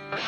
Coming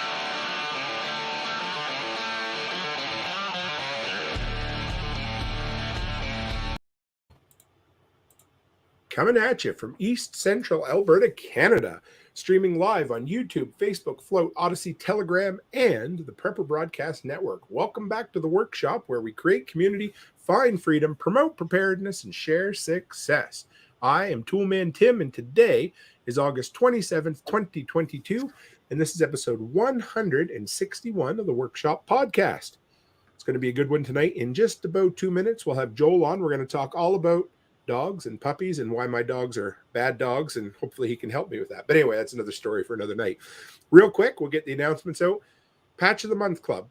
at you from East Central Alberta, Canada. Streaming live on YouTube, Facebook, Float, Odyssey, Telegram, and the Prepper Broadcast Network. Welcome back to the workshop where we create community, find freedom, promote preparedness, and share success. I am Toolman Tim, and today is August 27th, 2022, and this is episode 161 of the Workshop Podcast. It's going to be a good one tonight. In just about 2 minutes, we'll have Joel on. We're going to talk all about dogs and puppies and why my dogs are bad dogs, and hopefully he can help me with that. But anyway, that's another story for another night. Real quick, we'll get the announcements out. Patch of the Month Club.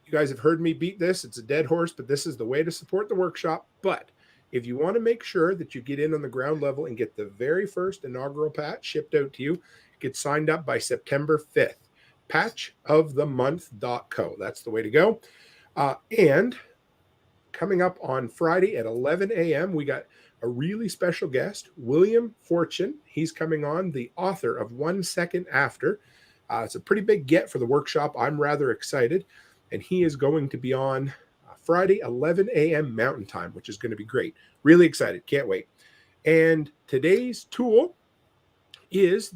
You guys have heard me beat this. It's a dead horse, but this is the way to support the workshop. But if you want to make sure that you get in on the ground level and get the very first inaugural patch shipped out to you, get signed up by September 5th. Patchofthemonth.co. That's the way to go. And coming up on Friday at 11 a.m., we got a really special guest, William Fortune. He's coming on, the author of 1 Second After. It's a pretty big get for the workshop. I'm rather excited. And he is going to be on Friday, 11 a.m. Mountain Time, which is going to be great. Really excited. Can't wait. And today's tool is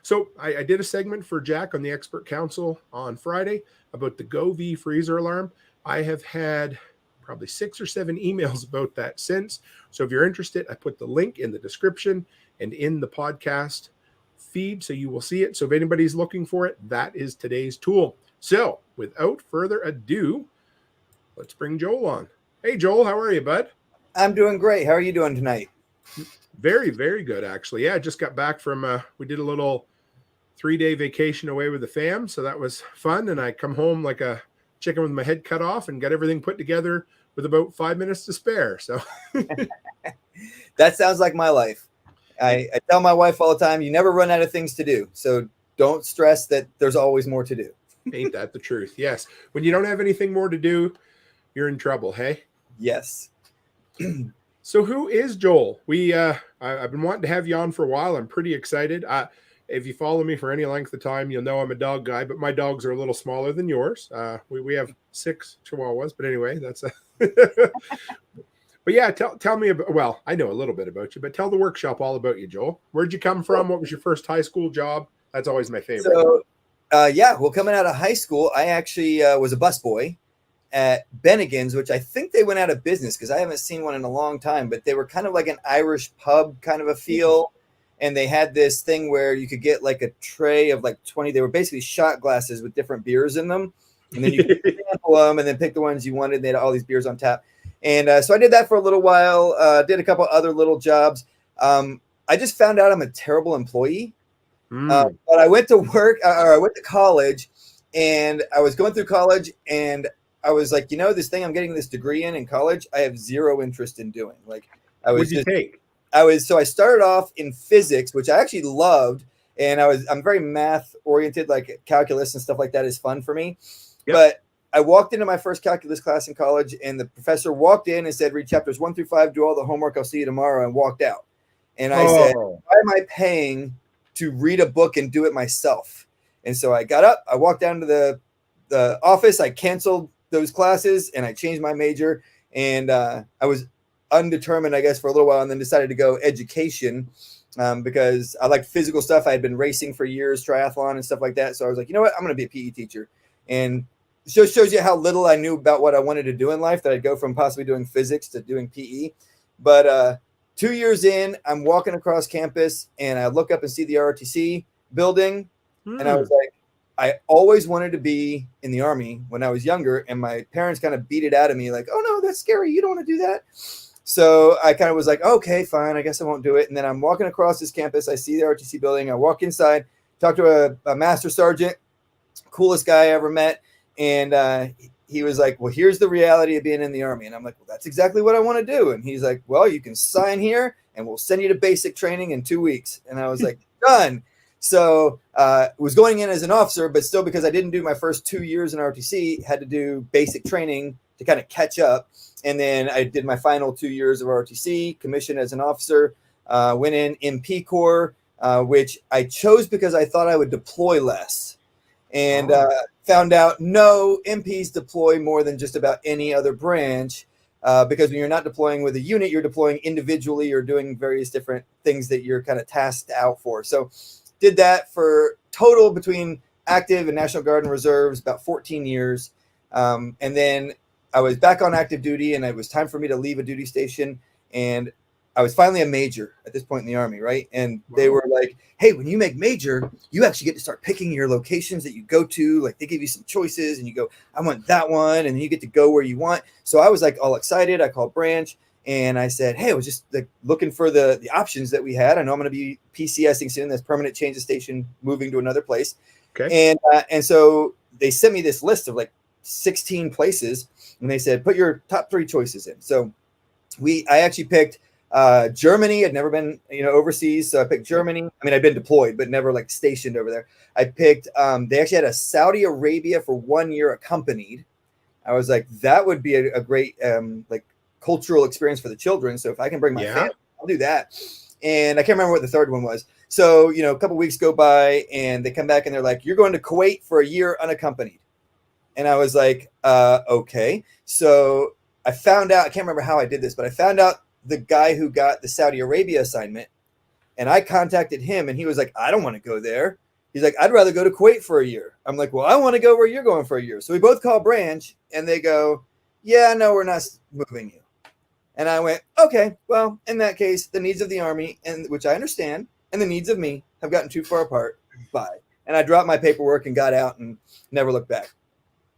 so I did a segment for Jack on the Expert Council on Friday about the GOVEE freezer alarm. I have had probably 6 or 7 emails about that since. So if you're interested, I put the link in the description and in the podcast feed, so you will see it. So if anybody's looking for it, that is today's tool. So without further ado, let's bring Joel on. Hey, Joel, how are you, bud? I'm doing great. How are you doing tonight? Very, very good, actually. Yeah, I just got back from, we did a little 3-day vacation away with the fam. So that was fun. And I come home like a chicken with my head cut off and got everything put together with about 5 minutes to spare. So that sounds like my life. I tell my wife all the time, you never run out of things to do. So don't stress that there's always more to do. Ain't that the truth? Yes. When you don't have anything more to do, you're in trouble. Hey? Yes. So who is Joel? I've been wanting to have you on for a while. I'm pretty excited. If you follow me for any length of time, you'll know I'm a dog guy, but my dogs are a little smaller than yours. We have 6 Chihuahuas, but anyway, that's but yeah, tell me about, well, I know a little bit about you, but tell the workshop all about you, Joel. Where'd you come from? What was your first high school job? That's always my favorite. So, coming out of high school, I actually was a busboy at Bennigan's, which I think they went out of business because I haven't seen one in a long time, but they were kind of like an Irish pub kind of a feel. And they had this thing where you could get like a tray of like 20. They were basically shot glasses with different beers in them. And then you could sample them and then pick the ones you wanted. They had all these beers on tap. And so I did that for a little while, did a couple other little jobs. I just found out I'm a terrible employee. But I went to work, or I went to college, and I was going through college, and I was like, this thing I'm getting this degree in college, I have zero interest in doing. Like, What'd you take? So I started off in physics, which I actually loved. And I'm very math oriented, like calculus and stuff like that is fun for me. Yep. But I walked into my first calculus class in college, and the professor walked in and said, read chapters 1 through 5, do all the homework. I'll see you tomorrow, and walked out. And I said, why am I paying to read a book and do it myself? And so I got up, I walked down to the office, I canceled those classes, and I changed my major. And I was undetermined, I guess, for a little while, and then decided to go education because I liked physical stuff. I had been racing for years, triathlon and stuff like that. So I was like, you know what? I'm going to be a PE teacher. And it just shows you how little I knew about what I wanted to do in life, that I'd go from possibly doing physics to doing PE. But 2 years in, I'm walking across campus, and I look up and see the ROTC building. And I was like, I always wanted to be in the Army when I was younger, and my parents kind of beat it out of me like, oh, no, that's scary. You don't want to do that. So I kind of was like, okay, fine. I guess I won't do it. And then I'm walking across this campus. I see the ROTC building. I walk inside, talk to a master sergeant, coolest guy I ever met. And he was like, well, here's the reality of being in the Army. And I'm like, well, that's exactly what I want to do. And he's like, well, you can sign here, and we'll send you to basic training in 2 weeks. And I was like, done. So was going in as an officer, but still, because I didn't do my first 2 years in ROTC, had to do basic training to kind of catch up. And then I did my final 2 years of ROTC, commissioned as an officer, went in P Corps, which I chose because I thought I would deploy less. and found out no, MPs deploy more than just about any other branch, because when you're not deploying with a unit, you're deploying individually or doing various different things that you're kind of tasked out for. So did that for total between active and National Guard and reserves about 14 years. And then I was back on active duty, and it was time for me to leave a duty station. And I was finally a major at this point in the Army, right? And they were like, hey, when you make major, you actually get to start picking your locations that you go to. Like, they give you some choices, and you go, I want that one, and then you get to go where you want. So I was like all excited. I called branch, and I said, hey, I was just like looking for the options that we had. I know I'm going to be PCSing soon. That's permanent change of station, moving to another place. Okay. And so they sent me this list of like 16 places, and they said, put your top 3 choices in. So I actually picked Germany. I'd never been, overseas. So I picked Germany. I mean, I'd been deployed, but never like stationed over there. I picked, they actually had a Saudi Arabia for 1 year accompanied. I was like, that would be a great, like cultural experience for the children. So if I can bring my family, I'll do that. And I can't remember what the third one was. So, a couple weeks go by, and they come back and they're like, you're going to Kuwait for a year unaccompanied. And I was like, okay. So I found out, I can't remember how I did this, but I found out the guy who got the Saudi Arabia assignment, and I contacted him, and he was like, I don't want to go there. He's like, I'd rather go to Kuwait for a year. I'm like, well, I want to go where you're going for a year. So we both call branch, and they go, yeah, no, we're not moving you. And I went, okay, well, in that case, the needs of the Army, and which I understand, and the needs of me have gotten too far apart. Bye. And I dropped my paperwork and got out and never looked back.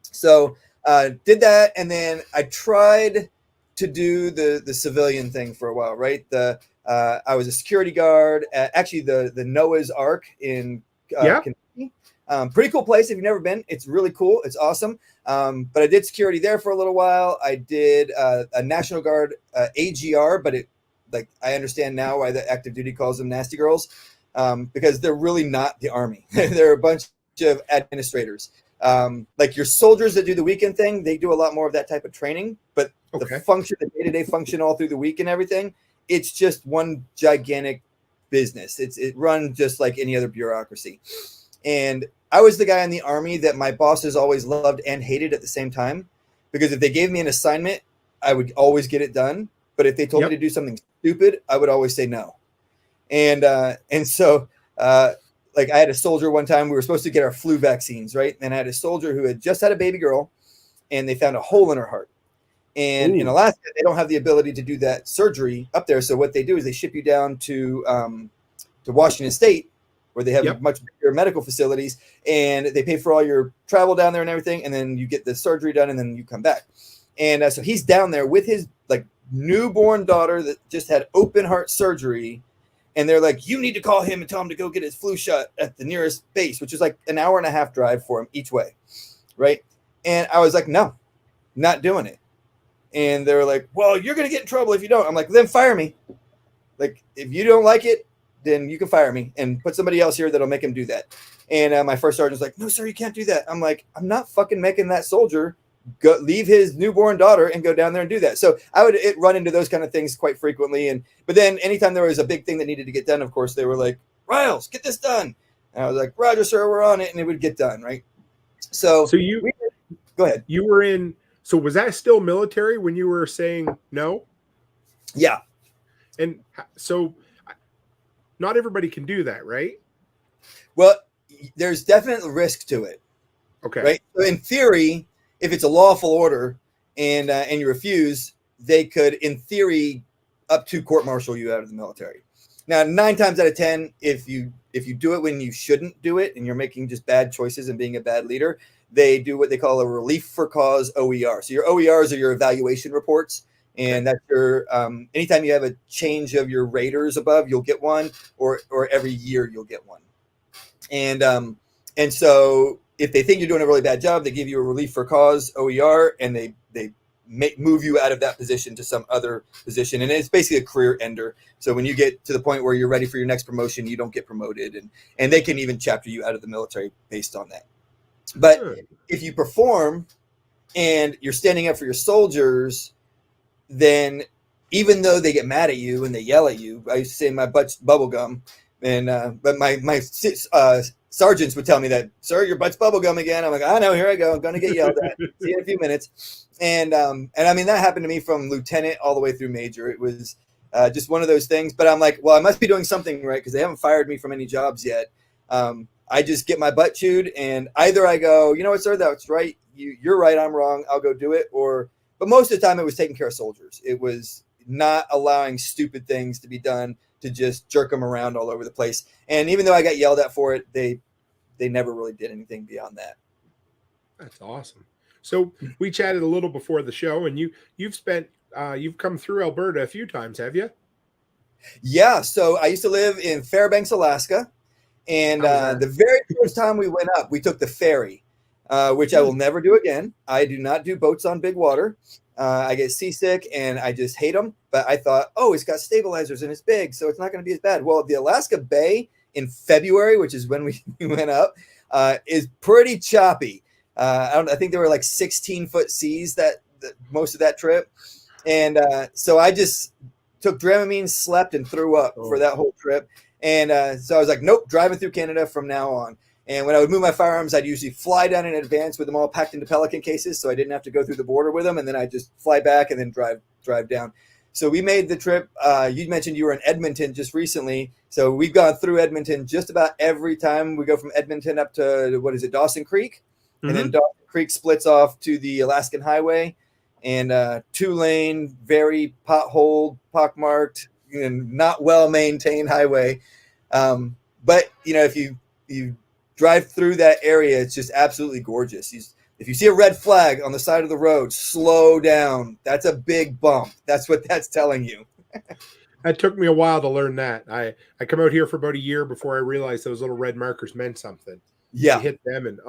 So did that, and then I tried to do the civilian thing for a while, right? I was a security guard at actually the Noah's Ark in Kentucky. Pretty cool place if you've never been. It's really cool. It's awesome. But I did security there for a little while. I did a National Guard AGR, but I understand now why the active duty calls them nasty girls, because they're really not the Army. They're a bunch of administrators. Like your soldiers that do the weekend thing, they do a lot more of that type of training, but the day-to-day function all through the week and everything, it's just one gigantic business. It runs just like any other bureaucracy. And I was the guy in the Army that my bosses always loved and hated at the same time, because if they gave me an assignment, I would always get it done. But if they told me to do something stupid, I would always say no. And so like I had a soldier one time, we were supposed to get our flu vaccines, right? And I had a soldier who had just had a baby girl, and they found a hole in her heart. And in Alaska, they don't have the ability to do that surgery up there. So what they do is they ship you down to Washington State, where they have much bigger medical facilities, and they pay for all your travel down there and everything. And then you get the surgery done, and then you come back. And so he's down there with his like newborn daughter that just had open heart surgery. And they're like, you need to call him and tell him to go get his flu shot at the nearest base, which is like an hour and a half drive for him each way. Right. And I was like, no, not doing it. And they were like, well, you're going to get in trouble if you don't. I'm like, then fire me. Like, if you don't like it, then you can fire me and put somebody else here that'll make him do that. And my first sergeant was like, no, sir, you can't do that. I'm like, I'm not fucking making that soldier go leave his newborn daughter and go down there and do that. So I would run into those kind of things quite frequently. But then anytime there was a big thing that needed to get done, of course, they were like, Ryals, get this done. And I was like, Roger, sir, we're on it. And it would get done. Right. So go ahead. You were in. So was that still military when you were saying no? Yeah. And so not everybody can do that, right? Well, there's definite risk to it. Okay. Right. So in theory, if it's a lawful order and you refuse, they could, in theory, up to court-martial you out of the military. Now, 9 times out of 10, if you do it when you shouldn't do it and you're making just bad choices and being a bad leader, they do what they call a relief for cause OER. So your OERs are your evaluation reports, and that's your anytime you have a change of your raters above, you'll get one, or every year you'll get one. And so if they think you're doing a really bad job, they give you a relief for cause OER, and they move you out of that position to some other position. And it's basically a career ender. So when you get to the point where you're ready for your next promotion, you don't get promoted, and they can even chapter you out of the military based on that. But if you perform and you're standing up for your soldiers, then even though they get mad at you and they yell at you, I used to say my butt's bubble gum, and but my sergeants would tell me that, sir, your butt's bubblegum again. I'm like, I know, here I go. I'm going to get yelled at. See you in a few minutes. And I mean, that happened to me from lieutenant all the way through major. It was just one of those things. But I'm like, well, I must be doing something right because they haven't fired me from any jobs yet. I just get my butt chewed, and either I go, you know what, sir, that's right. You're right. I'm wrong. I'll go do it. But most of the time it was taking care of soldiers. It was not allowing stupid things to be done to just jerk them around all over the place. And even though I got yelled at for it, they never really did anything beyond that. That's awesome. So we chatted a little before the show, and you've come through Alberta a few times, have you? Yeah. So I used to live in Fairbanks, Alaska. And the very first time we went up, we took the ferry, which I will never do again. I do not do boats on big water. I get seasick and I just hate them. But I thought, oh, it's got stabilizers and it's big, so it's not going to be as bad. Well, the Alaska Bay in February, which is when we went up, is pretty choppy. I think there were like 16-foot seas that most of that trip. And so I just took Dramamine, slept, and threw up for that whole trip. And so I was like, nope, driving through Canada from now on. And when I would move my firearms, I'd usually fly down in advance with them all packed into Pelican cases, so I didn't have to go through the border with them. And then I just fly back and then drive down. So we made the trip. You mentioned you were in Edmonton just recently. So we've gone through Edmonton just about every time. We go from Edmonton up to, Dawson Creek. Mm-hmm. And then Dawson Creek splits off to the Alaskan Highway. And 2-lane, very potholed, pockmarked, not well-maintained highway. But, if you drive through that area, it's just absolutely gorgeous. If you see a red flag on the side of the road, slow down. That's a big bump. That's what that's telling you. That took me a while to learn that. I come out here for about a year before I realized those little red markers meant something. Yeah. I hit them and,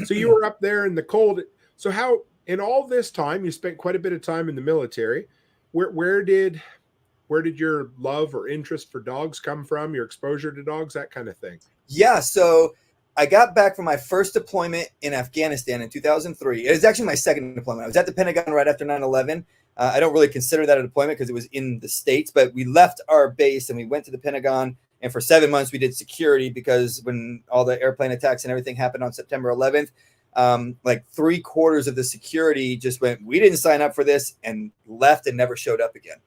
So you were up there in the cold. So how, in all this time, you spent quite a bit of time in the military. Where did your love or interest for dogs come from, your exposure to dogs, that kind of thing? Yeah, so I got back from my first deployment in Afghanistan in 2003. It was actually my second deployment. I was at the Pentagon right after 9/11. I don't really consider that a deployment because it was in the States, but we left our base and we went to the Pentagon. And for 7 months, we did security because when all the airplane attacks and everything happened on September 11th, like 3/4 of the security just went, we didn't sign up for this, and left and never showed up again.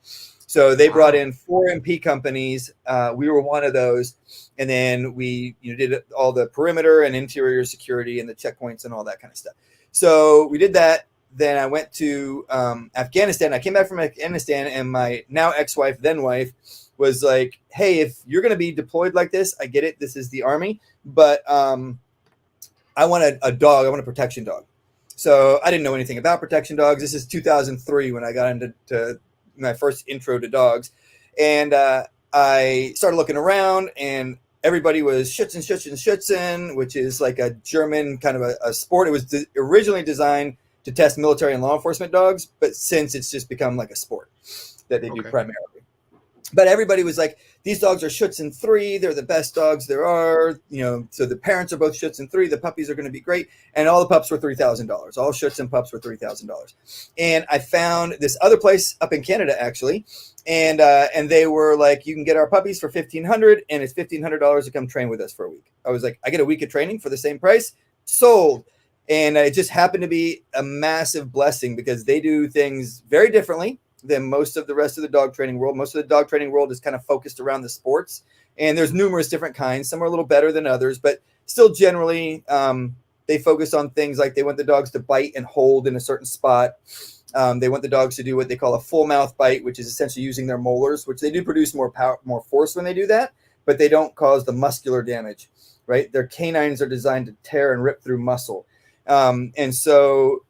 So they brought in 4 MP companies. We were one of those. And then we did all the perimeter and interior security and the checkpoints and all that kind of stuff. So we did that. Then I went to Afghanistan. I came back from Afghanistan, and my now ex-wife, then wife, was like, hey, if you're going to be deployed like this, I get it. This is the Army. But I want a dog. I want a protection dog. So I didn't know anything about protection dogs. This is 2003 when I got into my first intro to dogs. And I started looking around, and everybody was Schützen, which is like a German kind of a sport. It was originally designed to test military and law enforcement dogs, but since it's just become like a sport that they do primarily. But everybody was like, these dogs are Schützen 3. They're the best dogs there are. So the parents are both Schützen 3. The puppies are going to be great. And all the pups were $3,000. All Schützen pups were $3,000. And I found this other place up in Canada, actually. And they were like, you can get our puppies for $1,500, and it's $1,500 to come train with us for a week. I was like, I get a week of training for the same price? Sold. And it just happened to be a massive blessing because they do things very differently than most of the rest of the dog training world. Most of the dog training world is kind of focused around the sports, and there's numerous different kinds. Some are a little better than others, but still generally they focus on things like they want the dogs to bite and hold in a certain spot. They want the dogs to do what they call a full mouth bite, which is essentially using their molars, which they do produce more power, more force when they do that, but they don't cause the muscular damage, right? Their canines are designed to tear and rip through muscle. And so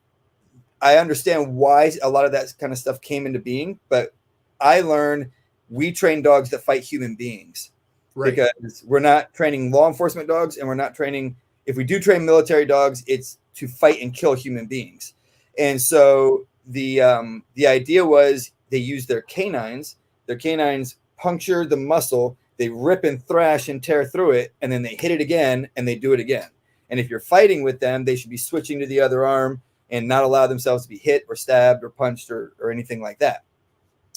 I understand why a lot of that kind of stuff came into being, but I learned we train dogs that fight human beings, right? Because we're not training law enforcement dogs, and we're not training, if we do train military dogs, it's to fight and kill human beings. And so the idea was they use their canines puncture the muscle, they rip and thrash and tear through it, and then they hit it again and they do it again. And if you're fighting with them, they should be switching to the other arm and not allow themselves to be hit or stabbed or punched or anything like that.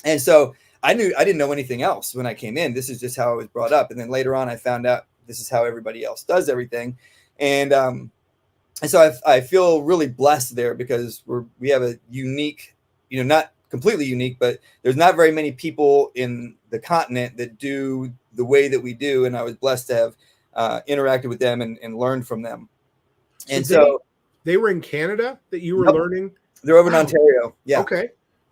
And so I didn't know anything else when I came in. This is just how I was brought up. And then later on, I found out this is how everybody else does everything. And so I feel really blessed there because we have a unique, not completely unique, but there's not very many people in the continent that do the way that we do. And I was blessed to have interacted with them and learned from them. And so they were in Canada that you were Yep. learning? They're over in Ontario. Yeah. Okay.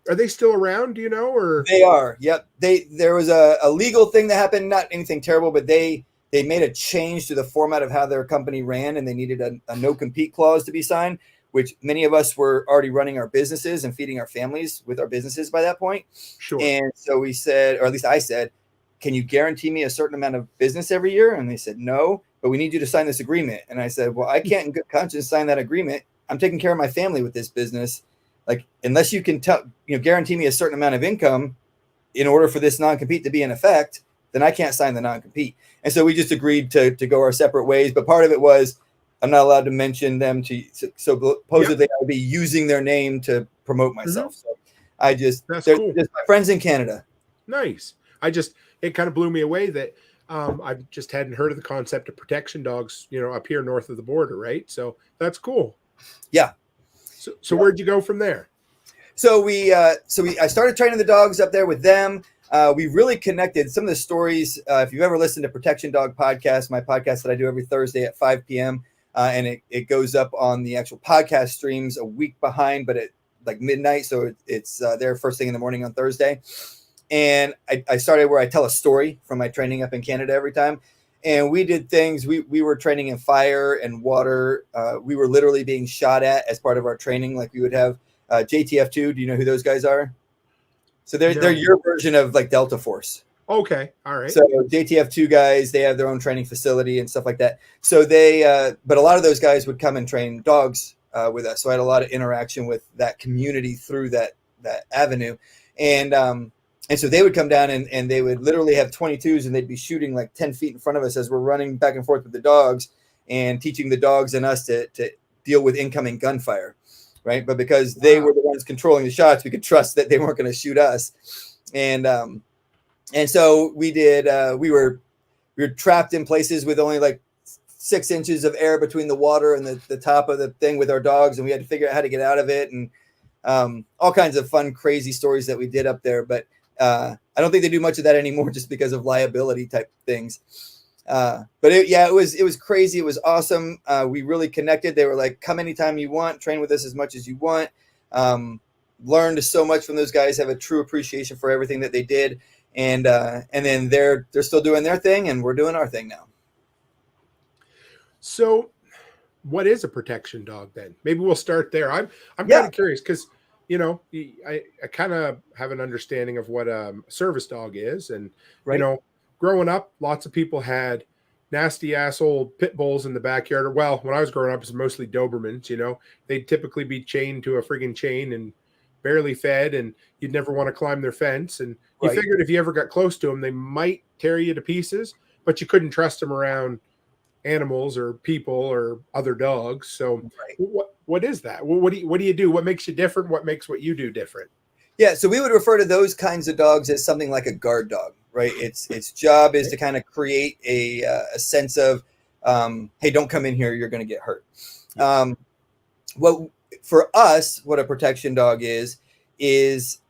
Are they still around? Do you know? Or They are. Yep. There was a legal thing that happened, not anything terrible, but they made a change to the format of how their company ran, and they needed a no compete clause to be signed, which many of us were already running our businesses and feeding our families with our businesses by that point. Sure. And so we said, or at least I said, can you guarantee me a certain amount of business every year? And they said, no, but we need you to sign this agreement. And I said, well, I can't in good conscience sign that agreement. I'm taking care of my family with this business. Like, unless you can guarantee me a certain amount of income in order for this non-compete to be in effect, then I can't sign the non-compete. And so we just agreed to go our separate ways. But part of it was I'm not allowed to mention them so supposedly I would be using their name to promote myself. So they're cool. just my friends in Canada. Nice. It kind of blew me away that I just hadn't heard of the concept of protection dogs, up here north of the border. Right. So that's cool. Yeah. So where'd you go from there? So I started training the dogs up there with them. We really connected. Some of the stories, if you've ever listened to Protection Dog Podcast, my podcast that I do every Thursday at 5 p.m., and it goes up on the actual podcast streams a week behind, but at like midnight. So it's there first thing in the morning on Thursday. And I started where I tell a story from my training up in Canada every time. And we did things. We were training in fire and water. We were literally being shot at as part of our training. Like we would have JTF2. Do you know who those guys are? So they're your version of like Delta Force. Okay. All right. So JTF2 guys, they have their own training facility and stuff like that. So but a lot of those guys would come and train dogs with us. So I had a lot of interaction with that community through that avenue. And so they would come down and they would literally have 22s and they'd be shooting like 10 feet in front of us as we're running back and forth with the dogs and teaching the dogs and us to deal with incoming gunfire. Right. But because they were the ones controlling the shots, we could trust that they weren't going to shoot us. And so we did, we were trapped in places with only like 6 inches of air between the water and the top of the thing with our dogs. And we had to figure out how to get out of it and all kinds of fun, crazy stories that we did up there. But I don't think they do much of that anymore just because of liability type things. But it was crazy. It was awesome. We really connected. They were like, come anytime you want, train with us as much as you want. Learned so much from those guys, have a true appreciation for everything that they did. And then they're still doing their thing and we're doing our thing now. So what is a protection dog then? Maybe we'll start there. I'm kind of curious because, I kind of have an understanding of what a service dog is. And, growing up, lots of people had nasty ass old pit bulls in the backyard. Well, when I was growing up, it's mostly Dobermans, they'd typically be chained to a friggin' chain and barely fed, and you'd never want to climb their fence. And you figured if you ever got close to them, they might tear you to pieces, but you couldn't trust them around animals or people or other dogs. So what is that? What do you do? What makes you different? What makes what you do different? Yeah. So we would refer to those kinds of dogs as something like a guard dog, right? Its job is to kind of create a sense of, hey, don't come in here. You're going to get hurt. For us, what a protection dog is it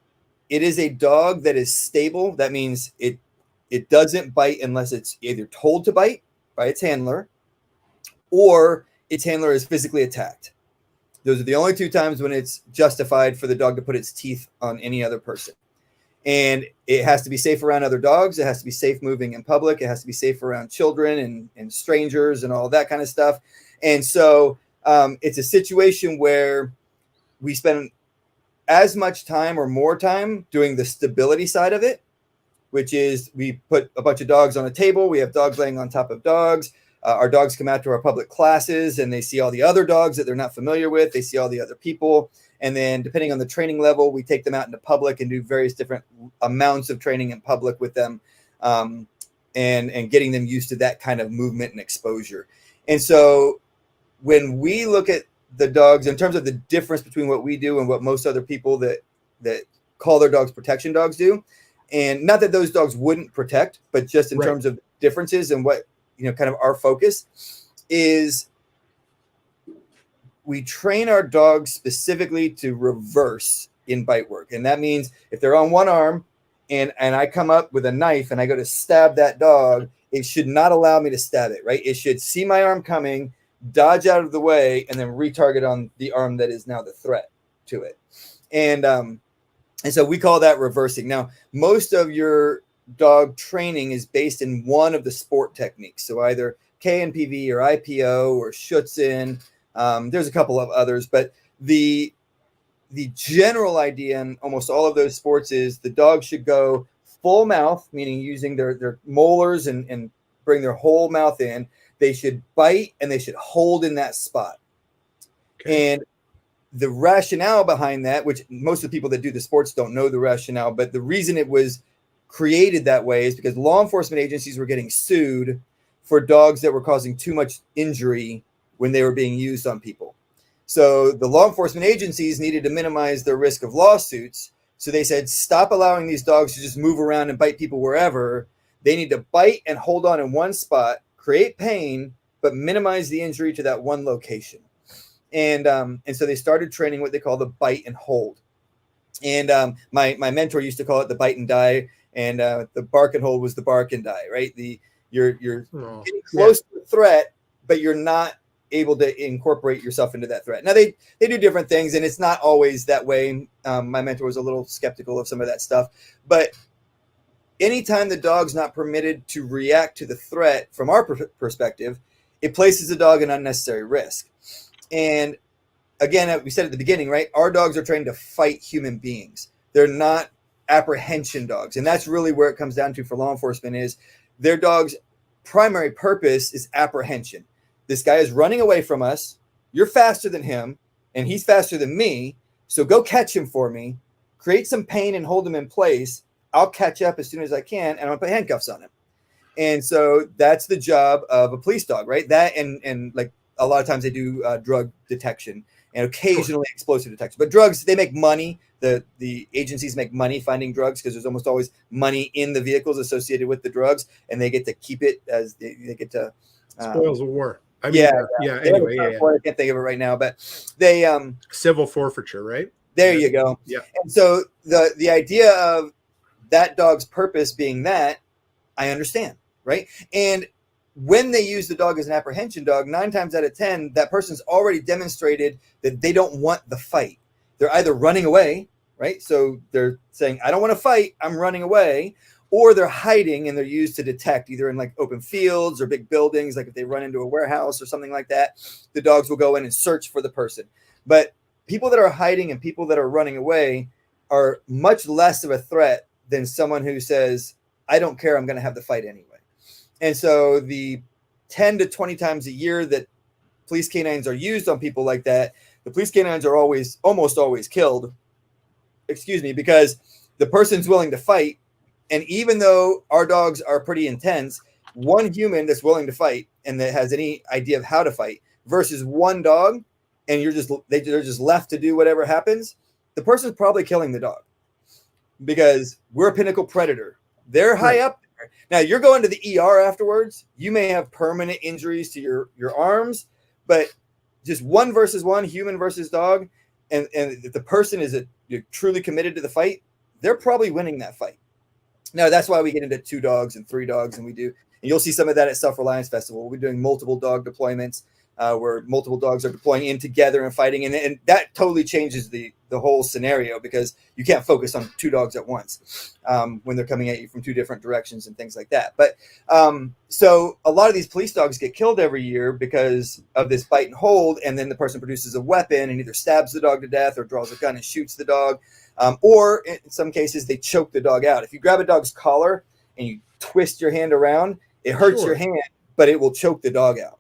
is a dog that is stable. That means it doesn't bite unless it's either told to bite by its handler or its handler is physically attacked. Those are the only 2 times when it's justified for the dog to put its teeth on any other person. And it has to be safe around other dogs. It has to be safe moving in public. It has to be safe around children and strangers and all that kind of stuff. And so it's a situation where we spend as much time or more time doing the stability side of it, which is we put a bunch of dogs on a table. We have dogs laying on top of dogs. Our dogs come out to our public classes and they see all the other dogs that they're not familiar with. They see all the other people. And then depending on the training level, we take them out into public and do various different amounts of training in public with them and getting them used to that kind of movement and exposure. And so when we look at the dogs in terms of the difference between what we do and what most other people that call their dogs protection dogs do, and not that those dogs wouldn't protect, but just in terms of differences and what kind of our focus is we train our dogs specifically to reverse in bite work. And that means if they're on one arm and I come up with a knife and I go to stab that dog, it should not allow me to stab it, right? It should see my arm coming, dodge out of the way, and then retarget on the arm that is now the threat to it. And so we call that reversing. Now, most of your dog training is based in one of the sport techniques. So either KNPV or IPO or Schutzen. There's a couple of others, but the general idea in almost all of those sports is the dog should go full mouth, meaning using their molars and bring their whole mouth in. They should bite and they should hold in that spot. Okay. And the rationale behind that, which most of the people that do the sports don't know the rationale, but the reason it was created that way is because law enforcement agencies were getting sued for dogs that were causing too much injury when they were being used on people. So the law enforcement agencies needed to minimize their risk of lawsuits. So they said, stop allowing these dogs to just move around and bite people wherever. They need to bite and hold on in one spot, create pain, but minimize the injury to that one location. And so they started training what they call the bite and hold. And my mentor used to call it the bite and die. And the bark and hold was the bark and die, right? You're getting close to the threat, but you're not able to incorporate yourself into that threat. Now they do different things, and it's not always that way. My mentor was a little skeptical of some of that stuff, but anytime the dog's not permitted to react to the threat from our perspective, it places the dog in unnecessary risk. And again, we said at the beginning, right? Our dogs are trained to fight human beings. They're not apprehension dogs. And that's really where it comes down to for law enforcement is their dog's primary purpose is apprehension. This guy is running away from us. You're faster than him, and he's faster than me. So go catch him for me, create some pain and hold him in place. I'll catch up as soon as I can, and I'm going to put handcuffs on him. And so that's the job of a police dog, right? That and like a lot of times they do drug detection and occasionally explosive detection. But drugs, they make money. The agencies make money finding drugs because there's almost always money in the vehicles associated with the drugs, and they get to keep it as they get to spoils of war. I mean, anyway, I can't think of it right now, but they civil forfeiture, right? There you go. Yeah. And so the idea of that dog's purpose being that, I understand, right? And when they use the dog as an apprehension dog, 9 times out of 10, that person's already demonstrated that they don't want the fight. They're either running away, right? So they're saying, I don't want to fight, I'm running away. Or they're hiding and they're used to detect either in like open fields or big buildings. Like if they run into a warehouse or something like that, the dogs will go in and search for the person. But people that are hiding and people that are running away are much less of a threat than someone who says, I don't care, I'm going to have the fight anyway. And so the 10 to 20 times a year that police canines are used on people like that, the police canines are almost always killed, because the person's willing to fight. And even though our dogs are pretty intense, one human that's willing to fight and that has any idea of how to fight versus one dog, and they're just left to do whatever happens, the person's probably killing the dog because we're a pinnacle predator. They're high up there. Now you're going to the ER afterwards. You may have permanent injuries to your arms, but just one versus one, human versus dog, and if the person is truly committed to the fight, they're probably winning that fight. Now, that's why we get into 2 dogs and 3 dogs, and you'll see some of that at Self-Reliance Festival. We're doing multiple dog deployments where multiple dogs are deploying in together and fighting, and that totally changes the whole scenario because you can't focus on 2 dogs at once when they're coming at you from 2 different directions and things like that. But so a lot of these police dogs get killed every year because of this bite and hold, and then the person produces a weapon and either stabs the dog to death or draws a gun and shoots the dog. Or in some cases, they choke the dog out. If you grab a dog's collar and you twist your hand around, it hurts your hand, but it will choke the dog out.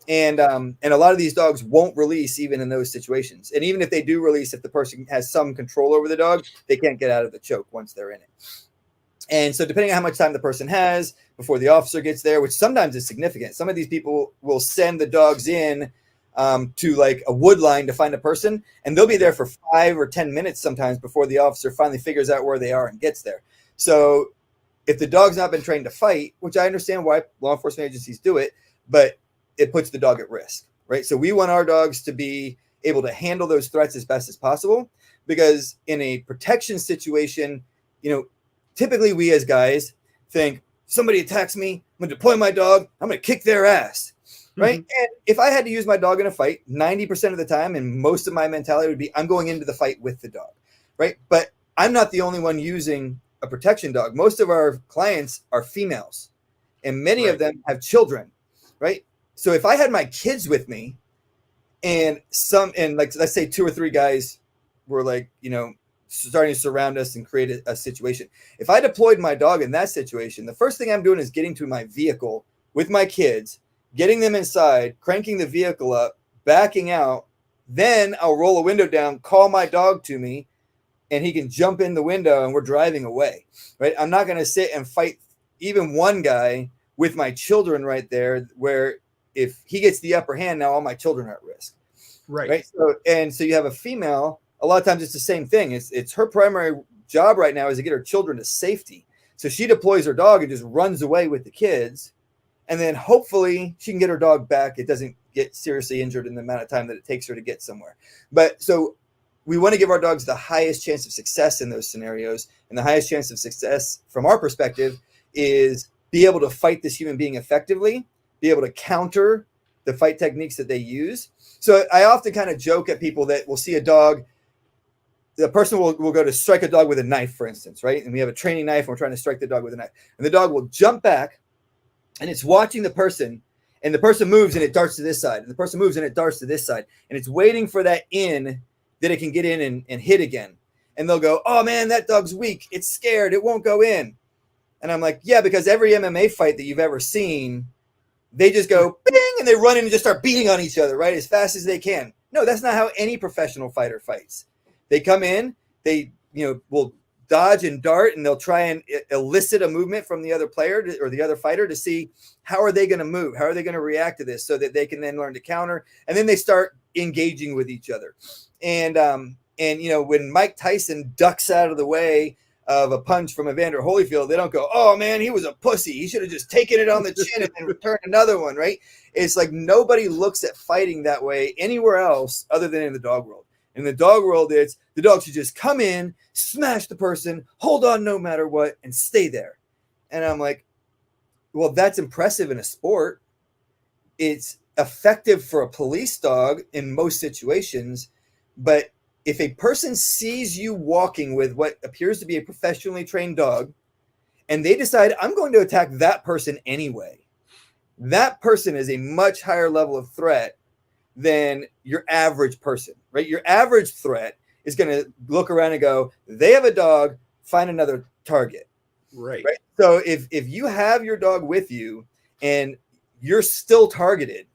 And a lot of these dogs won't release even in those situations. And even if they do release, if the person has some control over the dog, they can't get out of the choke once they're in it. And so depending on how much time the person has before the officer gets there, which sometimes is significant, some of these people will send the dogs in to like a wood line to find a person, and they'll be there for 5 or 10 minutes sometimes before the officer finally figures out where they are and gets there. So if the dog's not been trained to fight, which I understand why law enforcement agencies do it, but it puts the dog at risk, right? So we want our dogs to be able to handle those threats as best as possible, because in a protection situation, typically we as guys think, somebody attacks me, I'm going to deploy my dog, I'm going to kick their ass, right? And if I had to use my dog in a fight, 90% of the time, and most of my mentality would be, I'm going into the fight with the dog, right? But I'm not the only one using a protection dog. Most of our clients are females, and many of them have children, right? So if I had my kids with me, and like, let's say 2 or 3 guys were like, starting to surround us and create a situation. If I deployed my dog in that situation, the first thing I'm doing is getting to my vehicle with my kids, getting them inside, cranking the vehicle up, backing out. Then I'll roll a window down, call my dog to me, and he can jump in the window and we're driving away, right? I'm not going to sit and fight even one guy with my children right there, where if he gets the upper hand, now all my children are at risk. Right. So you have a female, a lot of times it's the same thing. It's her primary job right now is to get her children to safety. So she deploys her dog and just runs away with the kids. And then hopefully she can get her dog back. It doesn't get seriously injured in the amount of time that it takes her to get somewhere. But so we want to give our dogs the highest chance of success in those scenarios. And the highest chance of success from our perspective is be able to fight this human being effectively, be able to counter the fight techniques that they use. So I often kind of joke at people that will see a dog, the person will go to strike a dog with a knife, for instance, right? And we have a training knife and we're trying to strike the dog with a knife. And the dog will jump back and it's watching the person, and the person moves and it darts to this side. And the person moves and it darts to this side. And it's waiting for that in that it can get in and hit again. And they'll go, oh man, that dog's weak. It's scared. It won't go in. And I'm like, yeah, because every MMA fight that you've ever seen, they just go bing and they run in and just start beating on each other, right? As fast as they can. No, that's not how any professional fighter fights. They come in, they, will dodge and dart, and they'll try and elicit a movement from the other player or the other fighter to see how are they going to move? How are they going to react to this so that they can then learn to counter? And then they start engaging with each other. And when Mike Tyson ducks out of the way of a punch from Evander Holyfield, they don't go, oh man, he was a pussy. He should have just taken it on the chin and then returned another one, right? It's like nobody looks at fighting that way anywhere else other than in the dog world. In the dog world, it's the dog should just come in, smash the person, hold on no matter what, and stay there. And I'm like, well, that's impressive in a sport. It's effective for a police dog in most situations, but if a person sees you walking with what appears to be a professionally trained dog, and they decide, I'm going to attack that person anyway, that person is a much higher level of threat than your average person, right? Your average threat is going to look around and go, they have a dog, find another target. Right. So if you have your dog with you and you're still targeted,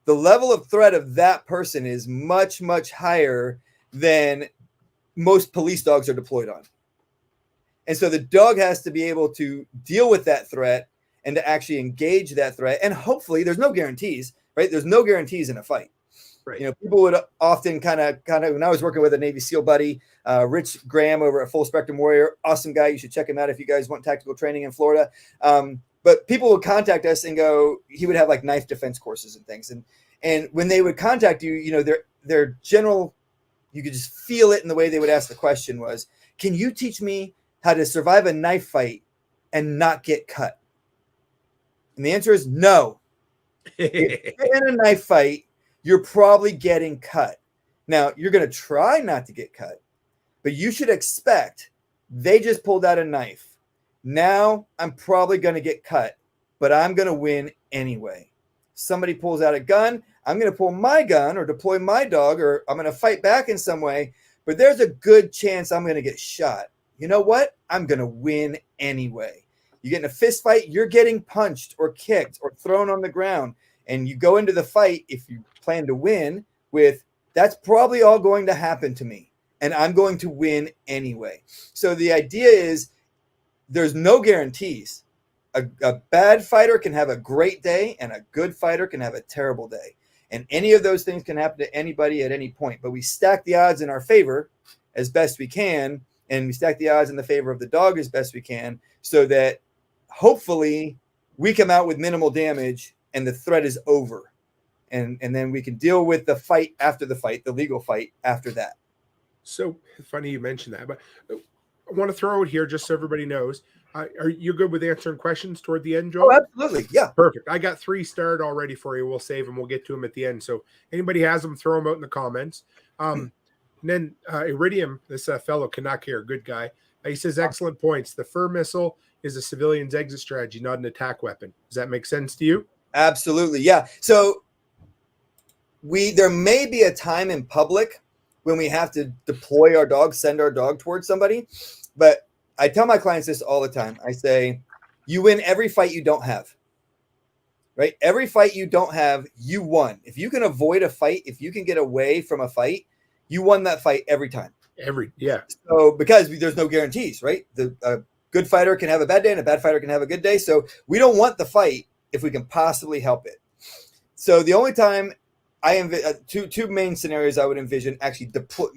the level of threat of that person is much, much higher than most police dogs are deployed on. And so the dog has to be able to deal with that threat and to actually engage that threat. And hopefully there's no guarantees, right? There's no guarantees in a fight. Right. People would often kind of, when I was working with a Navy SEAL buddy, Rich Graham over at Full Spectrum Warrior, awesome guy. You should check him out if you guys want tactical training in Florida. But people would contact us and go, he would have like knife defense courses and things. And when they would contact you, their general, you could just feel it in the way they would ask the question was, can you teach me how to survive a knife fight and not get cut? And the answer is no. If you're in a knife fight, you're probably getting cut. Now, you're going to try not to get cut, but you should expect they just pulled out a knife. Now, I'm probably going to get cut, but I'm going to win anyway. Somebody pulls out a gun, I'm going to pull my gun or deploy my dog, or I'm going to fight back in some way, but there's a good chance I'm going to get shot. You know what? I'm going to win anyway. You get in a fist fight, you're getting punched or kicked or thrown on the ground, and you go into the fight, if you plan to win, with that's probably all going to happen to me, and I'm going to win anyway. So the idea is there's no guarantees. A bad fighter can have a great day, and a good fighter can have a terrible day. And any of those things can happen to anybody at any point. But we stack the odds in our favor as best we can and we stack the odds in the favor of the dog as best we can, so that hopefully we come out with minimal damage and the threat is over. And then we can deal with the fight after the fight, the legal fight after that. So funny you mentioned that, but I want to throw it here just so everybody knows. Are you good with answering questions toward the end, Joel? Oh, absolutely. Yeah. Perfect. I got 3 starred already for you. We'll save them. We'll get to them at the end. So anybody has them, throw them out in the comments. And then Iridium, this fellow Canuck here, good guy. He says, excellent points. The fur missile is a civilian's exit strategy, not an attack weapon. Does that make sense to you? Absolutely. Yeah. So there may be a time in public when we have to deploy our dog, send our dog towards somebody. But I tell my clients this all the time. I say, you win every fight you don't have, right? Every fight you don't have, you won. If you can avoid a fight, if you can get away from a fight, you won that fight every time. Yeah. So because there's no guarantees, right? A good fighter can have a bad day and a bad fighter can have a good day. So we don't want the fight if we can possibly help it. So the only time two main scenarios I would envision actually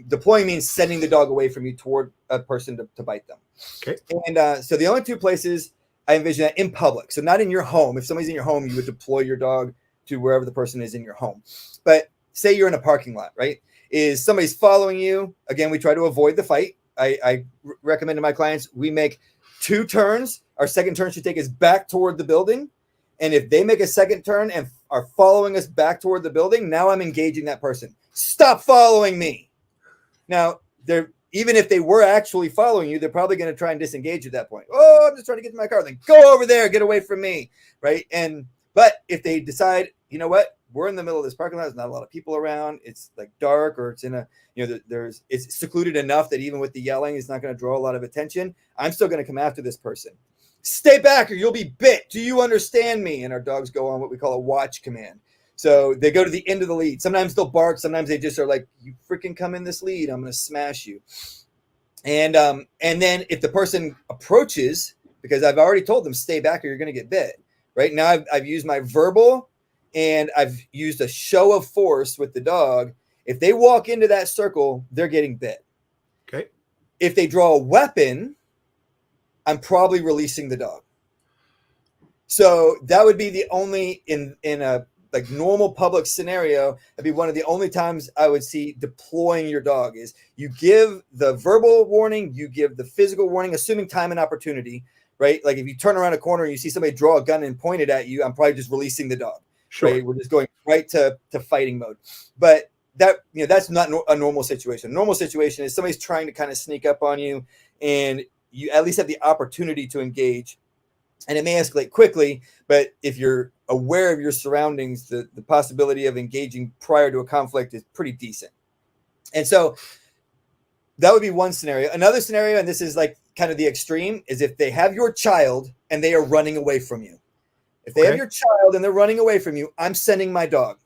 deploying means sending the dog away from you toward a person to bite them. Okay. And so the only 2 places I envision that in public. So not in your home. If somebody's in your home, you would deploy your dog to wherever the person is in your home. But say you're in a parking lot, right? Is somebody's following you. Again, we try to avoid the fight. I recommend to my clients, we make 2 turns. Our second turn should take us back toward the building. And if they make a second turn and are following us back toward the building, now I'm engaging that person. Stop following me. Now, even if they were actually following you, they're probably going to try and disengage at that point. Oh, I'm just trying to get to my car. Then go over there, get away from me, right? But if they decide, you know what, we're in the middle of this parking lot, there's not a lot of people around, it's like dark, or it's in a, it's secluded enough that even with the yelling, it's not going to draw a lot of attention. I'm still going to come after this person. Stay back or you'll be bit. Do you understand me? And our dogs go on what we call a watch command. So they go to the end of the lead. Sometimes they'll bark. Sometimes they just are like, you freaking come in this lead, I'm going to smash you. And then if the person approaches, because I've already told them, stay back or you're going to get bit. Right now I've used my verbal and I've used a show of force with the dog. If they walk into that circle, they're getting bit. Okay. If they draw a weapon, I'm probably releasing the dog. So that would be the only in a like normal public scenario. That'd be one of the only times I would see deploying your dog is you give the verbal warning, you give the physical warning, assuming time and opportunity, right? Like if you turn around a corner and you see somebody draw a gun and point it at you, I'm probably just releasing the dog. Sure. Right? We're just going right to fighting mode. But that's not a normal situation. A normal situation is somebody's trying to kind of sneak up on you and you at least have the opportunity to engage, and it may escalate quickly, but if you're aware of your surroundings, the possibility of engaging prior to a conflict is pretty decent. And so that would be one scenario. Another scenario, and this is like kind of the extreme, is if they have your child and they are running away from you. If they have your child and they're running away from you, I'm sending my dog.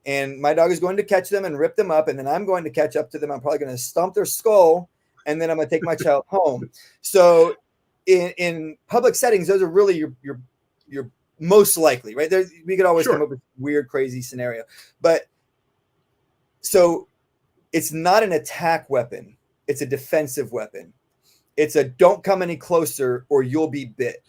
And my dog is going to catch them and rip them up, and then I'm going to catch up to them. I'm probably going to stomp their skull, and then I'm going to take my child home. So in public settings, those are really your most likely, right? We could always come up with weird, crazy scenario. But so it's not an attack weapon. It's a defensive weapon. It's a don't come any closer or you'll be bit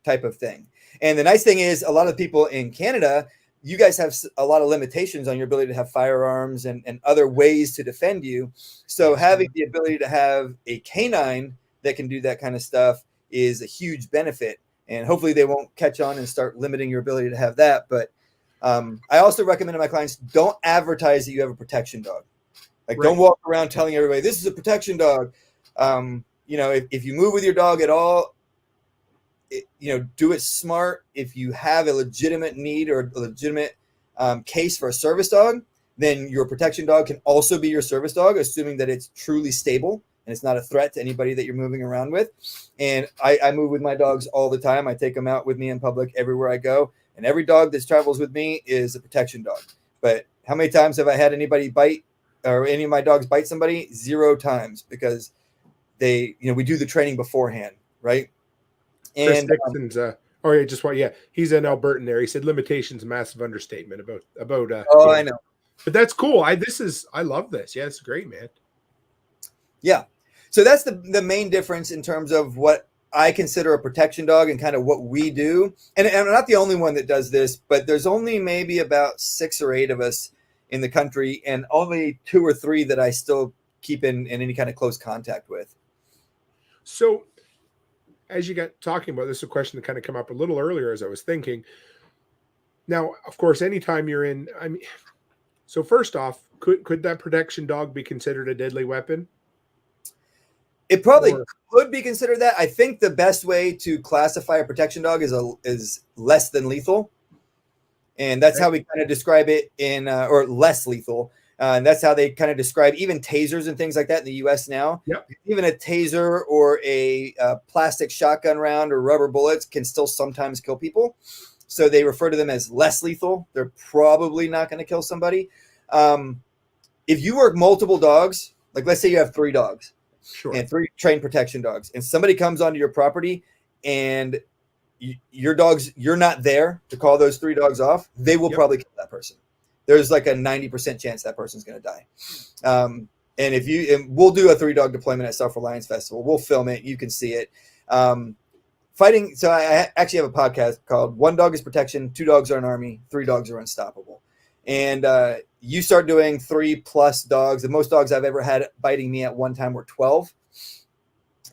type of thing. And the nice thing is a lot of people in Canada, you guys have a lot of limitations on your ability to have firearms and other ways to defend you. So having the ability to have a canine that can do that kind of stuff is a huge benefit. And hopefully they won't catch on and start limiting your ability to have that. But I also recommend to my clients, don't advertise that you have a protection dog. Like don't walk around telling everybody, this is a protection dog. If you move with your dog at all, do it smart. If you have a legitimate need or a legitimate case for a service dog, then your protection dog can also be your service dog, assuming that it's truly stable and it's not a threat to anybody that you're moving around with. And I move with my dogs all the time. I take them out with me in public everywhere I go. And every dog that travels with me is a protection dog. But how many times have I had anybody bite or any of my dogs bite somebody? 0 times, because we do the training beforehand, right? Chris Dixon's, he's an Albertan there. He said limitations, massive understatement about. I know, but that's cool. I love this. Yeah, it's great, man. Yeah. So that's the main difference in terms of what I consider a protection dog and kind of what we do. And I'm not the only one that does this, but there's only maybe about 6 or 8 of us in the country, and only 2 or 3 that I still keep in any kind of close contact with. So as you got talking about this, a question that kind of came up a little earlier as I was thinking. Now, of course, anytime you're in, I mean, so first off, could that protection dog be considered a deadly weapon? It probably could be considered that. I think the best way to classify a protection dog is less than lethal. And that's how we kind of describe it or less lethal. And that's how they kind of describe even tasers and things like that in the U.S. now. Yep. Even a taser or a plastic shotgun round or rubber bullets can still sometimes kill people. So they refer to them as less lethal. They're probably not going to kill somebody. If you work multiple dogs, like let's say you have 3 dogs. Sure. And 3 trained protection dogs, and somebody comes onto your property and your dogs, you're not there to call those 3 dogs off, they will probably kill that person. There's like a 90% chance that person's going to die. And we'll do a 3-dog deployment at Self-Reliance Festival. We'll film it. You can see it. Fighting. So I actually have a podcast called 1 Dog is Protection, 2 Dogs are an Army, 3 Dogs are Unstoppable. And you start doing 3+ dogs. The most dogs I've ever had biting me at one time were 12.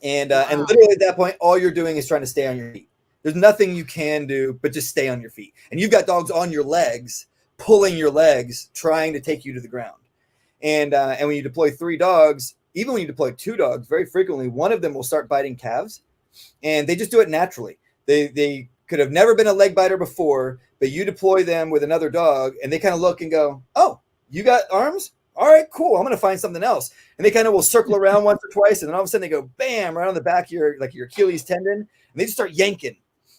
And literally at that point, all you're doing is trying to stay on your feet. There's nothing you can do but just stay on your feet. And you've got dogs on your legs, pulling your legs, trying to take you to the ground. And when you deploy 3 dogs, even when you deploy 2 dogs, very frequently, one of them will start biting calves. And they just do it naturally. They could have never been a leg biter before, but you deploy them with another dog, and they kind of look and go, oh, you got arms? All right, cool. I'm going to find something else. And they kind of will circle around once or twice, and then all of a sudden they go, bam, right on the back of your Achilles tendon, and they just start yanking.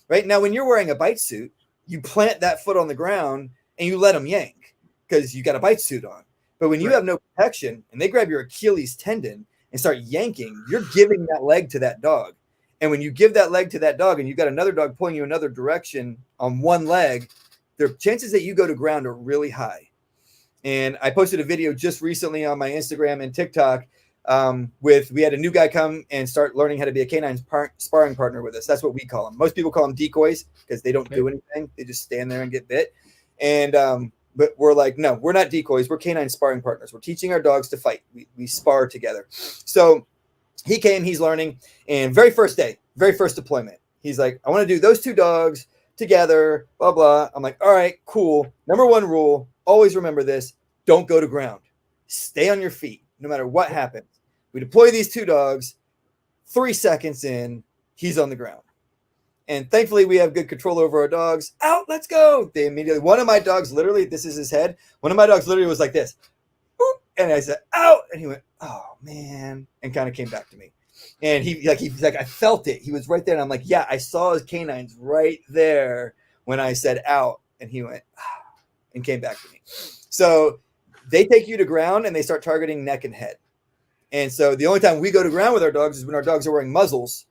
Right now, when you're wearing a bite suit, you plant that foot on the ground, and you let them yank because you got a bite suit on. But when you have no protection, and they grab your Achilles tendon and start yanking, you're giving that leg to that dog. And when you give that leg to that dog and you've got another dog pulling you another direction on one leg, the chances that you go to ground are really high. And I posted a video just recently on my Instagram and TikTok we had a new guy come and start learning how to be a canine sparring partner with us. That's what we call them. Most people call them decoys because they don't do anything. They just stand there and get bit. And but we're like, no, we're not decoys. We're canine sparring partners. We're teaching our dogs to fight. We spar together. So he came, he's learning, and very first day, very first deployment, he's like, I want to do those 2 dogs together, blah, blah. I'm like, all right, cool. Number 1 rule, always remember this, don't go to ground. Stay on your feet, no matter what happens. We deploy these 2 dogs, 3 seconds in, he's on the ground. And thankfully, we have good control over our dogs. Out, let's go. They immediately, one of my dogs, literally, this is his head. One of my dogs literally was like this. And I said, out. And he went, oh, man. And kind of came back to me. And he's like, I felt it. He was right there. And I'm like, yeah, I saw his canines right there when I said out. And he went, and came back to me. So they take you to ground and they start targeting neck and head. And so the only time we go to ground with our dogs is when our dogs are wearing muzzles,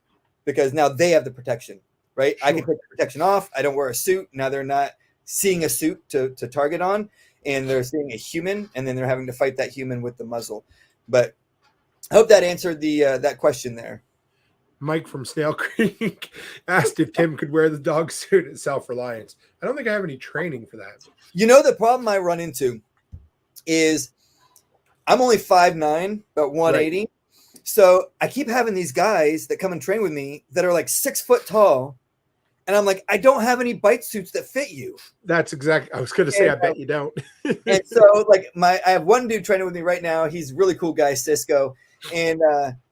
because now they have the protection, right? Sure. I can take the protection off. I don't wear a suit. Now they're not seeing a suit to target on, and they're seeing a human, and then they're having to fight that human with the muzzle. But I hope that answered that question there. Mike from Snail Creek asked if Tim could wear the dog suit at Self-Reliance. I don't think I have any training for that. You know, the problem I run into is I'm only 5'9", about 180. Right. So I keep having these guys that come and train with me that are like 6 foot tall. And I'm like, I don't have any bite suits that fit you. That's exactly. I was going to say, I bet you don't. And so like I have one dude training with me right now. He's a really cool guy, Cisco. And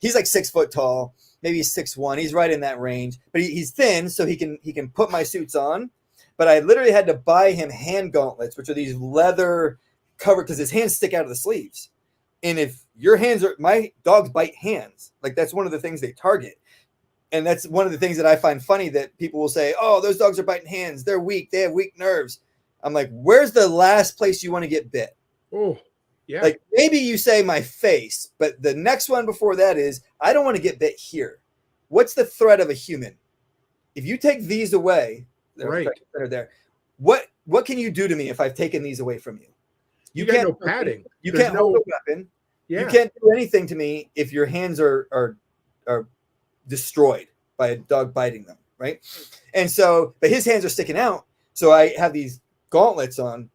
he's like 6 foot tall, maybe 6'1". He's right in that range, but he's thin. So he can put my suits on. But I literally had to buy him hand gauntlets, which are these leather covered, because his hands stick out of the sleeves. And if your hands are, my dogs bite hands. Like that's one of the things they target. And that's one of the things that I find funny, that people will say, oh, those dogs are biting hands. They're weak. They have weak nerves. I'm like, where's the last place you want to get bit? Oh, yeah. Like maybe you say my face, but the next one before that is, I don't want to get bit here. What's the threat of a human? If you take these away, right there, what can you do to me if I've taken these away from you? You can't no padding. You can't hold a weapon. You Yeah. can't do anything to me if your hands are destroyed by a dog biting them, right? And so, but his hands are sticking out. So I have these gauntlets on,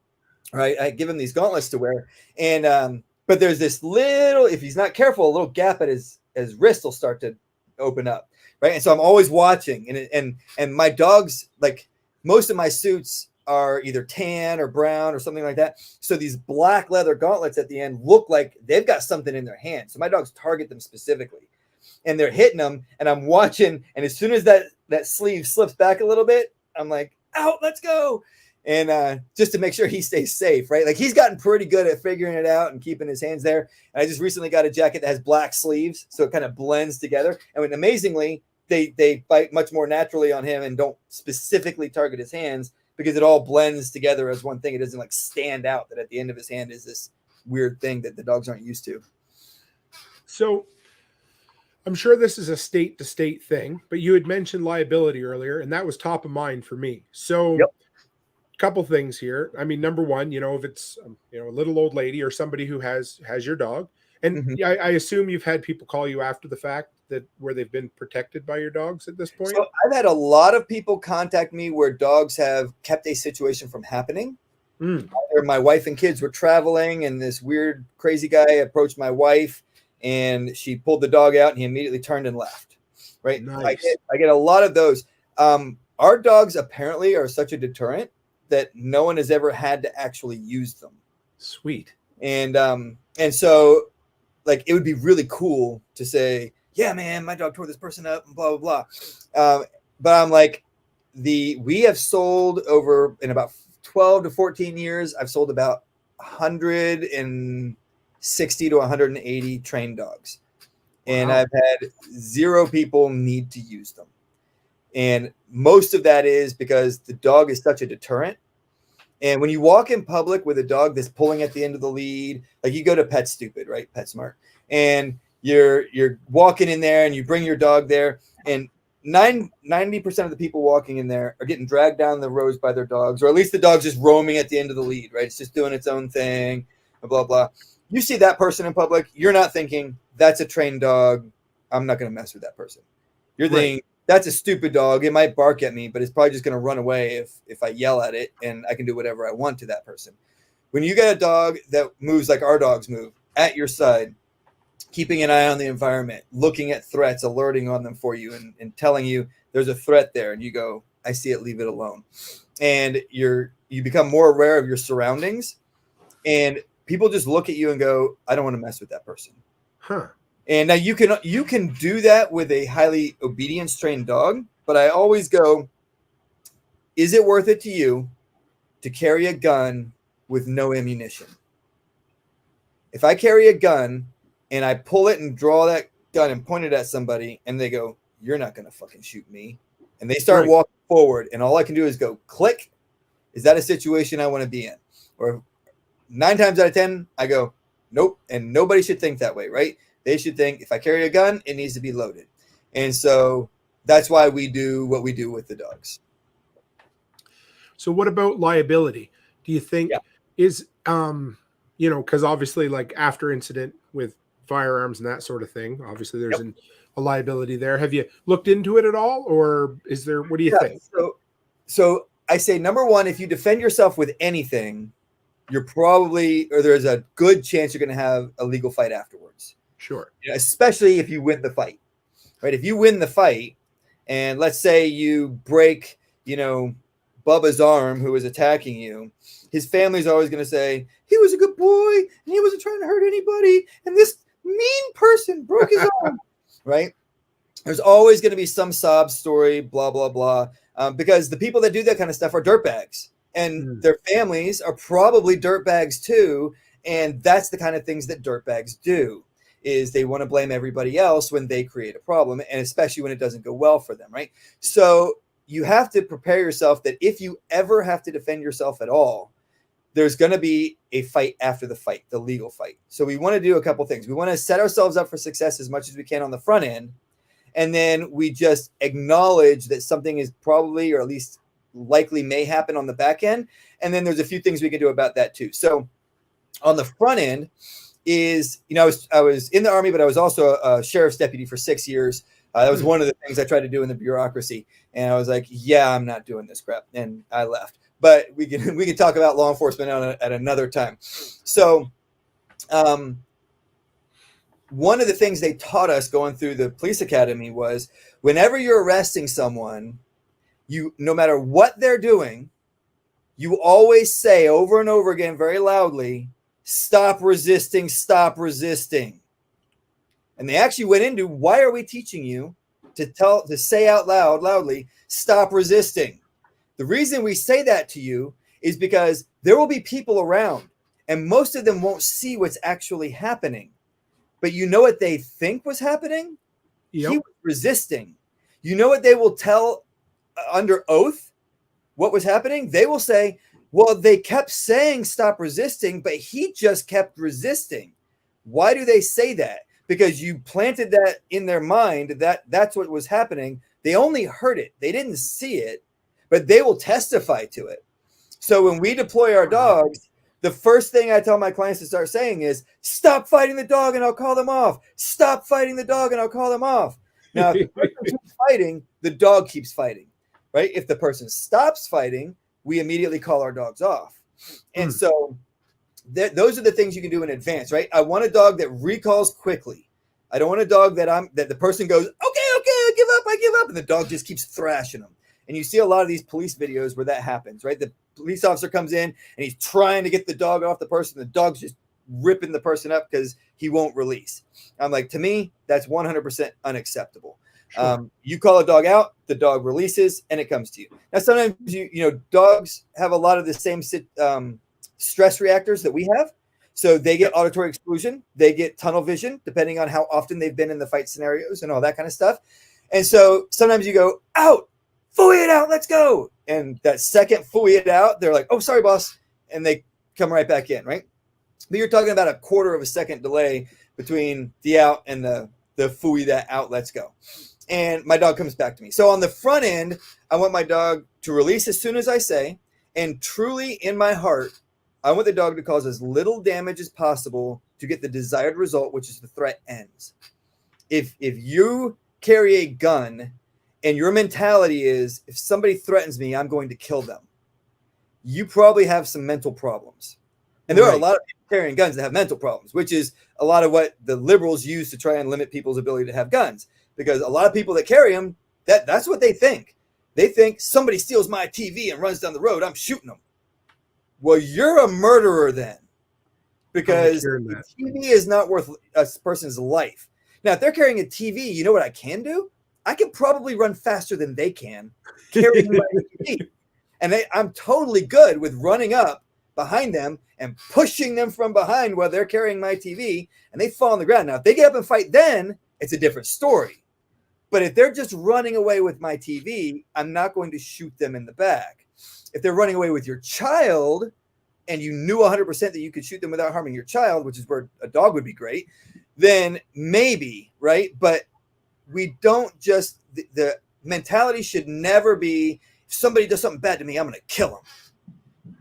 right? I give him these gauntlets to wear. And but there's this little, if he's not careful, a little gap at his wrist will start to open up, right? And so I'm always watching. And my dogs, like most of my suits are either tan or brown or something like that. So these black leather gauntlets at the end look like they've got something in their hand. So my dogs target them specifically. And they're hitting them, and I'm watching. And as soon as that sleeve slips back a little bit, I'm like, out, let's go. And just to make sure he stays safe, right? Like he's gotten pretty good at figuring it out and keeping his hands there. And I just recently got a jacket that has black sleeves, so it kind of blends together. And amazingly, they bite much more naturally on him and don't specifically target his hands because it all blends together as one thing. It doesn't like stand out that at the end of his hand is this weird thing that the dogs aren't used to. So I'm sure this is a state to state thing, but you had mentioned liability earlier, and that was top of mind for me. So Yep. couple things here. I mean, number one, if it's a little old lady or somebody who has your dog, and Mhm. I assume you've had people call you after the fact that where they've been protected by your dogs at this point. So I've had a lot of people contact me where dogs have kept a situation from happening. Either my wife and kids were traveling, and this weird, crazy guy approached my wife, and she pulled the dog out, and he immediately turned and left. Right? Nice. I get a lot of those. Our dogs apparently are such a deterrent that no one has ever had to actually use them. Sweet. And so like it would be really cool to say, yeah, man, my dog tore this person up and blah, blah, blah. But I'm like, we have sold over in about 12 to 14 years, I've sold about 160 to 180 trained dogs. And Wow. I've had 0 people need to use them. And most of that is because the dog is such a deterrent. And when you walk in public with a dog that's pulling at the end of the lead, like you go to Pet Stupid, right? PetSmart, and you're walking in there and you bring your dog there, and 90% of the people walking in there are getting dragged down the roads by their dogs, or at least the dog's just roaming at the end of the lead, right? It's just doing its own thing, blah, blah. You see that person in public, you're not thinking, that's a trained dog, I'm not going to mess with that person. You're thinking, that's a stupid dog. It might bark at me, but it's probably just going to run away if I yell at it, and I can do whatever I want to that person. When you get a dog that moves like our dogs move at your side, keeping an eye on the environment, looking at threats, alerting on them for you, and telling you there's a threat there, and you go, I see it, leave it alone. And you become more aware of your surroundings, and people just look at you and go, I don't want to mess with that person. Huh. And now you can do that with a highly obedience trained dog, but I always go, is it worth it to you to carry a gun with no ammunition? If I carry a gun and I pull it and draw that gun and point it at somebody and they go, you're not going to fucking shoot me, and they start walking forward, and all I can do is go click, is that a situation I want to be in? Or 9 times out of 10, I go, nope. And nobody should think that way, right? They should think if I carry a gun, it needs to be loaded. And so that's why we do what we do with the dogs. So what about liability? Do you think is, because obviously like after incident with firearms and that sort of thing, obviously there's a liability there. Have you looked into it at all, or is there, what do you think? So I say, number one, if you defend yourself with anything, you're probably, or there's a good chance you're going to have a legal fight afterwards. Sure. Especially if you win the fight, right? If you win the fight and let's say you break, Bubba's arm who was attacking you, his family's always going to say, he was a good boy and he wasn't trying to hurt anybody, and this mean person broke his arm, right? There's always going to be some sob story, blah, blah, blah, because the people that do that kind of stuff are dirtbags, and their families are probably dirtbags too, and that's the kind of things that dirtbags do. Is they want to blame everybody else when they create a problem, and especially when it doesn't go well for them, right? So you have to prepare yourself that if you ever have to defend yourself at all, there's going to be a fight after the fight, the legal fight. So we want to do a couple things. We want to set ourselves up for success as much as we can on the front end, and then we just acknowledge that something is probably, or at least likely may happen on the back end, and then there's a few things we can do about that too. So on the front end, is, you know, I was in the Army, but I was also a sheriff's deputy for 6 years. That was one of the things I tried to do in the bureaucracy. And I was like, yeah, I'm not doing this crap. And I left. But we can talk about law enforcement at another time. So one of the things they taught us going through the police academy was whenever you're arresting someone, no matter what they're doing, you always say over and over again very loudly, stop resisting, stop resisting. And they actually went into, why are we teaching you to say out loudly, stop resisting? The reason we say that to you is because there will be people around and most of them won't see what's actually happening. But you know what they think was happening? Yep. He was resisting. You know what they will tell under oath what was happening? They will say, well, they kept saying stop resisting, but he just kept resisting. Why do they say that? Because you planted that in their mind that that's what was happening. They only heard it. They didn't see it, but they will testify to it. So when we deploy our dogs, the first thing I tell my clients to start saying is, stop fighting the dog and I'll call them off. Stop fighting the dog and I'll call them off. Now, if the person keeps fighting, the dog keeps fighting, right? If the person stops fighting, we immediately call our dogs off. And so those are the things you can do in advance, right? I want a dog that recalls quickly. I don't want a dog that the person goes, okay, I give up. And the dog just keeps thrashing them. And you see a lot of these police videos where that happens, right? The police officer comes in and he's trying to get the dog off the person. The dog's just ripping the person up because he won't release. I'm like, to me, that's 100% unacceptable. Sure. You call a dog out, the dog releases, and it comes to you. Now, sometimes, dogs have a lot of the same stress reactors that we have. So they get auditory exclusion, they get tunnel vision, depending on how often they've been in the fight scenarios and all that kind of stuff. And so sometimes you go, out, fooey it out, let's go. And that second fooey it out, they're like, oh, sorry, boss. And they come right back in, right? But you're talking about a quarter of a second delay between the out and the fooey that out, let's go. And my dog comes back to me. So on the front end, I want my dog to release as soon as I say, and truly in my heart, I want the dog to cause as little damage as possible to get the desired result, which is the threat ends. If you carry a gun and your mentality is, if somebody threatens me, I'm going to kill them, you probably have some mental problems. And there are a lot of people carrying guns that have mental problems, which is a lot of what the liberals use to try and limit people's ability to have guns. Because a lot of people that carry them, that's what they think. They think somebody steals my TV and runs down the road, I'm shooting them. Well, you're a murderer then, because the TV is not worth a person's life. Now, if they're carrying a TV, you know what I can do? I can probably run faster than they can carrying my TV. And I'm totally good with running up behind them and pushing them from behind while they're carrying my TV, and they fall on the ground. Now, if they get up and fight, then it's a different story. But if they're just running away with my TV, I'm not going to shoot them in the back. If they're running away with your child and you knew 100% that you could shoot them without harming your child, which is where a dog would be great, then maybe, right? But we don't just, the mentality should never be, if somebody does something bad to me, I'm going to kill them.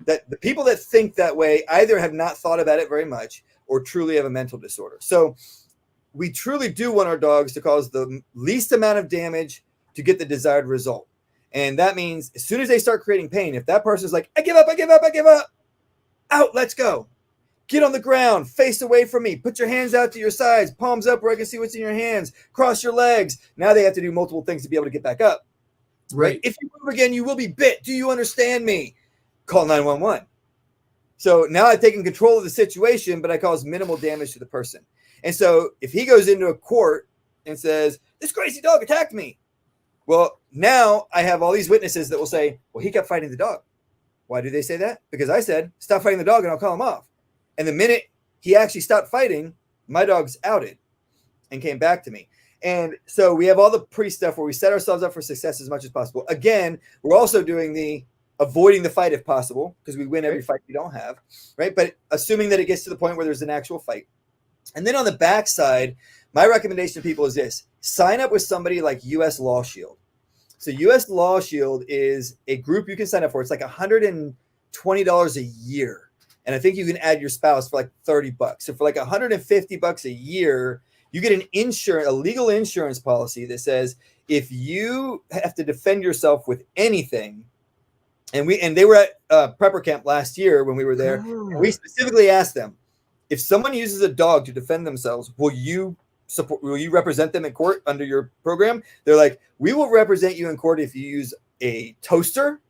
That the people that think that way either have not thought about it very much or truly have a mental disorder. So we truly do want our dogs to cause the least amount of damage to get the desired result. And that means as soon as they start creating pain, if that person's like, I give up, out, let's go. Get on the ground, face away from me, put your hands out to your sides, palms up where I can see what's in your hands, cross your legs. Now they have to do multiple things to be able to get back up. Right? If you move again, you will be bit. Do you understand me? Call 911. So now I've taken control of the situation, but I cause minimal damage to the person. And so if he goes into a court and says, this crazy dog attacked me, well, now I have all these witnesses that will say, well, he kept fighting the dog. Why do they say that? Because I said, stop fighting the dog and I'll call him off. And the minute he actually stopped fighting, my dog's outed and came back to me. And so we have all the pre-stuff where we set ourselves up for success as much as possible. Again, we're also doing the avoiding the fight if possible, because we win every fight we don't have, right? But assuming that it gets to the point where there's an actual fight. And then on the backside, my recommendation to people is this: sign up with somebody like U.S. Law Shield. So U.S. Law Shield is a group you can sign up for. It's like $120 a year. And I think you can add your spouse for like $30. So for like $150 a year, you get a legal insurance policy that says if you have to defend yourself with anything, and they were at prepper camp last year when we were there, and we specifically asked them, if someone uses a dog to defend themselves, will you represent them in court under your program? They're like, we will represent you in court if you use a toaster,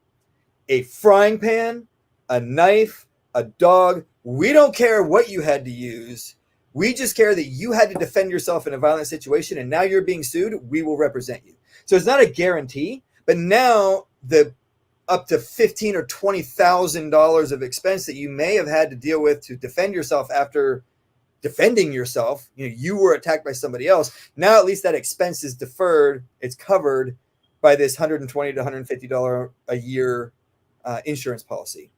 a frying pan, a knife, a dog. We don't care what you had to use. We just care that you had to defend yourself in a violent situation, and now you're being sued. We will represent you. So it's not a guarantee, but now the up to $15,000 or $20,000 of expense that you may have had to deal with to defend yourself after defending yourself, you were attacked by somebody else. Now at least that expense is deferred. It's covered by this $120 to $150 a year insurance policy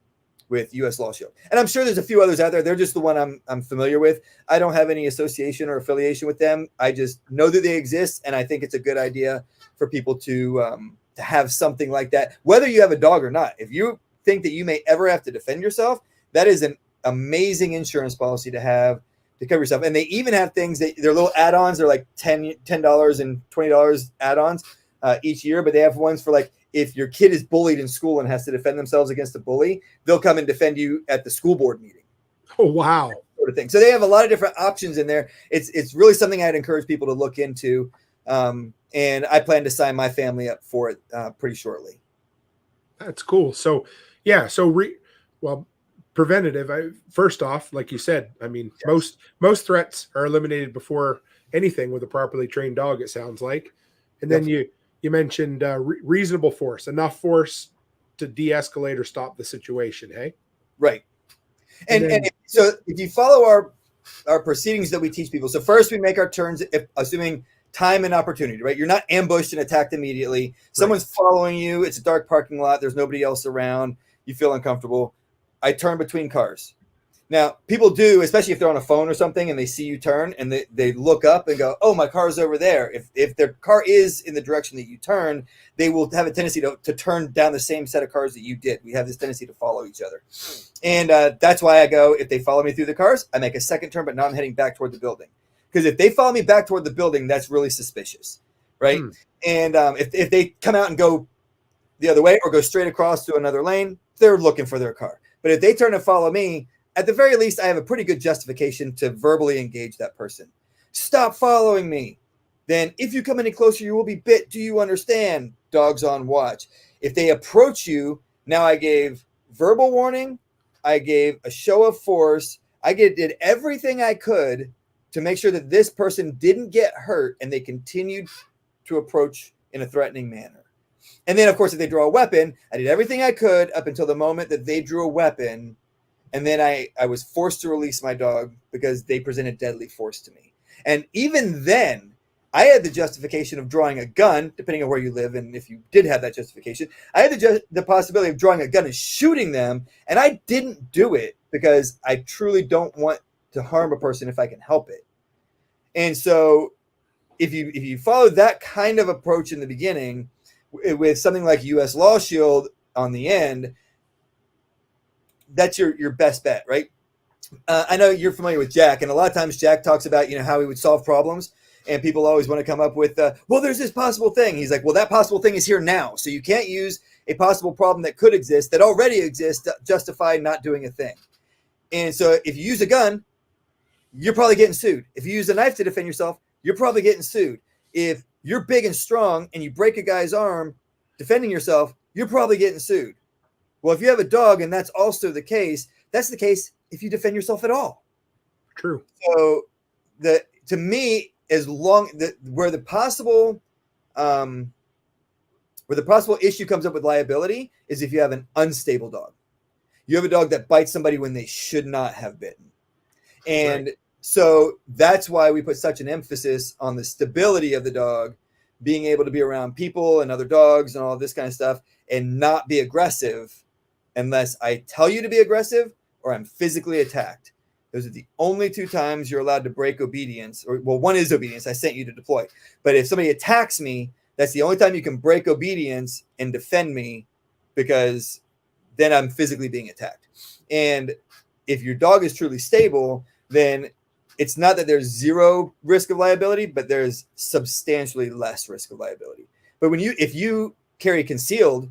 with U.S. Law Shield. And I'm sure there's a few others out there. They're just the one I'm familiar with. I don't have any association or affiliation with them. I just know that they exist, and I think it's a good idea for people to have something like that, whether you have a dog or not. If you think that you may ever have to defend yourself, that is an amazing insurance policy to have to cover yourself. And they even have things that they're little add-ons. They're like $10 and $20 add-ons each year, but they have ones for like, if your kid is bullied in school and has to defend themselves against a bully, they'll come and defend you at the school board meeting. Oh, wow. Sort of thing. So they have a lot of different options in there. It's really something I'd encourage people to look into. And I plan to sign my family up for it pretty shortly. That's cool. So, yeah. Preventative. First off, like you said, I mean, yes. most threats are eliminated before anything with a properly trained dog, it sounds like. And then you mentioned reasonable force, enough force to de-escalate or stop the situation. Hey, right. And so if you follow our proceedings that we teach people, so first we make our turns, assuming time and opportunity, right? You're not ambushed and attacked immediately. Someone's following you. It's a dark parking lot. There's nobody else around. You feel uncomfortable. I turn between cars. Now, people do, especially if they're on a phone or something and they see you turn and they look up and go, oh, my car's over there. If their car is in the direction that you turn, they will have a tendency to turn down the same set of cars that you did. We have this tendency to follow each other. And that's why I go, if they follow me through the cars, I make a second turn, but now I'm heading back toward the building. Because if they follow me back toward the building, that's really suspicious, right? And if they come out and go the other way or go straight across to another lane, they're looking for their car. But if they turn and follow me, at the very least, I have a pretty good justification to verbally engage that person. Stop following me. Then if you come any closer, you will be bit. Do you understand? Dogs on watch. If they approach you, now I gave verbal warning. I gave a show of force. I did everything I could to make sure that this person didn't get hurt and they continued to approach in a threatening manner. And then, of course, if they draw a weapon, I did everything I could up until the moment that they drew a weapon. And then I was forced to release my dog because they presented deadly force to me. And even then, I had the justification of drawing a gun, depending on where you live. And if you did have that justification, I had the possibility of drawing a gun and shooting them. And I didn't do it because I truly don't want to harm a person if I can help it. And so if you follow that kind of approach in the beginning with something like U.S. Law Shield on the end, that's your best bet, right? I know you're familiar with Jack, and a lot of times Jack talks about, how he would solve problems, and people always want to come up with, well, there's this possible thing. He's like, well, that possible thing is here now. So you can't use a possible problem that could exist, that already exists, to justify not doing a thing. And so if you use a gun, you're probably getting sued. If you use a knife to defend yourself, you're probably getting sued. If you're big and strong and you break a guy's arm defending yourself, you're probably getting sued. Well, if you have a dog and that's also the case, that's the case if you defend yourself at all. True. So to me, where the possible issue comes up with liability is if you have an unstable dog. You have a dog that bites somebody when they should not have bitten. And so that's why we put such an emphasis on the stability of the dog, being able to be around people and other dogs and all this kind of stuff, and not be aggressive unless I tell you to be aggressive or I'm physically attacked. Those are the only two times you're allowed to break obedience. One is obedience. I sent you to deploy. But if somebody attacks me, that's the only time you can break obedience and defend me, because then I'm physically being attacked. And if your dog is truly stable, then it's not that there's zero risk of liability, but there's substantially less risk of liability. But if you carry concealed,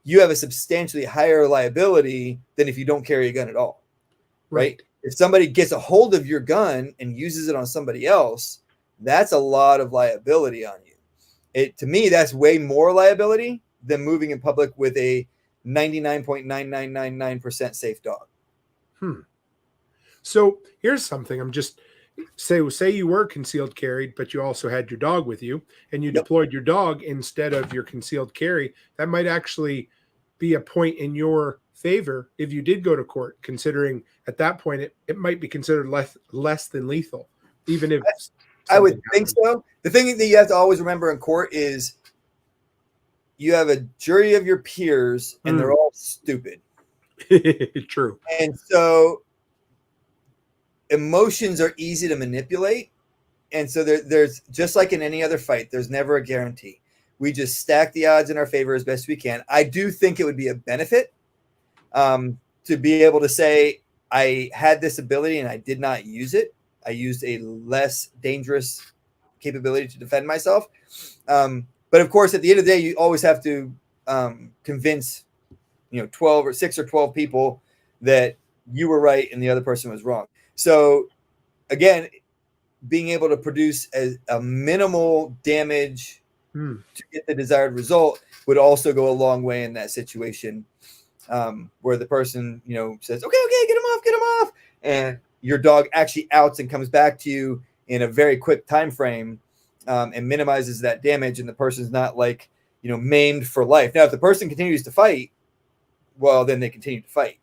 you have a substantially higher liability than if you don't carry a gun at all, right? If somebody gets a hold of your gun and uses it on somebody else, that's a lot of liability on you. To me, that's way more liability than moving in public with a 99.9999% safe dog. So here's something. I'm just say you were concealed carried, but you also had your dog with you, and you deployed your dog instead of your concealed carry. That might actually be a point in your favor if you did go to court, considering at that point it might be considered less than lethal, even if I would think so. The thing that you have to always remember in court is you have a jury of your peers, and they're all stupid. True. And so emotions are easy to manipulate. And so there's just like in any other fight, there's never a guarantee. We just stack the odds in our favor as best we can. I do think it would be a benefit to be able to say, I had this ability and I did not use it. I used a less dangerous capability to defend myself. But of course, at the end of the day, you always have to convince, 12 or 6 or 12 people that you were right and the other person was wrong. So again, being able to produce a minimal damage to get the desired result would also go a long way in that situation, where the person, says, okay, get him off. And your dog actually outs and comes back to you in a very quick time frame, and minimizes that damage. And the person's not maimed for life. Now, if the person continues to fight, well, then they continue to fight.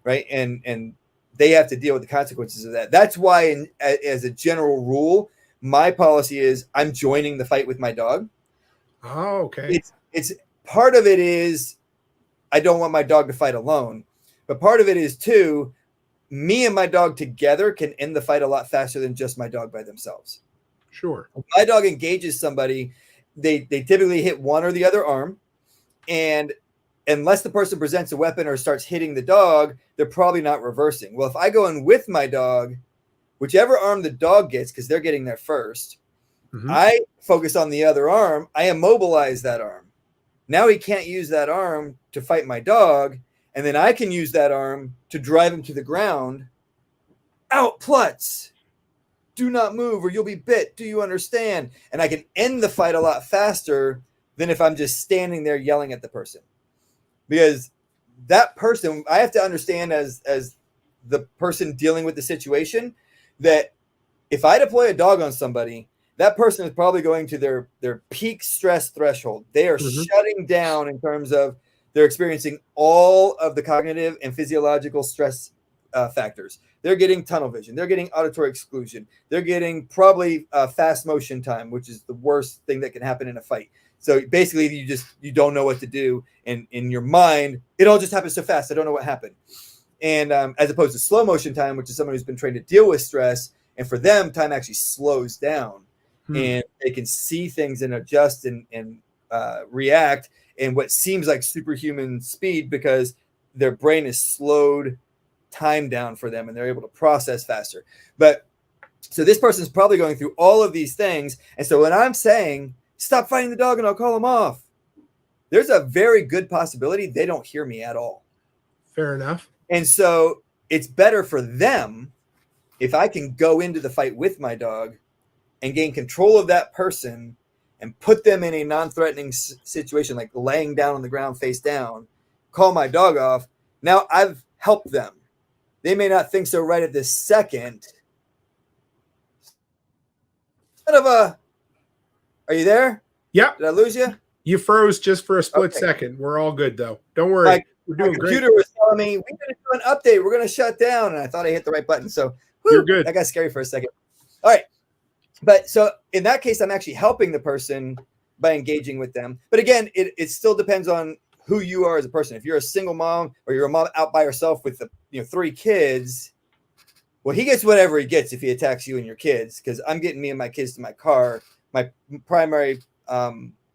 Right. And they have to deal with the consequences of that. That's why, as a general rule, my policy is I'm joining the fight with my dog. Oh, okay. It's part of it is I don't want my dog to fight alone, but part of it is too, me and my dog together can end the fight a lot faster than just my dog by themselves. Sure. If my dog engages somebody, they typically hit one or the other arm, and unless the person presents a weapon or starts hitting the dog, they're probably not reversing. Well, if I go in with my dog, whichever arm the dog gets, because they're getting there first, I focus on the other arm. I immobilize that arm. Now he can't use that arm to fight my dog, and then I can use that arm to drive him to the ground. Out, Plutz. Do not move or you'll be bit. Do you understand? And I can end the fight a lot faster than if I'm just standing there yelling at the person. Because that person, I have to understand as the person dealing with the situation, that if I deploy a dog on somebody, that person is probably going to their peak stress threshold. They are shutting down in terms of they're experiencing all of the cognitive and physiological stress factors. They're getting tunnel vision. They're getting auditory exclusion. They're getting probably fast motion time, which is the worst thing that can happen in a fight. So basically, you don't know what to do, and in your mind, it all just happens so fast. I don't know what happened. And as opposed to slow motion time, which is someone who's been trained to deal with stress, and for them, time actually slows down, and they can see things and adjust and react in what seems like superhuman speed because their brain is slowed time down for them, and they're able to process faster. But so this person is probably going through all of these things, and so when I'm saying stop fighting the dog and I'll call him off, there's a very good possibility they don't hear me at all. Fair enough. And so it's better for them if I can go into the fight with my dog and gain control of that person and put them in a non-threatening situation, like laying down on the ground face down, call my dog off. Now I've helped them. They may not think so right at this second. Are you there? Yep. Did I lose you? You froze just for a split second. We're all good, though. Don't worry. We're doing great. My computer was telling me, we're going to do an update. We're going to shut down. And I thought I hit the right button. So you're good. That got scary for a second. All right. But so in that case, I'm actually helping the person by engaging with them. But again, it still depends on who you are as a person. If you're a single mom or you're a mom out by herself with 3 kids, well, he gets whatever he gets if he attacks you and your kids, because I'm getting me and my kids to my car. My primary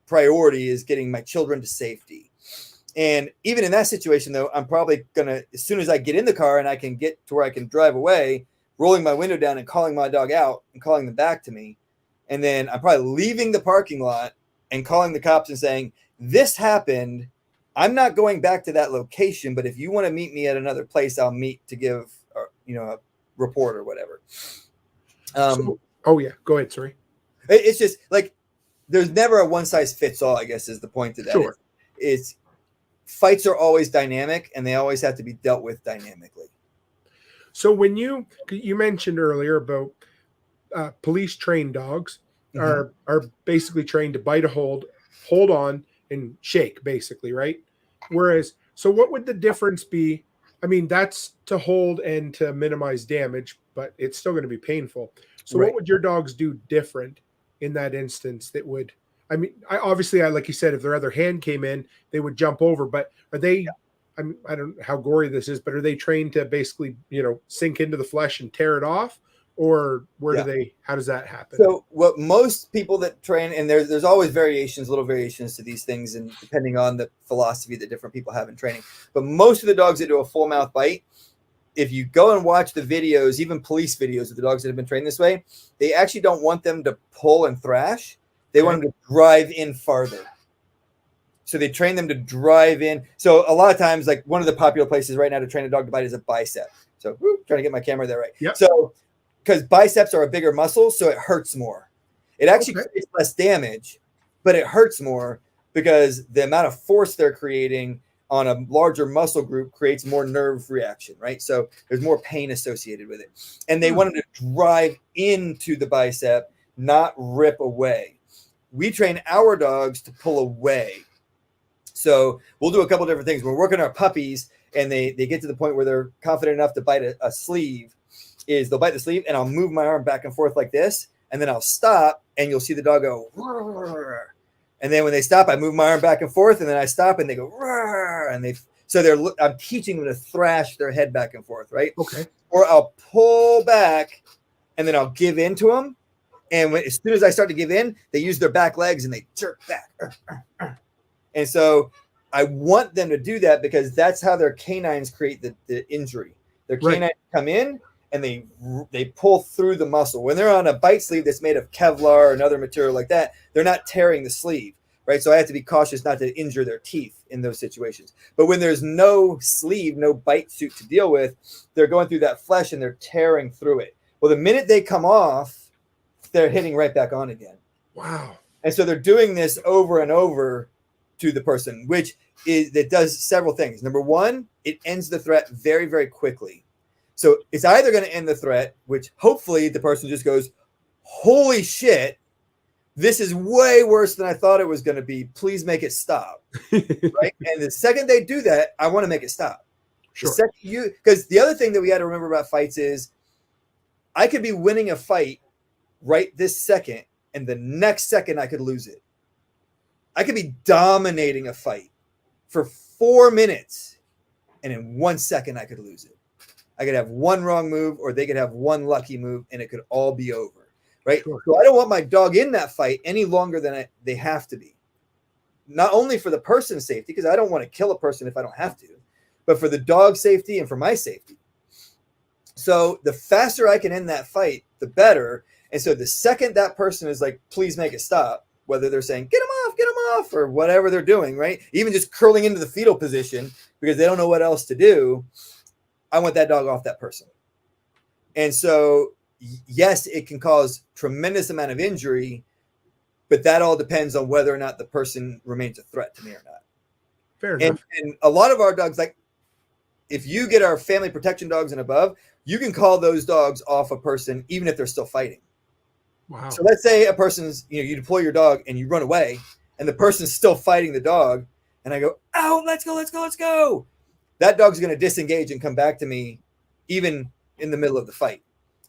priority is getting my children to safety. And even in that situation, though, I'm probably going to, as soon as I get in the car and I can get to where I can drive away, rolling my window down and calling my dog out and calling them back to me. And then I'm probably leaving the parking lot and calling the cops and saying, this happened. I'm not going back to that location, but if you want to meet me at another place, I'll meet to give, a report or whatever. Oh yeah, go ahead. Sorry. It's just like, there's never a one size fits all, I guess, is the point of that. Sure. It's fights are always dynamic and they always have to be dealt with dynamically. So when you mentioned earlier about police trained dogs are basically trained to bite a hold on and shake, basically, right? Whereas, so what would the difference be? I mean, that's to hold and to minimize damage, but it's still going to be painful. So Right. what would your dogs do different in that instance that would, I mean, I like you said, if their other hand came in, they would jump over, but are they, I mean, I don't know how gory this is, but are they trained to basically, sink into the flesh and tear it off? Or how does that happen? So what most people that train, and there's always little variations to these things, and depending on the philosophy that different people have in training, but most of the dogs that do a full mouth bite, if you go and watch the videos, even police videos of the dogs that have been trained this way, they actually don't want them to pull and thrash. They want them to drive in farther. So they train them to drive in. So a lot of times, like one of the popular places right now to train a dog to bite is a bicep. So trying to get my camera there right. Yep. So because biceps are a bigger muscle, so it hurts more. It actually creates less damage, but it hurts more because the amount of force they're creating on a larger muscle group creates more nerve reaction, right? So there's more pain associated with it. And they want them to drive into the bicep, not rip away. We train our dogs to pull away. So we'll do a couple different things. We're working our puppies and they get to the point where they're confident enough to bite a sleeve. Is they'll bite the sleeve and I'll move my arm back and forth like this, and then I'll stop and you'll see the dog go roar. And then when they stop, I move my arm back and forth, and then I stop and they go roar, and I'm teaching them to thrash their head back and forth, right? Okay. Or I'll pull back and then I'll give in to them, and as soon as I start to give in, they use their back legs and they jerk back. And so I want them to do that because that's how their canines create the injury. Their canines come in and they pull through the muscle. When they're on a bite sleeve that's made of Kevlar or another material like that, they're not tearing the sleeve, right? So I have to be cautious not to injure their teeth in those situations. But when there's no sleeve, no bite suit to deal with, they're going through that flesh and they're tearing through it. Well, the minute they come off, they're hitting right back on again. Wow. And so they're doing this over and over to the person, that does several things. Number one, it ends the threat very, very quickly. So it's either going to end the threat, which hopefully the person just goes, holy shit, this is way worse than I thought it was going to be. Please make it stop. Right? And the second they do that, I want to make it stop. Sure. Because the other thing that we got to remember about fights is I could be winning a fight right this second, and the next second I could lose it. I could be dominating a fight for 4 minutes, and in 1 second I could lose it. I could have one wrong move, or they could have one lucky move, and it could all be over, right? Sure. So I don't want my dog in that fight any longer than they have to be. Not only for the person's safety, because I don't want to kill a person if I don't have to, but for the dog's safety and for my safety. So the faster I can end that fight, the better. And so the second that person is like, please make it stop, whether they're saying, get him off, or whatever they're doing, right? Even just curling into the fetal position because they don't know what else to do. I want that dog off that person. And so, yes, it can cause tremendous amount of injury, but that all depends on whether or not the person remains a threat to me or not. Fair enough. And a lot of our dogs, like if you get our family protection dogs and above, you can call those dogs off a person even if they're still fighting. Wow. So let's say a person's, you deploy your dog and you run away and the person's still fighting the dog. And I go, oh, let's go. That dog's going to disengage and come back to me even in the middle of the fight.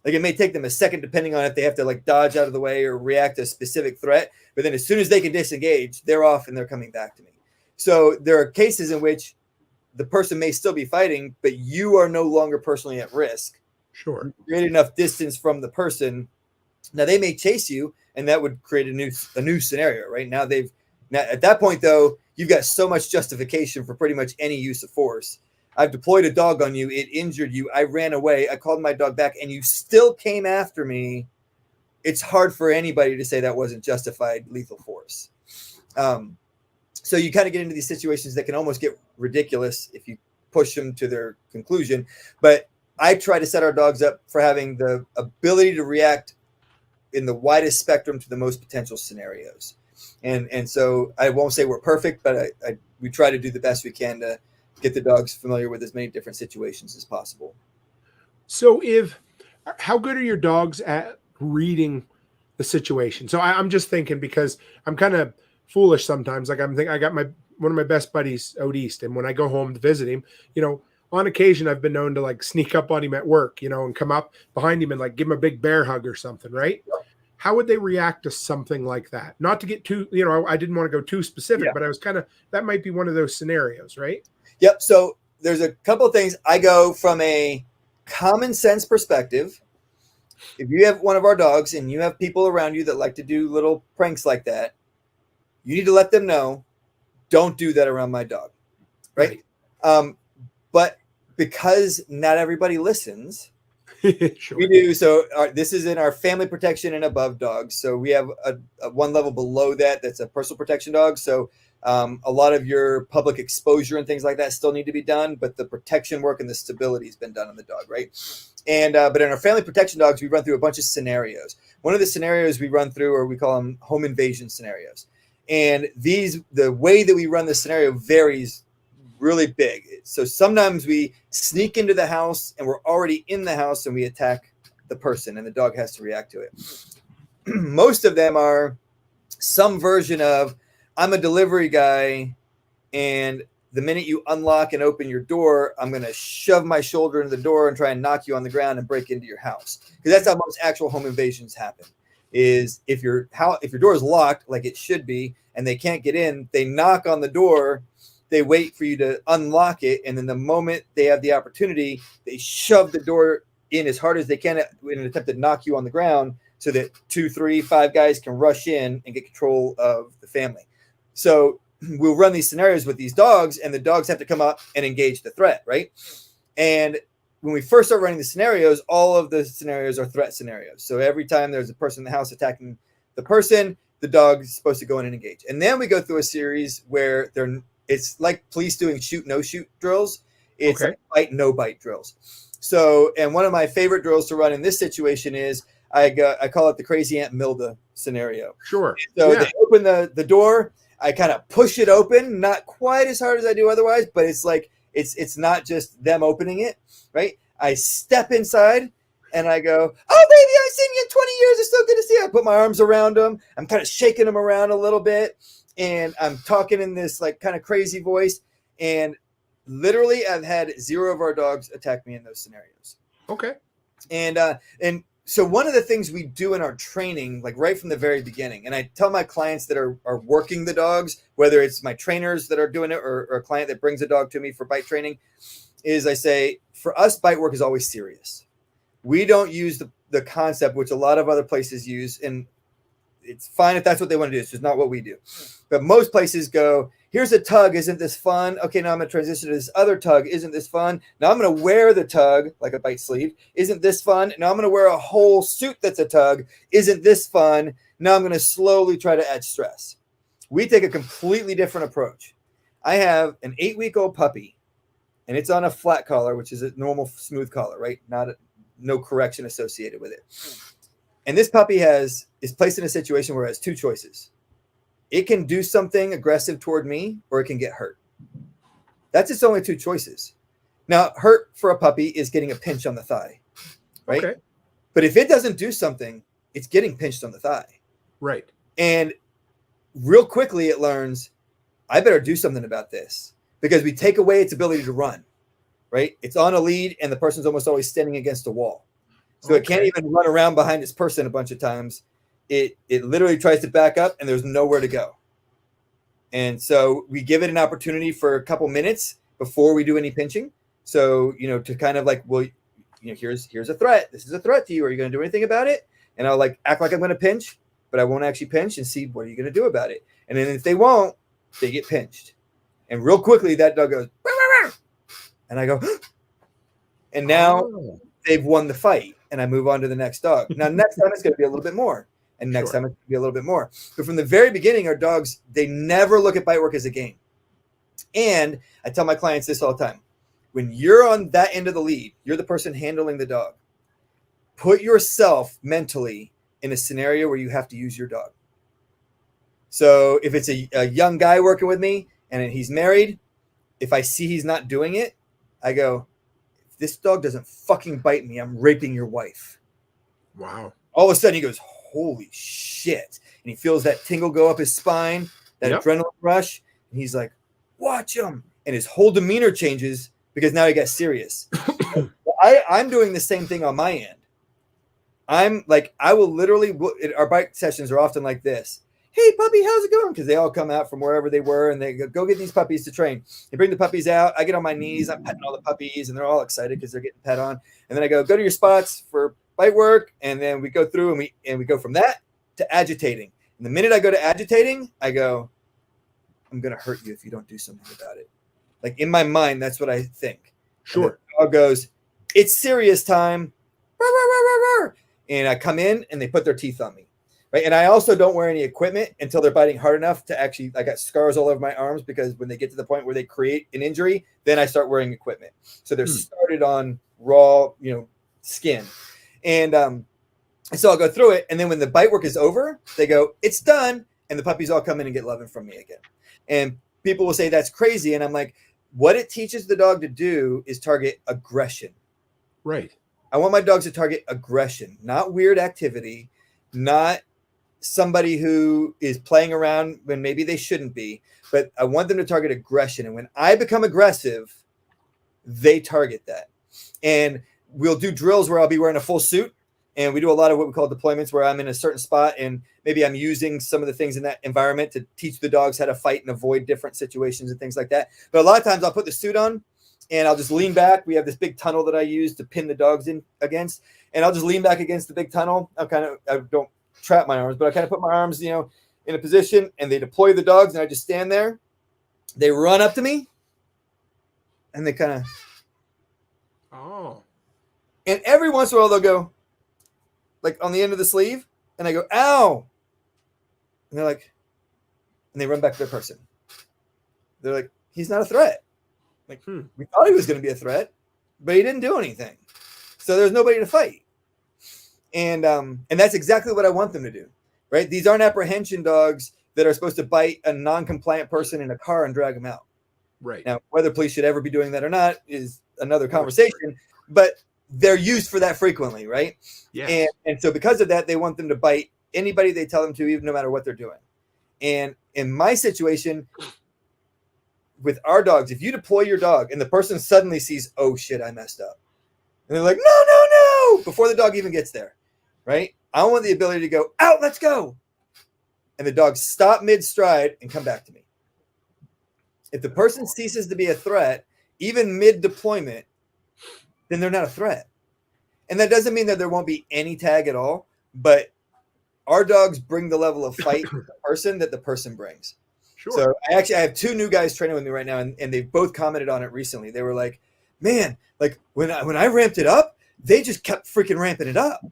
Like it may take them a second, depending on if they have to like dodge out of the way or react to a specific threat. But then as soon as they can disengage, they're off and they're coming back to me. So there are cases in which the person may still be fighting, but you are no longer personally at risk. Sure. You create enough distance from the person. Now they may chase you, and that would create a new scenario, right? Now Now, at that point, though, you've got so much justification for pretty much any use of force. I've deployed a dog on you. It injured you. I ran away. I called my dog back, and you still came after me. It's hard for anybody to say that wasn't justified lethal force. So you kind of get into these situations that can almost get ridiculous if you push them to their conclusion. But I try to set our dogs up for having the ability to react in the widest spectrum to the most potential scenarios. And so I won't say we're perfect, but we try to do the best we can to get the dogs familiar with as many different situations as possible. So how good are your dogs at reading the situation? So I'm just thinking, because I'm kind of foolish sometimes. Like I'm thinking, I got one of my best buddies out east, and when I go home to visit him, on occasion I've been known to like sneak up on him at work, and come up behind him and like give him a big bear hug or something, right? How would they react to something like that? Not to get too, I didn't want to go too specific, but I was that might be one of those scenarios, right? Yep. So there's a couple of things. I go from a common sense perspective. If you have one of our dogs and you have people around you that like to do little pranks like that, you need to let them know, don't do that around my dog. Right. But because not everybody listens, sure. We do. So this is in our family protection and above dogs. So we have a one level below that. That's a personal protection dog. So a lot of your public exposure and things like that still need to be done, but the protection work and the stability has been done on the dog. Right. And, but in our family protection dogs, we run through a bunch of scenarios. One of the scenarios we run through, or we call them home invasion scenarios. And the way that we run the scenario varies really big. So sometimes we sneak into the house and we're already in the house and we attack the person and the dog has to react to it. Most of them are some version of, I'm a delivery guy, and the minute you unlock and open your door, I'm going to shove my shoulder into the door and try and knock you on the ground and break into your house. Because that's how most actual home invasions happen. Is if your door is locked, like it should be, and they can't get in, they knock on the door, they wait for you to unlock it, and then the moment they have the opportunity, they shove the door in as hard as they can in an attempt to knock you on the ground so that 2, 3, 5 guys can rush in and get control of the family. So we'll run these scenarios with these dogs, and the dogs have to come up and engage the threat, right? And when we first start running the scenarios, all of the scenarios are threat scenarios. So every time there's a person in the house attacking the person, the dog is supposed to go in and engage. And then we go through a series where it's like police doing shoot, no shoot drills. It's like bite, no bite drills. So, and one of my favorite drills to run in this situation is I call it the crazy Aunt Milda scenario. Sure. So they open the door. I kind of push it open, not quite as hard as I do otherwise, but it's like, it's not just them opening it, right? I step inside and I go, oh, baby, I've seen you in 20 years. It's so good to see you. I put my arms around them. I'm kind of shaking them around a little bit. And I'm talking in this like kind of crazy voice. And literally I've had 0 of our dogs attack me in those scenarios. Okay. And so one of the things we do in our training, like right from the very beginning, and I tell my clients that are working the dogs, whether it's my trainers that are doing it or a client that brings a dog to me for bite training, is I say, for us, bite work is always serious. We don't use the concept, which a lot of other places use, and it's fine if that's what they want to do. It's just not what we do. But most places go, here's a tug. Isn't this fun? Okay, now I'm going to transition to this other tug. Isn't this fun? Now I'm going to wear the tug like a bite sleeve. Isn't this fun? Now I'm going to wear a whole suit that's a tug. Isn't this fun? Now I'm going to slowly try to add stress. We take a completely different approach. I have an 8-week-old puppy, and it's on a flat collar, which is a normal smooth collar, right? No correction associated with it. And this puppy is placed in a situation where it has 2 choices. It can do something aggressive toward me, or it can get hurt. That's its only 2 choices. Now, hurt for a puppy is getting a pinch on the thigh, right? Okay. But if it doesn't do something, it's getting pinched on the thigh. Right. And real quickly it learns, I better do something about this, because we take away its ability to run, right? It's on a lead and the person's almost always standing against a wall. So it can't even run around behind its person a bunch of times. It literally tries to back up and there's nowhere to go. And so we give it an opportunity for a couple minutes before we do any pinching. So, to kind of like, well, here's a threat. This is a threat to you. Are you going to do anything about it? And I'll like act like I'm going to pinch, but I won't actually pinch and see what are you going to do about it. And then if they won't, they get pinched. And real quickly, that dog goes, "Rah, rah, rah." And I go, and now they've won the fight. And I move on to the next dog. Now, next time it's going to be a little bit more. And next time it's going to be a little bit more. But from the very beginning, our dogs, they never look at bite work as a game. And I tell my clients this all the time. When you're on that end of the lead, you're the person handling the dog. Put yourself mentally in a scenario where you have to use your dog. So if it's a young guy working with me and he's married, if I see he's not doing it, I go, if this dog doesn't fucking bite me, I'm raping your wife. Wow. All of a sudden he goes, holy shit. And he feels that tingle go up his spine, that adrenaline rush. And he's like, watch him. And his whole demeanor changes because now he got serious. I'm doing the same thing on my end. I'm like, I will literally, our bike sessions are often like this. Hey, puppy, how's it going? Because they all come out from wherever they were and they go get these puppies to train. They bring the puppies out. I get on my knees. I'm petting all the puppies and they're all excited because they're getting pet on. And then I go to your spots for bite work. And then we go through and we go from that to agitating. And the minute I go to agitating, I go, I'm going to hurt you if you don't do something about it. Like in my mind, that's what I think. Sure. And the dog goes, it's serious time. And I come in and they put their teeth on me. Right. And I also don't wear any equipment until they're biting hard enough to actually, I got scars all over my arms because when they get to the point where they create an injury, then I start wearing equipment. So they're started on raw, skin. And so I'll go through it. And then when the bite work is over, they go, it's done. And the puppies all come in and get loving from me again. And people will say that's crazy. And I'm like, what it teaches the dog to do is target aggression. Right. I want my dogs to target aggression, not weird activity, not somebody who is playing around when maybe they shouldn't be, but I want them to target aggression. And when I become aggressive, they target that. And we'll do drills where I'll be wearing a full suit. And we do a lot of what we call deployments where I'm in a certain spot and maybe I'm using some of the things in that environment to teach the dogs how to fight and avoid different situations and things like that. But a lot of times I'll put the suit on and I'll just lean back. We have this big tunnel that I use to pin the dogs in against. And I'll just lean back against the big tunnel. I don't trap my arms, but I kind of put my arms, in a position and they deploy the dogs and I just stand there. They run up to me and they kind of. Oh. And every once in a while they'll go like on the end of the sleeve and I go, ow. And they're like, and they run back to their person. They're like, he's not a threat. Like, we thought he was going to be a threat, but he didn't do anything. So there's nobody to fight. And that's exactly what I want them to do, right? These aren't apprehension dogs that are supposed to bite a non-compliant person in a car and drag them out. Right. Now, whether police should ever be doing that or not is another conversation, but they're used for that frequently, right? Yeah. And so because of that, they want them to bite anybody they tell them to, even no matter what they're doing. And in my situation with our dogs, if you deploy your dog and the person suddenly sees, oh shit, I messed up. And they're like, no, before the dog even gets there, right? I want the ability to go, out, let's go. And the dog stop mid-stride and come back to me. If the person ceases to be a threat, even mid-deployment, then they're not a threat. And that doesn't mean that there won't be any tag at all, but our dogs bring the level of fight to the person that the person brings. Sure. So I have two new guys training with me right now, and they've both commented on it recently. They were like, man, like when I ramped it up, they just kept freaking ramping it up.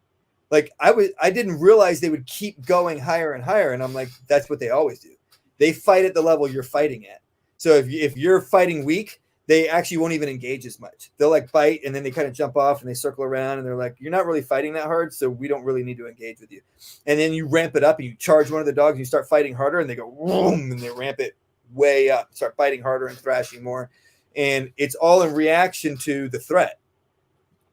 Like I didn't realize they would keep going higher and higher. And I'm like, that's what they always do. They fight at the level you're fighting at. So if you're fighting weak, they actually won't even engage as much. They'll like bite and then they kind of jump off and they circle around and they're like, you're not really fighting that hard. So we don't really need to engage with you. And then you ramp it up and you charge one of the dogs and you start fighting harder and they go, boom, and they ramp it way up, start biting harder and thrashing more. And it's all in reaction to the threat.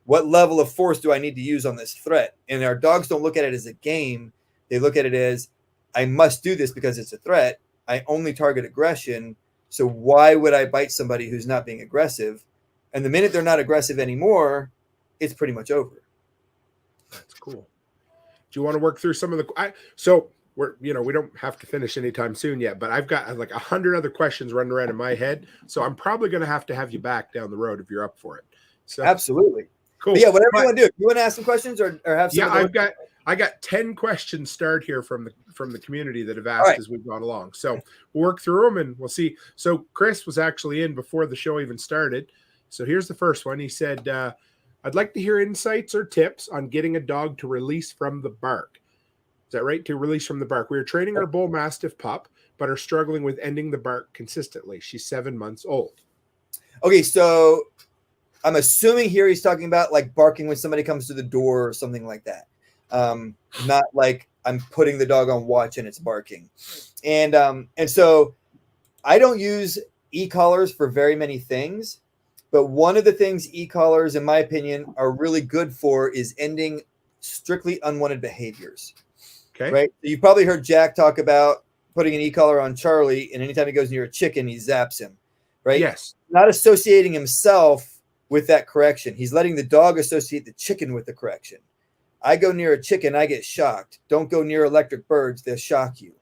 What level of force do I need to use on this threat? And our dogs don't look at it as a game. They look at it as, I must do this because it's a threat. I only target aggression. So why would I bite somebody who's not being aggressive? And the minute they're not aggressive anymore, it's pretty much over. That's cool. Do you want to work through some of the, so we're, we don't have to finish anytime soon yet, but I've got like 100 other questions running around in my head. So I'm probably going to have you back down the road if you're up for it. So absolutely. Cool. But yeah, whatever you want to do. You want to ask some questions or have some? Yeah, I got 10 questions starred here from the community that have All asked right. as we've gone along. So we'll work through them and we'll see. So Chris was actually in before the show even started. So here's the first one. He said, I'd like to hear insights or tips on getting a dog to release from the bark. Is that right? To release from the bark. We are training our bull mastiff pup, but are struggling with ending the bark consistently. She's 7 months old. Okay, so I'm assuming here he's talking about like barking when somebody comes to the door or something like that. Not like I'm putting the dog on watch and it's barking. And so I don't use e-collars for very many things, but one of the things e-collars, in my opinion, are really good for is ending strictly unwanted behaviors. Okay. Right? You've probably heard Jack talk about putting an e-collar on Charlie, and anytime he goes near a chicken, he zaps him. Right? Yes. Not associating himself with that correction. He's letting the dog associate the chicken with the correction. I go near a chicken, I get shocked. Don't go near electric birds, they'll shock you.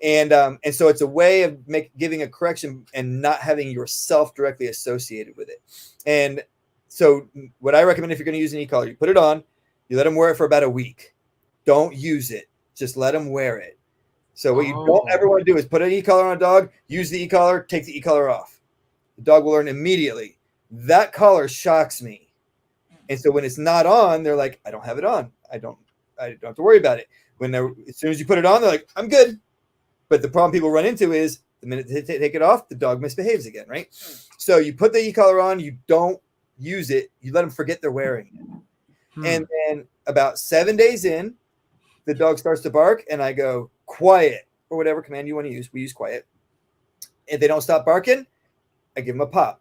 And so it's a way of giving a correction and not having yourself directly associated with it. And so what I recommend if you're going to use an e-collar, you put it on, you let them wear it for about a week. Don't use it. Just let them wear it. So what you don't ever want to do is put an e-collar on a dog, use the e-collar, take the e-collar off. The dog will learn immediately. That collar shocks me. And so when it's not on, they're like, I don't have it on. I don't have to worry about it. As soon as you put it on, they're like, I'm good. But the problem people run into is the minute they take it off, the dog misbehaves again, right? So you put the e-collar on, you don't use it, you let them forget they're wearing it. And then about 7 days in, the dog starts to bark, and I go, quiet, or whatever command you want to use. We use quiet. If they don't stop barking, I give them a pop.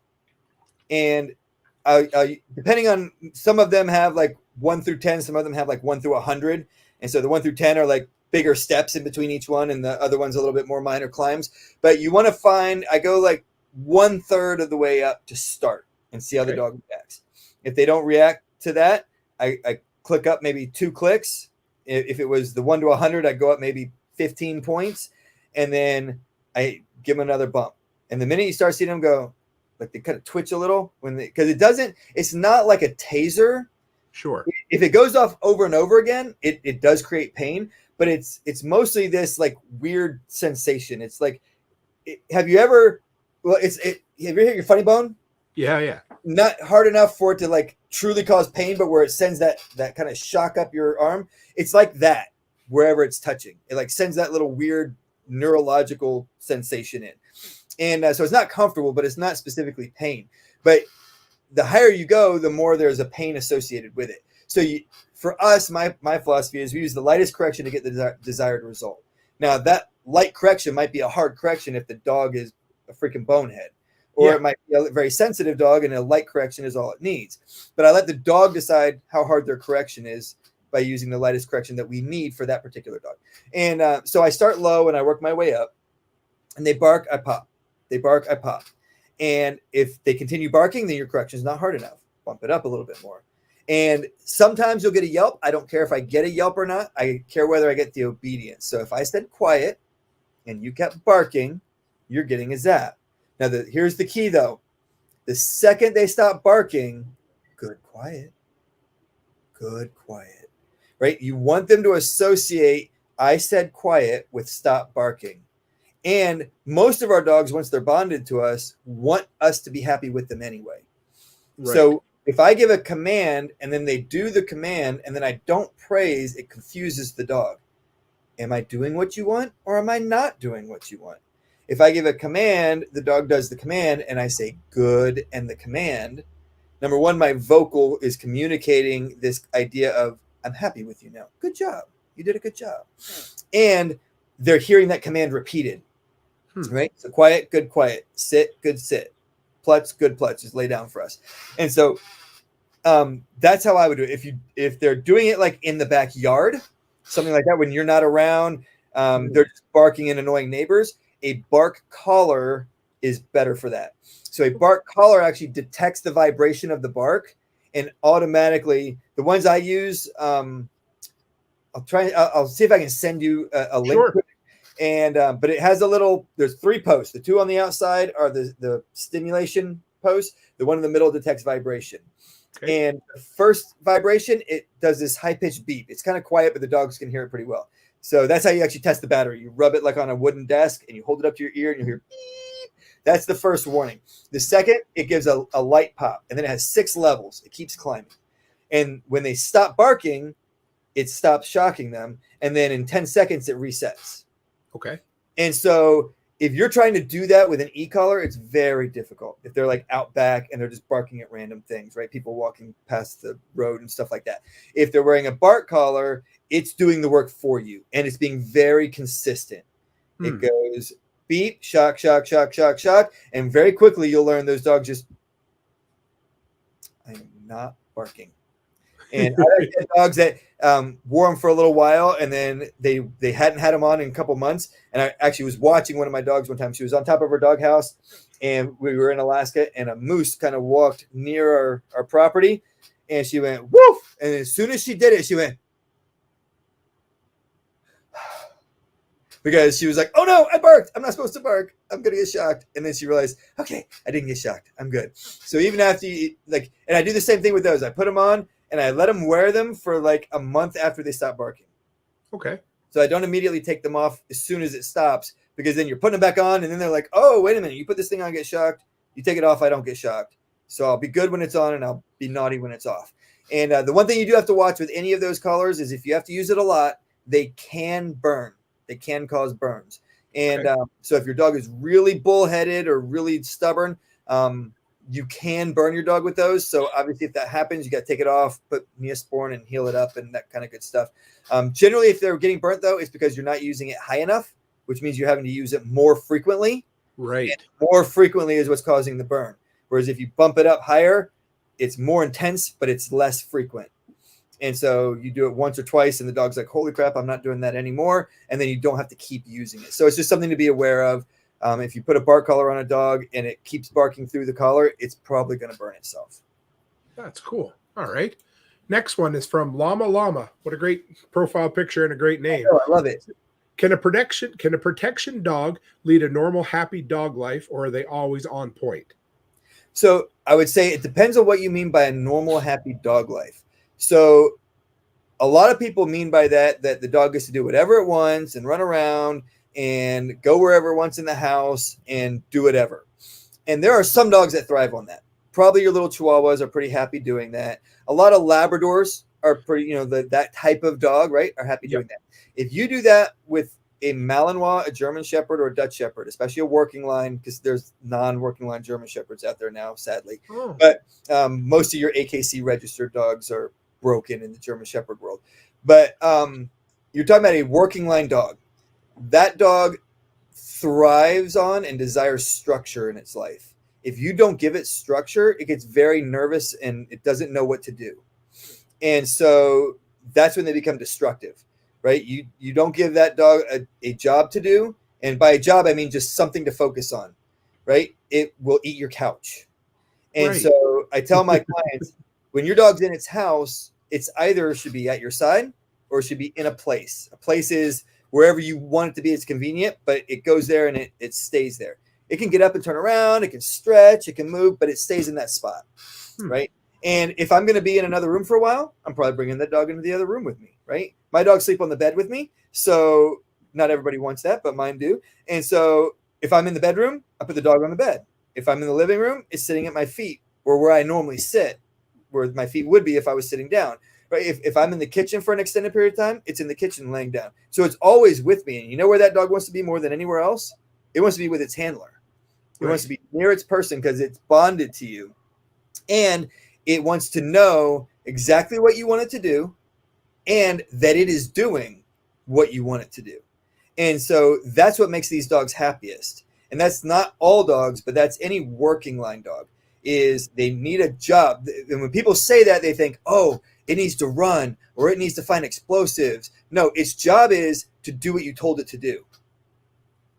And depending on, some of them have like 1 through 10, some of them have like 1 through 100. And so the 1 through 10 are like bigger steps in between each one, and the other one's a little bit more minor climbs. But you want to find, I go like 1/3 of the way up to start and see how the dog reacts. If they don't react to that, I click up maybe 2 clicks. If it was the 1 to 100, I go up maybe 15 points, and then I give them another bump. And the minute you start seeing them go, like they kind of twitch a little because it's not like a taser. Sure. If it goes off over and over again, it does create pain, but it's mostly this like weird sensation. It's like, have you ever hit your funny bone? Yeah. Not hard enough for it to like truly cause pain, but where it sends that kind of shock up your arm. It's like that wherever it's touching. It like sends that little weird neurological sensation in. And so it's not comfortable, but it's not specifically pain. But the higher you go, the more there's a pain associated with it. So for us, my philosophy is we use the lightest correction to get the desired result. Now, that light correction might be a hard correction if the dog is a freaking bonehead. Or it might be a very sensitive dog, and a light correction is all it needs. But I let the dog decide how hard their correction is by using the lightest correction that we need for that particular dog. And so I start low and I work my way up. And they bark, I pop. They bark, I pop. And if they continue barking, then your correction is not hard enough. Bump it up a little bit more. And sometimes you'll get a yelp. I don't care if I get a yelp or not. I care whether I get the obedience. So if I said quiet and you kept barking, you're getting a zap. Now, here's the key, though. The second they stop barking, good, quiet. Good, quiet. Right? You want them to associate I said quiet with stop barking. And most of our dogs, once they're bonded to us, want us to be happy with them anyway. Right. So if I give a command and then they do the command and then I don't praise, it confuses the dog. Am I doing what you want or am I not doing what you want? If I give a command, the dog does the command and I say good and the command. Number one, my vocal is communicating this idea of I'm happy with you now. Good job. You did a good job. And they're hearing that command repeated. Right? So quiet, good, quiet. Sit, good, sit. Plutz, good, plutz. Just lay down for us. And so that's how I would do it. If they're doing it like in the backyard, something like that, when you're not around, they're just barking and annoying neighbors, a bark collar is better for that. So a bark collar actually detects the vibration of the bark and automatically, the ones I use, I'll see if I can send you a link. Sure. And but it has there's 3 posts. The 2 on the outside are the stimulation posts. The one in the middle detects vibration. Okay. And the first vibration, it does this high-pitched beep. It's kind of quiet, but the dogs can hear it pretty well. So that's how you actually test the battery. You rub it like on a wooden desk, and you hold it up to your ear, and you hear beep. That's the first warning. The second, it gives a light pop, and then it has 6 levels. It keeps climbing. And when they stop barking, it stops shocking them, and then in 10 seconds, it resets. Okay. And so if you're trying to do that with an e-collar, it's very difficult. If they're like out back and they're just barking at random things, right? People walking past the road and stuff like that. If they're wearing a bark collar, it's doing the work for you, and it's being very consistent. It goes beep, shock, shock, shock, shock, shock, and very quickly you'll learn those dogs just, I am not barking. And I had dogs that wore them for a little while, and then they hadn't had them on in a couple months. And I actually was watching one of my dogs one time. She was on top of her doghouse, and we were in Alaska, and a moose kind of walked near our property, and she went, woof! And as soon as she did it, she went, because she was like, oh no, I barked. I'm not supposed to bark. I'm going to get shocked. And then she realized, okay, I didn't get shocked. I'm good. So even after and I do the same thing with those. I put them on, and I let them wear them for like a month after they stop barking. Okay. So I don't immediately take them off as soon as it stops, because then you're putting them back on, and then they're like, oh, wait a minute. You put this thing on, I get shocked. You take it off, I don't get shocked. So I'll be good when it's on, and I'll be naughty when it's off. And the one thing you do have to watch with any of those collars is if you have to use it a lot, they can burn. They can cause burns. And so if your dog is really bullheaded or really stubborn, you can burn your dog with those. So obviously if that happens, you got to take it off, put Neosporin and heal it up and that kind of good stuff. Generally, if they're getting burnt, though, it's because you're not using it high enough, which means you're having to use it more frequently. Right. And more frequently is what's causing the burn. Whereas if you bump it up higher, it's more intense, but it's less frequent. And so you do it once or twice, and the dog's like, holy crap, I'm not doing that anymore. And then you don't have to keep using it. So it's just something to be aware of. If you put a bark collar on a dog and it keeps barking through the collar, it's probably going to burn itself. That's cool. All right. Next one is from Llama Llama. What a great profile picture and a great name. Oh, I love it. Can a protection dog lead a normal, happy dog life, or are they always on point? So I would say it depends on what you mean by a normal, happy dog life. So a lot of people mean by that the dog gets to do whatever it wants and run around and go wherever it wants in the house and do whatever. And there are some dogs that thrive on that. Probably your little Chihuahuas are pretty happy doing that. A lot of Labradors are pretty, that type of dog, right, are happy doing that. If you do that with a Malinois, a German Shepherd, or a Dutch Shepherd, especially a working line, because there's non-working line German Shepherds out there now, sadly. Oh. But most of your AKC registered dogs are broken in the German Shepherd world. But you're talking about a working line dog. That dog thrives on and desires structure in its life. If you don't give it structure, it gets very nervous and it doesn't know what to do. And so that's when they become destructive, right? You don't give that dog a job to do. And by a job, I mean just something to focus on, right? It will eat your couch. And so I tell my clients, when your dog's in its house, it's either should be at your side or it should be in a place. A place is wherever you want it to be. It's convenient, but it goes there and it stays there. It can get up and turn around. It can stretch. It can move, but it stays in that spot, right? And if I'm going to be in another room for a while, I'm probably bringing that dog into the other room with me, right? My dogs sleep on the bed with me, so not everybody wants that, but mine do. And so if I'm in the bedroom, I put the dog on the bed. If I'm in the living room, it's sitting at my feet or where I normally sit, where my feet would be if I was sitting down. Right? If I'm in the kitchen for an extended period of time, it's in the kitchen laying down. So it's always with me. And you know where that dog wants to be more than anywhere else? It wants to be with its handler. It wants to be near its person because it's bonded to you. And it wants to know exactly what you want it to do and that it is doing what you want it to do. And so that's what makes these dogs happiest. And that's not all dogs, but that's any working line dog, is they need a job. And when people say that, they think, oh, it needs to run or it needs to find explosives. No, its job is to do what you told it to do.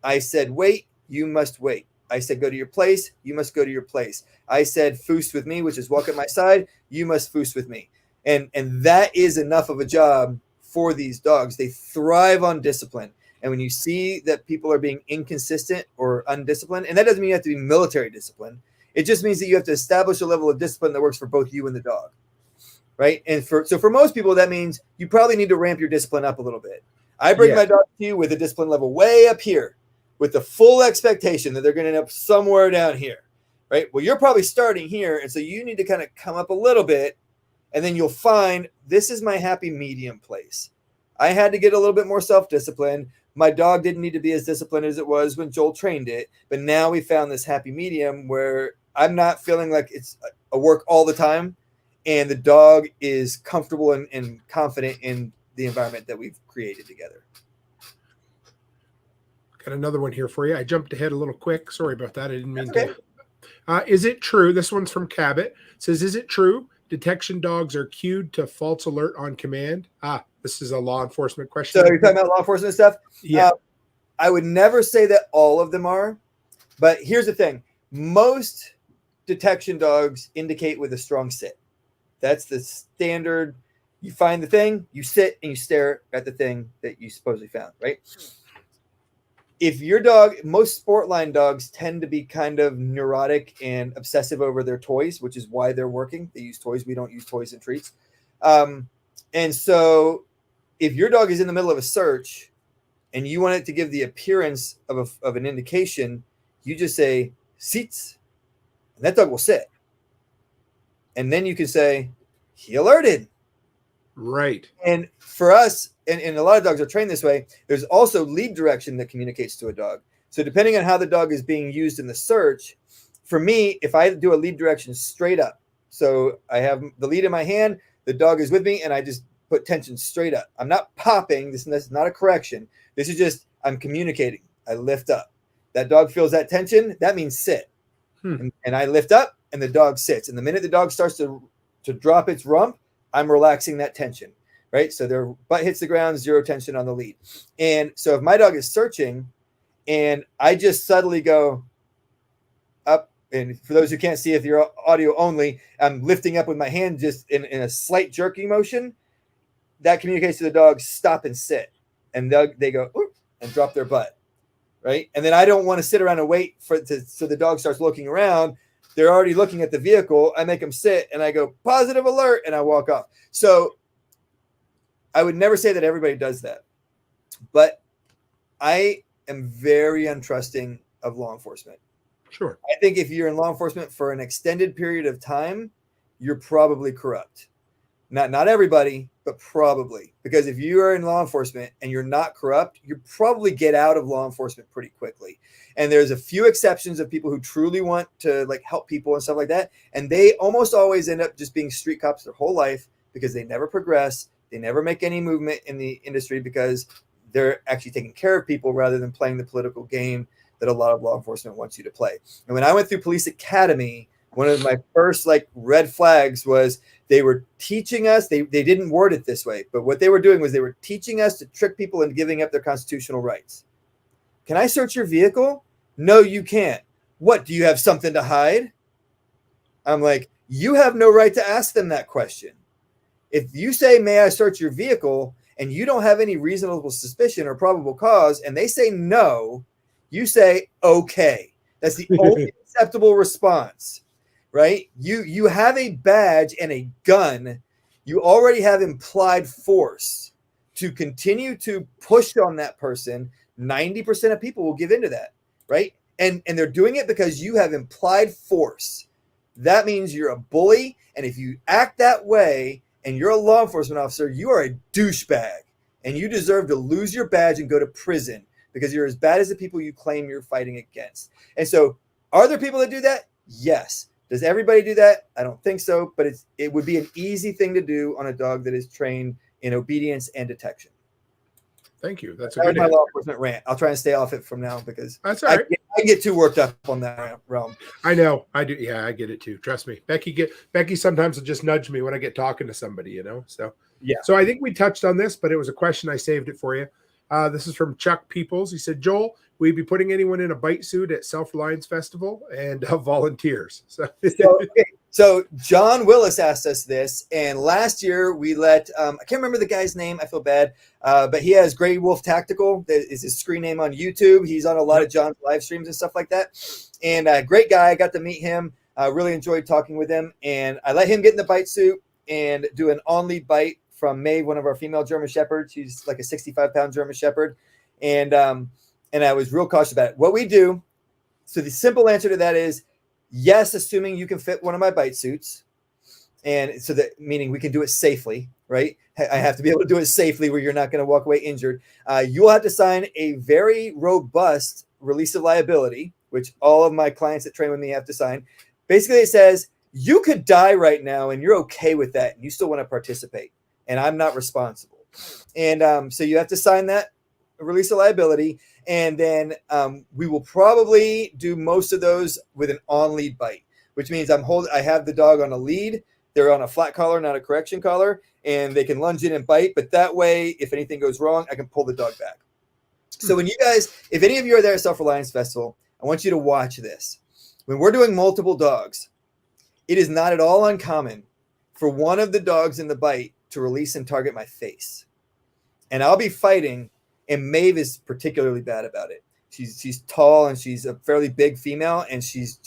I said, wait, you must wait. I said, go to your place. You must go to your place. I said, foos with me, which is walk at my side. You must foos with me. And that is enough of a job for these dogs. They thrive on discipline. And when you see that people are being inconsistent or undisciplined, and that doesn't mean you have to be military discipline. It just means that you have to establish a level of discipline that works for both you and the dog, right? And for most people, that means you probably need to ramp your discipline up a little bit. I bring my dog to you with a discipline level way up here, with the full expectation that they're going to end up somewhere down here, right? Well, you're probably starting here, and so you need to kind of come up a little bit, and then you'll find this is my happy medium place. I had to get a little bit more self-discipline. My dog didn't need to be as disciplined as it was when Joel trained it, but now we found this happy medium where I'm not feeling like it's a work all the time, and the dog is comfortable and confident in the environment that we've created together. Got another one here for you. I jumped ahead a little quick. Sorry about that. I didn't mean to. Is it true? This one's from Cabot. It says, is it true detection dogs are cued to false alert on command? This is a law enforcement question. So you're talking about law enforcement stuff? Yeah. I would never say that all of them are, but here's the thing. Most detection dogs indicate with a strong sit. That's the standard. You find the thing, you sit, and you stare at the thing that you supposedly found, right? If your dog, most sport line dogs tend to be kind of neurotic and obsessive over their toys, which is why they're working. They use toys. We don't use toys and treats. And so if your dog is in the middle of a search and you want it to give the appearance of an indication, you just say, seats, and that dog will sit. And then you can say, he alerted. Right. And for us, and a lot of dogs are trained this way, there's also lead direction that communicates to a dog. So depending on how the dog is being used in the search, for me, if I do a lead direction straight up, so I have the lead in my hand, the dog is with me, and I just put tension straight up. I'm not popping. This is not a correction. This is just, I'm communicating. I lift up. That dog feels that tension. That means sit. And I lift up, and the dog sits. And the minute the dog starts to drop its rump, I'm relaxing that tension, right? So their butt hits the ground, zero tension on the lead. And so if my dog is searching and I just subtly go up, and for those who can't see, if you're audio only, I'm lifting up with my hand just in a slight jerky motion, that communicates to the dog, stop and sit. And they go, oop, and drop their butt, right? And then I don't want to sit around and wait so the dog starts looking around. They're already looking at the vehicle. I make them sit, and I go, positive alert, and I walk off. So I would never say that everybody does that. But I am very untrusting of law enforcement. Sure. I think if you're in law enforcement for an extended period of time, you're probably corrupt. Not everybody, but probably. Because if you are in law enforcement and you're not corrupt, you probably get out of law enforcement pretty quickly. And there's a few exceptions of people who truly want to like help people and stuff like that. And they almost always end up just being street cops their whole life because they never progress. They never make any movement in the industry because they're actually taking care of people rather than playing the political game that a lot of law enforcement wants you to play. And when I went through police academy, one of my first like red flags was they were teaching us, they didn't word it this way, but what they were doing was they were teaching us to trick people into giving up their constitutional rights. Can I search your vehicle? No, you can't. What, do you have something to hide? I'm like, you have no right to ask them that question. If you say, may I search your vehicle, and you don't have any reasonable suspicion or probable cause, and they say no, you say, okay. That's the only acceptable response, right? You have a badge and a gun. You already have implied force to continue to push on that person. 90% of people will give into that, right? And they're doing it because you have implied force. That means you're a bully. And if you act that way and you're a law enforcement officer, you are a douchebag. And you deserve to lose your badge and go to prison because you're as bad as the people you claim you're fighting against. And so are there people that do that? Yes. Does everybody do that? I don't think so. But it would be an easy thing to do on a dog that is trained in obedience and detection. Thank you. That's a good my law enforcement rant. I'll try and stay off it from now because that's all right. I get too worked up on that realm. I know. I do. Yeah, I get it too. Trust me. Becky sometimes will just nudge me when I get talking to somebody, you know? So, yeah. So I think we touched on this, but it was a question. I saved it for you. This is from Chuck Peoples. He said, Joel, will you be putting anyone in a bite suit at Self-Reliance Festival and volunteers? So John Willis asked us this, and last year we let I can't remember the guy's name. I feel bad, but he has Grey Wolf Tactical. That is his screen name on YouTube. He's on a lot of John's live streams and stuff like that. And great guy. I got to meet him. I really enjoyed talking with him, and I let him get in the bite suit and do an on-lead bite from Maeve, one of our female German Shepherds. She's like a 65-pound German Shepherd, and I was real cautious about it. What we do, so the simple answer to that is yes, assuming you can fit one of my bite suits, and so that meaning we can do it safely, right? I have to be able to do it safely where you're not going to walk away injured. You will have to sign a very robust release of liability, which all of my clients that train with me have to sign. Basically, it says you could die right now and you're okay with that and you still want to participate, and I'm not responsible. And so you have to sign that release of liability, and then we will probably do most of those with an on-lead bite, which means I have the dog on a lead. They're on a flat collar, not a correction collar, and they can lunge in and bite. But that way, if anything goes wrong, I can pull the dog back. So when you guys, if any of you are there at Self-Reliance Festival, I want you to watch this. When we're doing multiple dogs, it is not at all uncommon for one of the dogs in the bite to release and target my face. And I'll be fighting, and Maeve is particularly bad about it. She's tall, and she's a fairly big female, and she's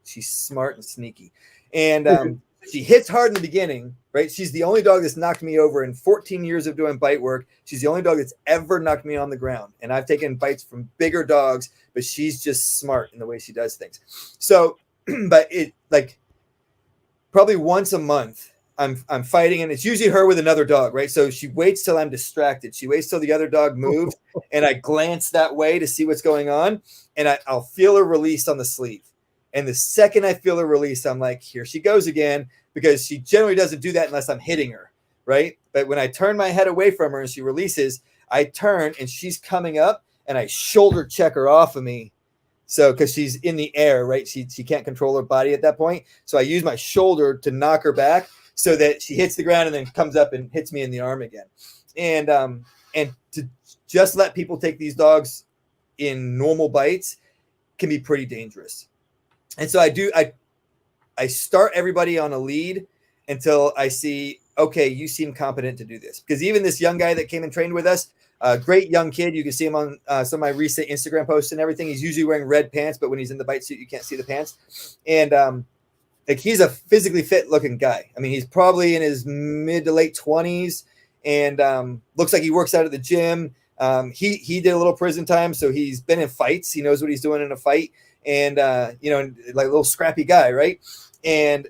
smart and sneaky. And she hits hard in the beginning, right? She's the only dog that's knocked me over in 14 years of doing bite work. She's the only dog that's ever knocked me on the ground. And I've taken bites from bigger dogs, but she's just smart in the way she does things. So, but it like probably once a month, I'm fighting, and it's usually her with another dog, right? So she waits till I'm distracted. She waits till the other dog moves, and I glance that way to see what's going on, and I'll feel her release on the sleeve. And the second I feel her release, I'm like, here she goes again, because she generally doesn't do that unless I'm hitting her, right? But when I turn my head away from her and she releases, I turn and she's coming up, and I shoulder check her off of me. So because she's in the air, right? She can't control her body at that point. So I use my shoulder to knock her back so that she hits the ground and then comes up and hits me in the arm again. And to just let people take these dogs in normal bites can be pretty dangerous. And so I start everybody on a lead until I see, okay, you seem competent to do this. Because even this young guy that came and trained with us, a great young kid, you can see him on some of my recent Instagram posts and everything. He's usually wearing red pants, but when he's in the bite suit, you can't see the pants. And like he's a physically fit looking guy. I mean, he's probably in his mid to late 20s, and looks like he works out at the gym. He did a little prison time, so he's been in fights. He knows what he's doing in a fight. And, like a little scrappy guy, right? And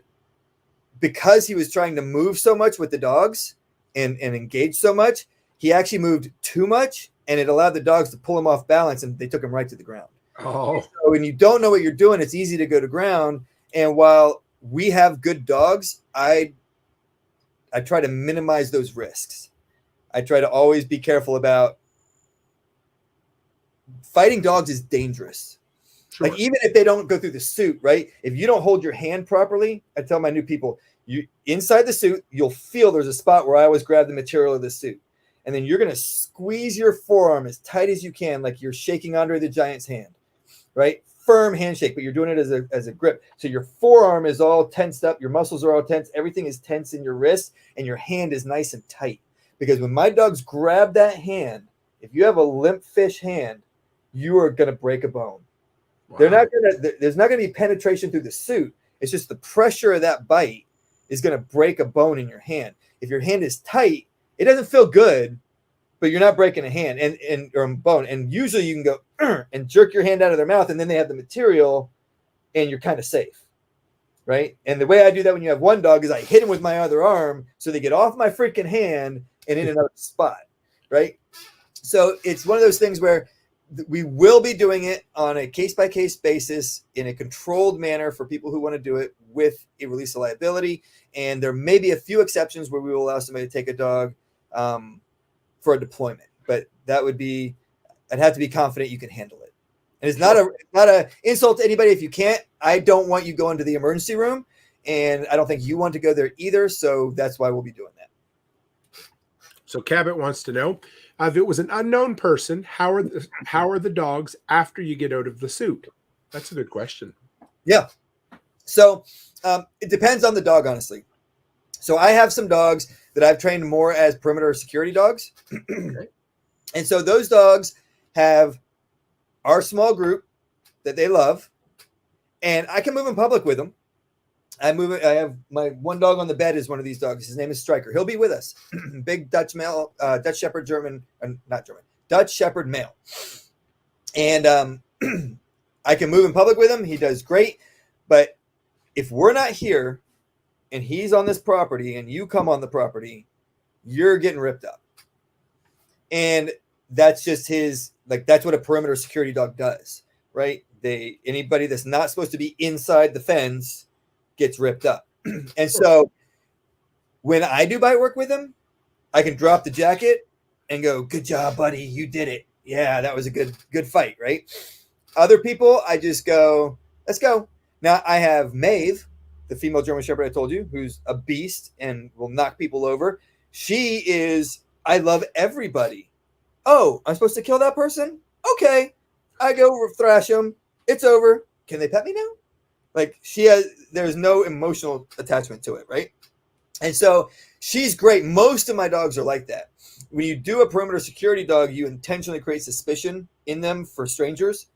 because he was trying to move so much with the dogs and engage so much, he actually moved too much, and it allowed the dogs to pull him off balance, and they took him right to the ground. Oh. So when you don't know what you're doing, it's easy to go to ground. And while we have good dogs, I try to minimize those risks. I try to always be careful about fighting dogs is dangerous. Sure. Like even if they don't go through the suit, right? If you don't hold your hand properly, I tell my new people, you inside the suit, you'll feel there's a spot where I always grab the material of the suit. And then you're going to squeeze your forearm as tight as you can, like you're shaking Andre the Giant's hand, right? Firm handshake, but you're doing it as a grip. So your forearm is all tensed up. Your muscles are all tense. Everything is tense in your wrist, and your hand is nice and tight. Because when my dogs grab that hand, if you have a limp fish hand, you are going to break a bone. Wow. There's not going to be penetration through the suit. It's just the pressure of that bite is going to break a bone in your hand. If your hand is tight, it doesn't feel good, but you're not breaking a hand or a bone. And usually you can go and jerk your hand out of their mouth, and then they have the material, and you're kind of safe, right? And the way I do that when you have one dog is I hit them with my other arm so they get off my freaking hand and in another spot, right? So it's one of those things where we will be doing it on a case-by-case basis in a controlled manner for people who want to do it with a release of liability. And there may be a few exceptions where we will allow somebody to take a dog for a deployment. But that would be, I'd have to be confident you can handle it. And it's not a insult to anybody if you can't. I don't want you going to the emergency room, and I don't think you want to go there either. So that's why we'll be doing that. So Cabot wants to know, if it was an unknown person, how are the dogs after you get out of the suit? That's a good question. Yeah. So it depends on the dog, honestly. So I have some dogs that I've trained more as perimeter security dogs. Okay. And so those dogs have our small group that they love, and I can move in public with them. I have my one dog on the bed is one of these dogs. His name is Striker. He'll be with us. Big Dutch male, Dutch Shepherd not German, Dutch Shepherd male. And I can move in public with him. He does great. But if we're not here and he's on this property and you come on the property, you're getting ripped up. And that's just that's what a perimeter security dog does, right? Anybody that's not supposed to be inside the fence gets ripped up. And so when I do bite work with him, I can drop the jacket and go, good job, buddy. You did it. Yeah, that was a good fight, right? Other people, I just go, let's go. Now I have Maeve, the female German Shepherd I told you, who's a beast and will knock people over. She is, I love everybody. Oh, I'm supposed to kill that person? Okay. I go thrash them. It's over. Can they pet me now? Like there's no emotional attachment to it, right? And so she's great. Most of my dogs are like that. When you do a perimeter security dog, you intentionally create suspicion in them for strangers.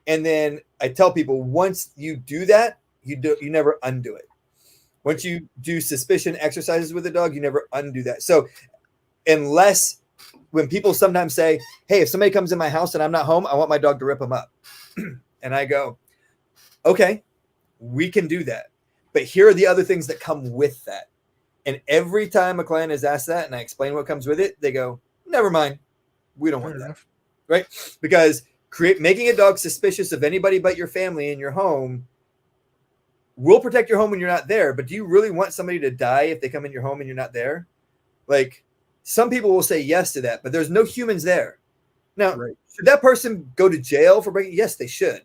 And then I tell people, once you do that, you never undo it. Once you do suspicion exercises with a dog, you never undo that. So unless when people sometimes say, hey, if somebody comes in my house and I'm not home, I want my dog to rip them up. And I go, okay, we can do that. But here are the other things that come with that. And every time a client is asked that and I explain what comes with it, they go, never mind. We don't want that. Right? Because making a dog suspicious of anybody but your family in your home will protect your home when you're not there. But do you really want somebody to die if they come in your home and you're not there? Like, some people will say yes to that, but there's no humans there. Now, should that person go to jail for breaking? Yes, they should.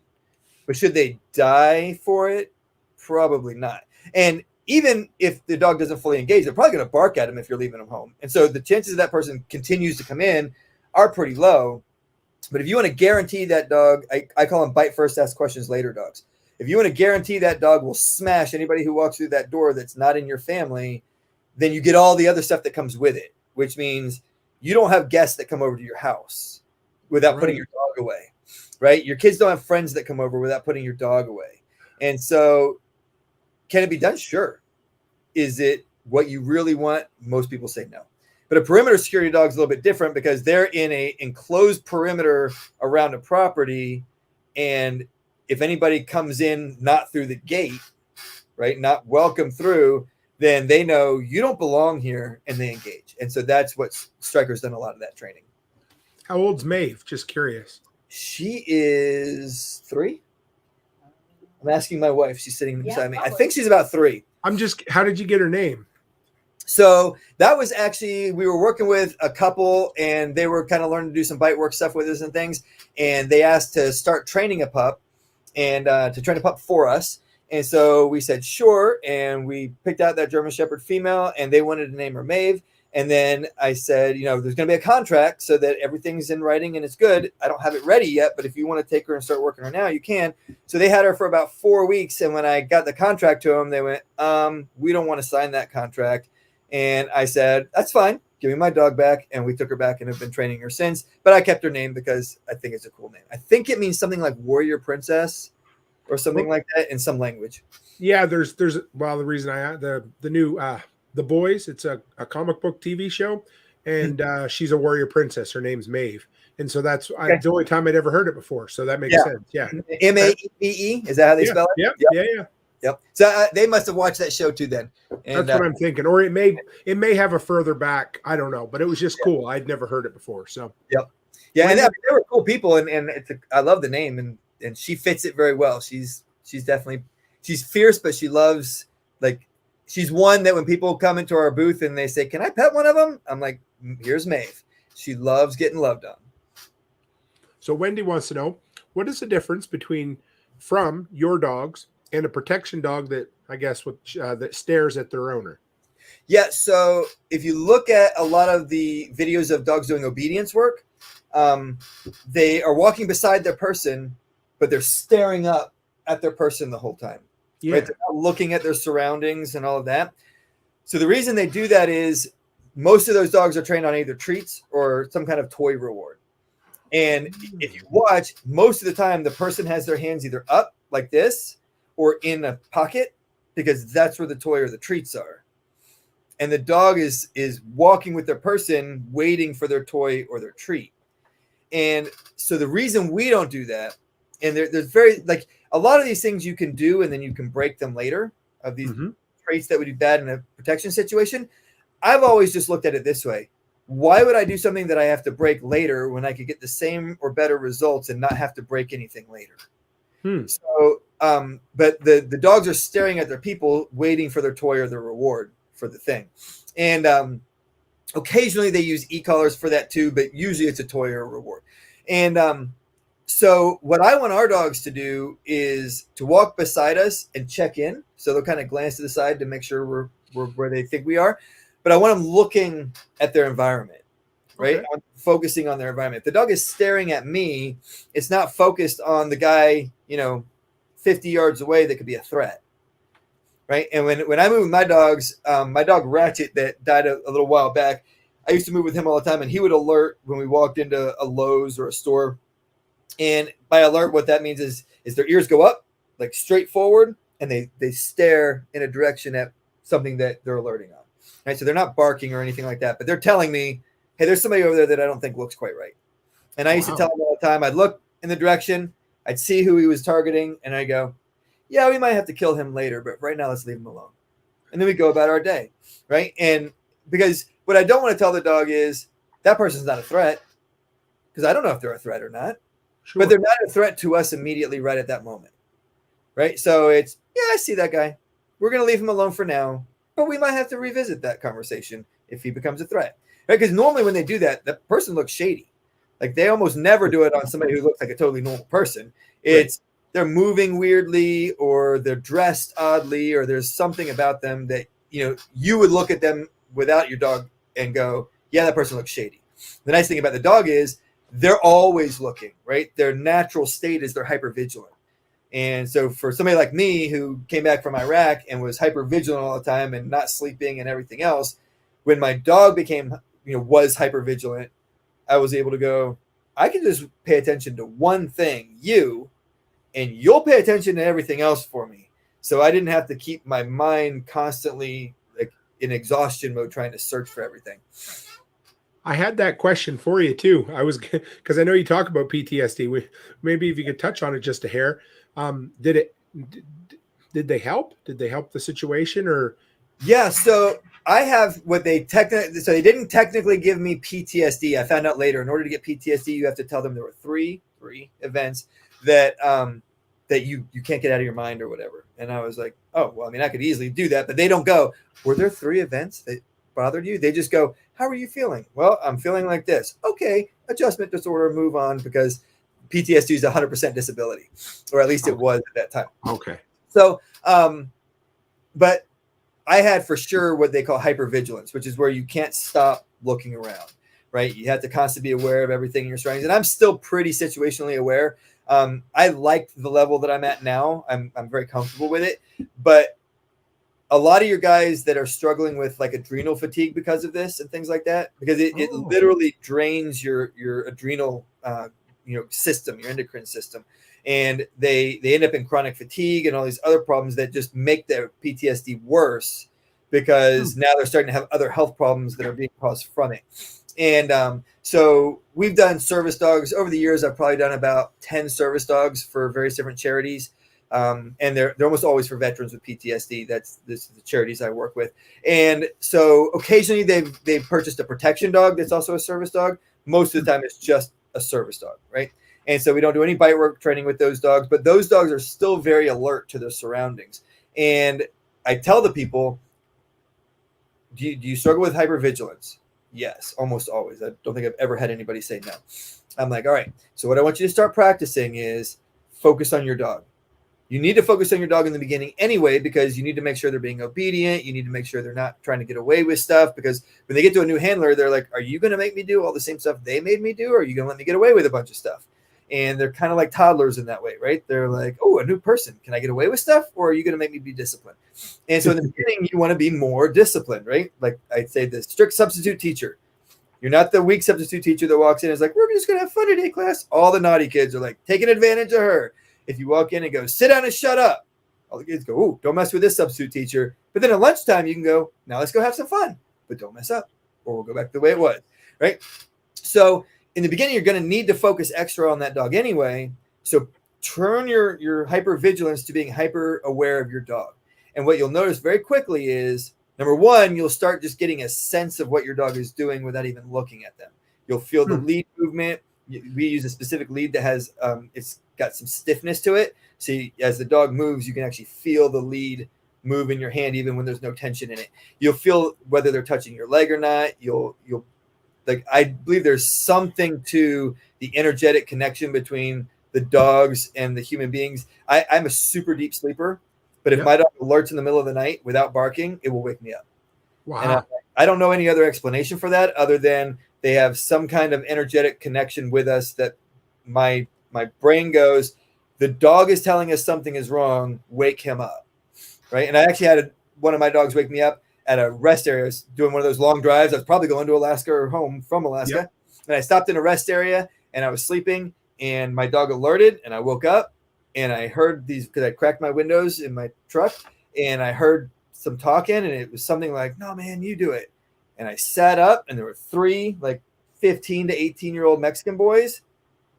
But should they die for it? Probably not. And even if the dog doesn't fully engage, they're probably going to bark at him if you're leaving them home. And so the chances of that person continues to come in are pretty low. But if you want to guarantee that dog, I call them bite first, ask questions later dogs. If you want to guarantee that dog will smash anybody who walks through that door that's not in your family, then you get all the other stuff that comes with it, which means you don't have guests that come over to your house without putting your dog away, right? Your kids don't have friends that come over without putting your dog away. And so can it be done? Sure. Is it what you really want? Most people say no. But a perimeter security dog is a little bit different because they're in a enclosed perimeter around a property. And if anybody comes in not through the gate, right, not welcome through, then they know you don't belong here and they engage. And so that's what Striker's done a lot of that training. How old's Maeve? Just curious. She is 3. I'm asking my wife. She's sitting beside me. I think she's about 3. How did you get her name? So that was actually, we were working with a couple and they were kind of learning to do some bite work stuff with us and things. And they asked to start training a pup and to train a pup for us. And so we said, sure. And we picked out that German Shepherd female and they wanted to name her Maeve. And then I said, there's going to be a contract so that everything's in writing and it's good. I don't have it ready yet, but if you want to take her and start working her now, you can. So they had her for about 4 weeks. And when I got the contract to them, they went, we don't want to sign that contract. And I said, that's fine. Give me my dog back. And we took her back and have been training her since. But I kept her name because I think it's a cool name. I think it means something like warrior princess or something like that in some language. Yeah, the reason the new The Boys, it's a comic book TV show, and she's a warrior princess. Her name's Maeve. And so that's the only time I'd ever heard it before. So that makes sense. Yeah. Maeve. Is that how they spell it? Yep. So they must have watched that show too then. And, that's what I'm thinking. Or it may have a further back. I don't know, but it was just cool. I'd never heard it before. So yeah, and they were cool people, and I love the name, and she fits it very well. She's fierce, but she loves, like, she's one that when people come into our booth and they say, can I pet one of them? I'm like, here's Maeve. She loves getting loved on. So Wendy wants to know, what is the difference from your dogs and a protection dog that, I guess, that stares at their owner? Yeah, so if you look at a lot of the videos of dogs doing obedience work, they are walking beside their person, but they're staring up at their person the whole time. Yeah. Right? They're not looking at their surroundings and all of that. So the reason they do that is most of those dogs are trained on either treats or some kind of toy reward. And if you watch, most of the time the person has their hands either up like this or in a pocket, because that's where the toy or the treats are. And the dog is walking with their person, waiting for their toy or their treat. And so the reason we don't do that, and there's very, like, a lot of these things you can do and then you can break them later, of these traits that would be bad in a protection situation. I've always just looked at it this way. Why would I do something that I have to break later when I could get the same or better results and not have to break anything later? So, but the dogs are staring at their people, waiting for their toy or their reward for the thing. And occasionally they use e-collars for that too, but usually it's a toy or a reward. And so what I want our dogs to do is to walk beside us and check in. So they'll kind of glance to the side to make sure we're where they think we are. But I want them looking at their environment, right? Okay. I'm focusing on their environment. If the dog is staring at me, it's not focused on the guy, 50 yards away that could be a threat, right? And when I move with my dogs, my dog Ratchet that died a little while back, I used to move with him all the time, and he would alert when we walked into a Lowe's or a store. And by alert, what that means is their ears go up, like straight forward, and they stare in a direction at something that they're alerting on. Right? So they're not barking or anything like that, but they're telling me, hey, there's somebody over there that I don't think looks quite right. And I used to tell them all the time, I'd look in the direction, I'd see who he was targeting, and I go, yeah, we might have to kill him later, but right now let's leave him alone. And then we go about our day, right? And because what I don't want to tell the dog is that person's not a threat, because I don't know if they're a threat or not. Sure. But they're not a threat to us immediately right at that moment, right? So it's, yeah, I see that guy. We're going to leave him alone for now, but we might have to revisit that conversation if he becomes a threat, right? Because normally when they do that, the person looks shady. Like they almost never do it on somebody who looks like a totally normal person. It's they're moving weirdly, or they're dressed oddly, or there's something about them that, you would look at them without your dog and go, yeah, that person looks shady. The nice thing about the dog is they're always looking, right? Their natural state is they're hypervigilant. And so for somebody like me who came back from Iraq and was hypervigilant all the time and not sleeping and everything else, when my dog was hypervigilant, I was able to go, I can just pay attention to one thing, and you'll pay attention to everything else for me. So I didn't have to keep my mind constantly like in exhaustion mode trying to search for everything. I had that question for you too. I was, because I know you talk about PTSD. Maybe if you could touch on it just a hair. Did they help? Did they help the situation or? Yeah. So I have what they they didn't technically give me PTSD. I found out later, in order to get PTSD, you have to tell them there were three events that you can't get out of your mind or whatever. And I was like, oh, well, I mean, I could easily do that, but they don't go, were there 3 events that bothered you? They just go, how are you feeling? Well, I'm feeling like this. Okay, adjustment disorder, move on, because PTSD is 100% disability, or at least it was at that time. Okay. So, but I had for sure what they call hypervigilance, which is where you can't stop looking around, right? You have to constantly be aware of everything in your surroundings. And I'm still pretty situationally aware. I like the level that I'm at now. I'm very comfortable with it, but a lot of your guys that are struggling with like adrenal fatigue because of this and things like that, because it literally drains your adrenal, system, your endocrine system. And they end up in chronic fatigue and all these other problems that just make their PTSD worse, because now they're starting to have other health problems that are being caused from it. And so we've done service dogs over the years. I've probably done about 10 service dogs for various different charities. And they're almost always for veterans with PTSD. This is the charities I work with. And so occasionally they've purchased a protection dog that's also a service dog. Most of the time it's just a service dog, right? And so we don't do any bite work training with those dogs, but those dogs are still very alert to their surroundings. And I tell the people, do you struggle with hypervigilance? Yes, almost always. I don't think I've ever had anybody say no. I'm like, all right, so what I want you to start practicing is focus on your dog. You need to focus on your dog in the beginning anyway, because you need to make sure they're being obedient. You need to make sure they're not trying to get away with stuff, because when they get to a new handler, they're like, are you going to make me do all the same stuff they made me do? Or are you going to let me get away with a bunch of stuff? And they're kind of like toddlers in that way, right? They're like, oh, a new person. Can I get away with stuff? Or are you going to make me be disciplined? And so in the beginning, you want to be more disciplined, right? Like I'd say the strict substitute teacher. You're not the weak substitute teacher that walks in and is like, we're just going to have fun today, class. All the naughty kids are like taking advantage of her. If you walk in and go, sit down and shut up, all the kids go, "Oh, don't mess with this substitute teacher." But then at lunchtime, you can go, "Now let's go have some fun, but don't mess up, or we'll go back to the way it was." Right? So in the beginning, you're going to need to focus extra on that dog anyway. So turn your hypervigilance to being hyper aware of your dog. And what you'll notice very quickly is, number one, you'll start just getting a sense of what your dog is doing without even looking at them. You'll feel the lead movement. We use a specific lead that has, it's got some stiffness to it. So as the dog moves, you can actually feel the lead move in your hand, even when there's no tension in it. You'll feel whether they're touching your leg or not. You'll like, I believe there's something to the energetic connection between the dogs and the human beings. I'm a super deep sleeper, but if my dog alerts in the middle of the night without barking, it will wake me up. Wow. And I don't know any other explanation for that other than they have some kind of energetic connection with us that my brain goes, the dog is telling us something is wrong, wake him up. Right. And I actually had one of my dogs wake me up at a rest area. I was doing one of those long drives. I was probably going to Alaska or home from Alaska. Yep. And I stopped in a rest area and I was sleeping and my dog alerted and I woke up and I heard these, because I cracked my windows in my truck and I heard some talking and it was something like, "No, man, you do it." And I sat up and there were 3 like 15 to 18-year-old Mexican boys.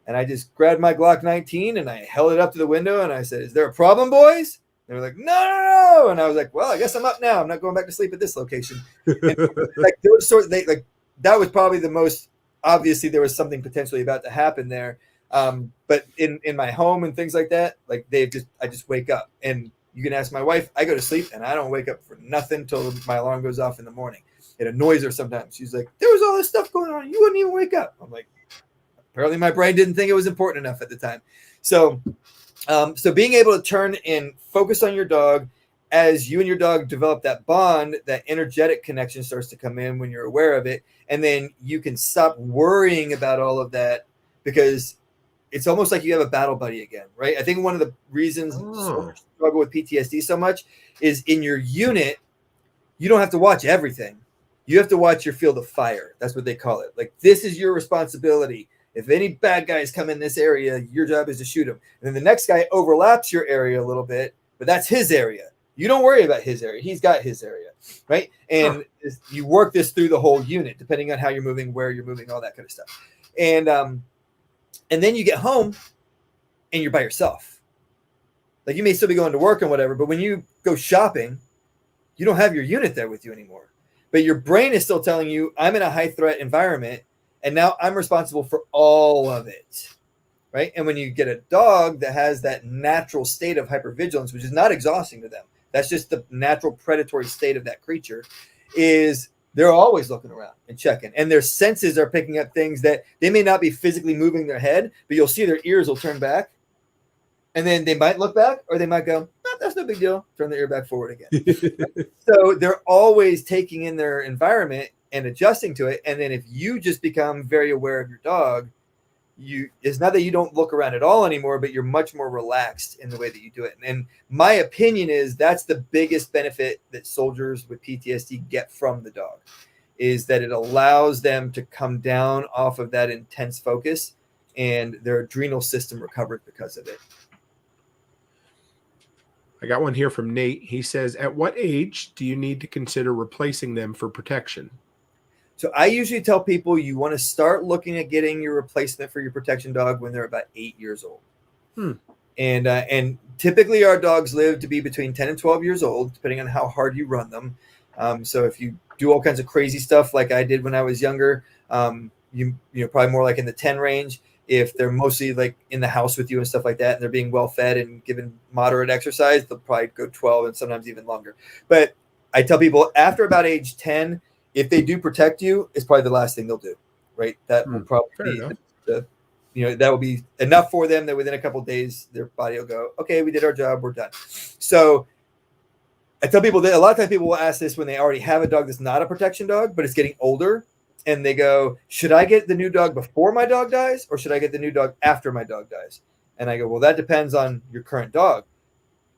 And I just grabbed my Glock 19 and I held it up to the window and I said, "Is there a problem, boys?" They were like, "No." And I was like, "Well, I guess I'm up now. I'm not going back to sleep at this location." And like those sort of, that was probably the most, obviously there was something potentially about to happen there. But in my home and things like that, like I just wake up, and you can ask my wife, I go to sleep and I don't wake up for nothing till my alarm goes off in the morning. It annoys her sometimes. She's like, "There was all this stuff going on. You wouldn't even wake up." I'm like, apparently my brain didn't think it was important enough at the time. So being able to turn and focus on your dog as you and your dog develop that bond, that energetic connection starts to come in when you're aware of it. And then you can stop worrying about all of that because it's almost like you have a battle buddy again, right? I think one of the reasons soldiers struggle with PTSD so much is in your unit, you don't have to watch everything. You have to watch your field of fire. That's what they call it. Like, this is your responsibility. If any bad guys come in this area, your job is to shoot them. And then the next guy overlaps your area a little bit, but that's his area. You don't worry about his area. He's got his area, right? And you work this through the whole unit, depending on how you're moving, where you're moving, all that kind of stuff. And then you get home and you're by yourself. Like, you may still be going to work and whatever, but when you go shopping, you don't have your unit there with you anymore. But your brain is still telling you, I'm in a high threat environment, and now I'm responsible for all of it, right? And when you get a dog that has that natural state of hypervigilance, which is not exhausting to them, that's just the natural predatory state of that creature, is they're always looking around and checking. And their senses are picking up things that they may not be physically moving their head, but you'll see their ears will turn back. And then they might look back, or they might go, that's no big deal. Turn the ear back forward again. So they're always taking in their environment and adjusting to it. And then if you just become very aware of your dog, it's not that you don't look around at all anymore, but you're much more relaxed in the way that you do it. And my opinion is that's the biggest benefit that soldiers with PTSD get from the dog, is that it allows them to come down off of that intense focus, and their adrenal system recovers because of it. I got one here from Nate. He says, at what age do you need to consider replacing them for protection? So I usually tell people you want to start looking at getting your replacement for your protection dog when they're about 8 years old. And typically our dogs live to be between 10 and 12 years old, depending on how hard you run them. So if you do all kinds of crazy stuff like I did when I was younger, you know, probably more like in the 10 range. If they're mostly like in the house with you and stuff like that, and they're being well fed and given moderate exercise, they'll probably go 12 and sometimes even longer. But I tell people after about age 10, if they do protect you, it's probably the last thing they'll do, right? That will probably be that will be enough for them that within a couple of days, their body will go, okay, we did our job, we're done. So I tell people that a lot of times people will ask this when they already have a dog that's not a protection dog, but it's getting older. And they go, should I get the new dog before my dog dies, or should I get the new dog after my dog dies? And I go, well, that depends on your current dog.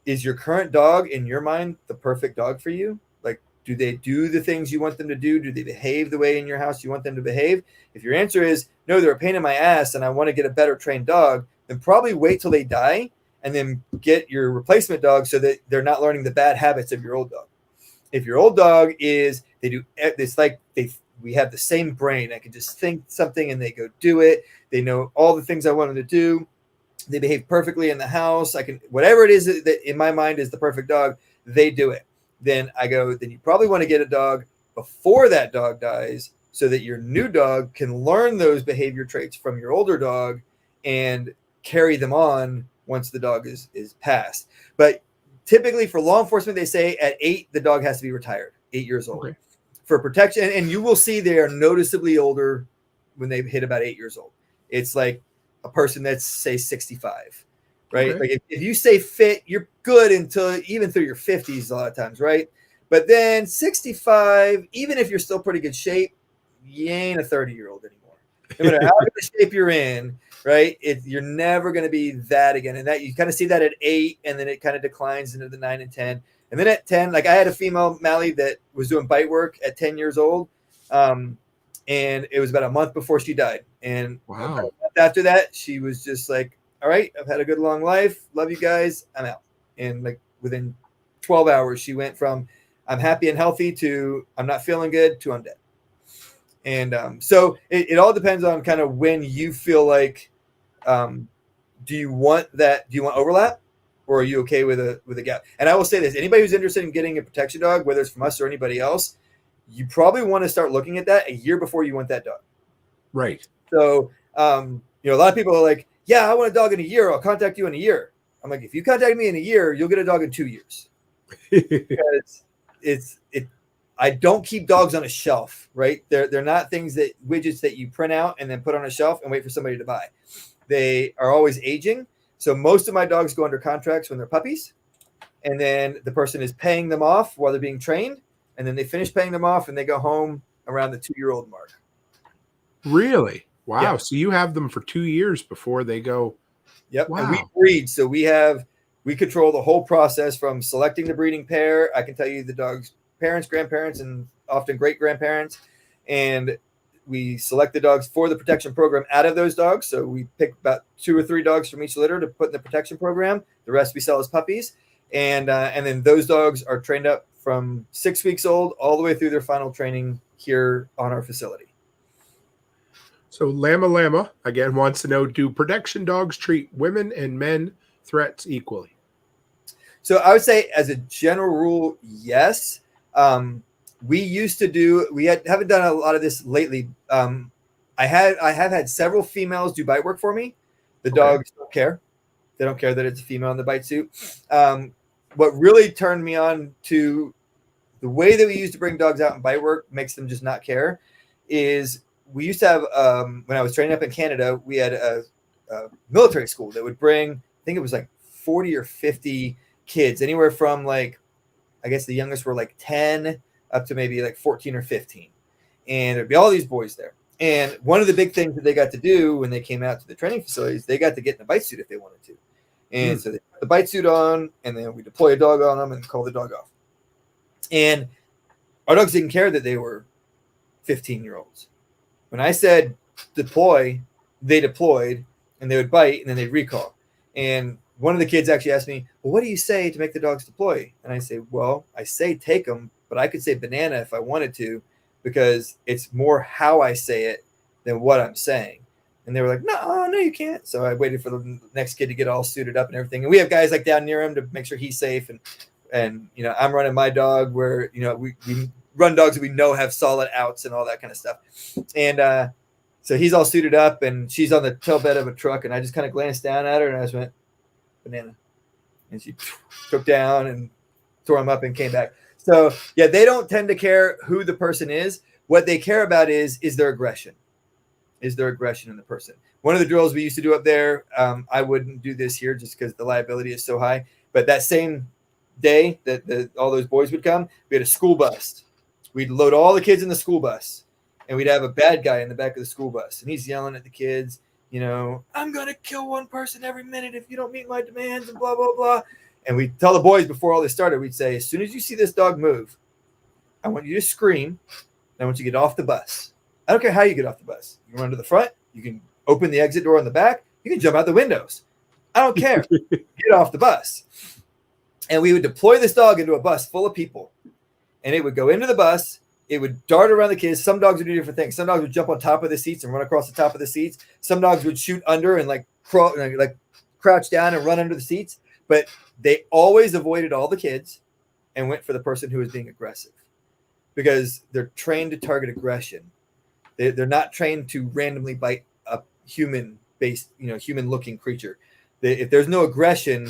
Is your current dog, in your mind, the perfect dog for you? Like, do they do the things you want them to do? Do they behave the way in your house you want them to behave? If your answer is, no, they're a pain in my ass and I want to get a better trained dog, then probably wait till they die and then get your replacement dog so that they're not learning the bad habits of your old dog. If your old dog is, it's like we have the same brain. I can just think something and they go do it. They know all the things I want them to do. They behave perfectly in the house. Whatever it is that in my mind is the perfect dog, they do it. Then you probably want to get a dog before that dog dies so that your new dog can learn those behavior traits from your older dog and carry them on once the dog is passed. But typically for law enforcement, they say at 8, the dog has to be retired, 8 years old. Okay. For protection. And you will see they are noticeably older when they hit about 8 years old. It's like a person that's, say, 65, right? Okay. Like if you stay fit, you're good even through your 50s a lot of times, right? But then 65, even if you're still pretty good shape, you ain't a 30-year-old anymore. No matter how good shape you're in, right? You're never going to be that again. And that you kind of see that at 8, and then it kind of declines into the 9 and 10. And then at 10, like I had a female Mally that was doing bite work at 10 years old. And it was about a month before she died. And wow. After that, she was just like, all right, I've had a good long life. Love you guys. I'm out. And like within 12 hours, she went from I'm happy and healthy to I'm not feeling good to I'm dead. And so it all depends on kind of when you feel like, do you want overlap, or are you okay with a gap? And I will say this, anybody who's interested in getting a protection dog, whether it's from us or anybody else, you probably want to start looking at that a year before you want that dog. Right. So, a lot of people are like, yeah, I want a dog in a year. I'll contact you in a year. I'm like, if you contact me in a year, you'll get a dog in 2 years. Because I don't keep dogs on a shelf, right? They're not widgets that you print out and then put on a shelf and wait for somebody to buy. They are always aging. So most of my dogs go under contracts when they're puppies, and then the person is paying them off while they're being trained, and then they finish paying them off and they go home around the 2-year-old mark. Really? Wow. Yeah. So you have them for 2 years before they go. Yep. Wow. And we breed. So we control the whole process from selecting the breeding pair. I can tell you the dog's parents, grandparents, and often great grandparents. And we select the dogs for the protection program out of those dogs. So we pick about 2 or 3 dogs from each litter to put in the protection program. The rest we sell as puppies. And then those dogs are trained up from 6 weeks old all the way through their final training here on our facility. So Llama again wants to know, do protection dogs treat women and men threats equally? So I would say as a general rule, yes. We used to haven't done a lot of this lately. I have had several females do bite work for me. The dogs don't care. They don't care that it's a female in the bite suit. What really turned me on to the way that we used to bring dogs out and bite work makes them just not care is we used to have, when I was training up in Canada, we had a military school that would bring, I think it was like 40 or 50 kids, anywhere from like, I guess the youngest were like 10 up to maybe like 14 or 15. And there'd be all these boys there. And one of the big things that they got to do when they came out to the training facilities, they got to get in a bite suit if they wanted to. And so they put the bite suit on, and then we deploy a dog on them and call the dog off. And our dogs didn't care that they were 15-year-olds. When I said deploy, they deployed, and they would bite, and then they'd recall. And one of the kids actually asked me, well, what do you say to make the dogs deploy? And I say, well, I say take them, but I could say banana if I wanted to, because it's more how I say it than what I'm saying. And they were like, no, you can't. So I waited for the next kid to get all suited up and everything. And we have guys like down near him to make sure he's safe. And I'm running my dog where, we run dogs that we know have solid outs and all that kind of stuff. And so he's all suited up, and she's on the tail bed of a truck. And I just kind of glanced down at her, and I just went, banana. And she took down and tore him up and came back. So, yeah, they don't tend to care who the person is. What they care about is their aggression. Is there aggression in the person? One of the drills we used to do up there, I wouldn't do this here just because the liability is so high. But that same day that all those boys would come, we had a school bus. We'd load all the kids in the school bus, and we'd have a bad guy in the back of the school bus. And he's yelling at the kids, I'm going to kill one person every minute if you don't meet my demands and blah, blah, blah. And we'd tell the boys before all this started, we'd say, as soon as you see this dog move, I want you to scream, and I want you to get off the bus. I don't care how you get off the bus. You can run to the front. You can open the exit door on the back. You can jump out the windows. I don't care. Get off the bus. And we would deploy this dog into a bus full of people. And it would go into the bus. It would dart around the kids. Some dogs would do different things. Some dogs would jump on top of the seats and run across the top of the seats. Some dogs would shoot under and crouch down and run under the seats. But they always avoided all the kids and went for the person who was being aggressive, because they're trained to target aggression. They're not trained to randomly bite a human-based, human-looking creature. If there's no aggression,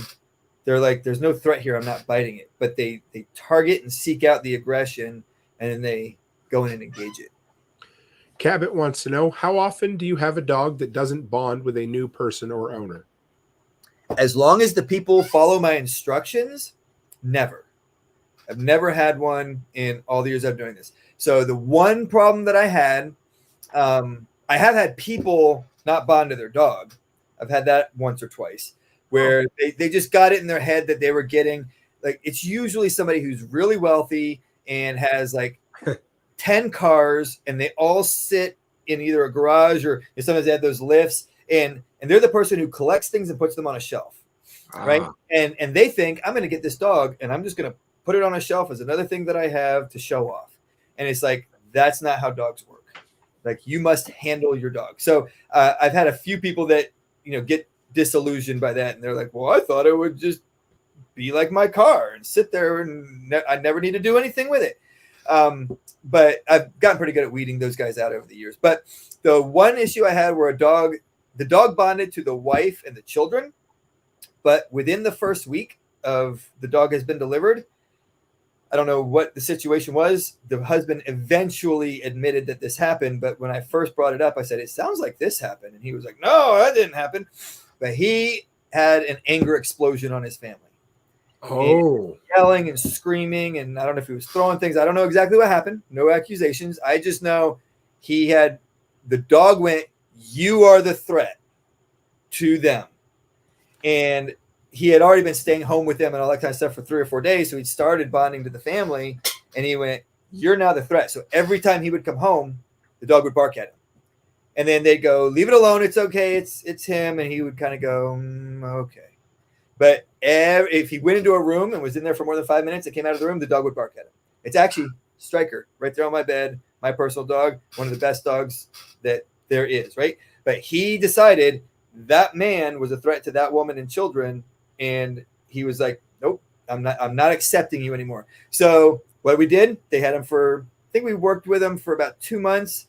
they're like, there's no threat here, I'm not biting it. But they target and seek out the aggression, and then they go in and engage it. Cabot wants to know, how often do you have a dog that doesn't bond with a new person or owner? As long as the people follow my instructions, never. I've never had one in all the years I've been doing this. So the one problem that I had, I have had people not bond to their dog. I've had that once or twice, where they just got it in their head that they were getting, like, it's usually somebody who's really wealthy and has like 10 cars, and they all sit in either a garage or sometimes they have those lifts, and they're the person who collects things and puts them on a shelf, right? And they think, I'm going to get this dog and I'm just going to put it on a shelf as another thing that I have to show off. And it's like, that's not how dogs work. Like, you must handle your dog. So I've had a few people that, get disillusioned by that. And they're like, well, I thought it would just be like my car and sit there and I'd never need to do anything with it. But I've gotten pretty good at weeding those guys out over the years. But the one issue I had where the dog bonded to the wife and the children, but within the first week of the dog has been delivered, I don't know what the situation was. The husband eventually admitted that this happened. But when I first brought it up, I said, it sounds like this happened. And he was like, no, that didn't happen. But he had an anger explosion on his family. Oh, Yelling and screaming. And I don't know if he was throwing things. I don't know exactly what happened. No accusations. I just know the dog went, you are the threat to them. And he had already been staying home with them and all that kind of stuff for 3 or 4 days. So he started bonding to the family, and he went, you're now the threat. So every time he would come home, the dog would bark at him. And then they'd go, leave it alone. It's okay. It's him. And he would kind of go, okay. But if he went into a room and was in there for more than 5 minutes and came out of the room, the dog would bark at him. It's actually Striker right there on my bed, my personal dog, one of the best dogs that there is, right? But he decided that man was a threat to that woman and children. And he was like, nope, I'm not accepting you anymore. So what we did, they had him I think we worked with him for about 2 months.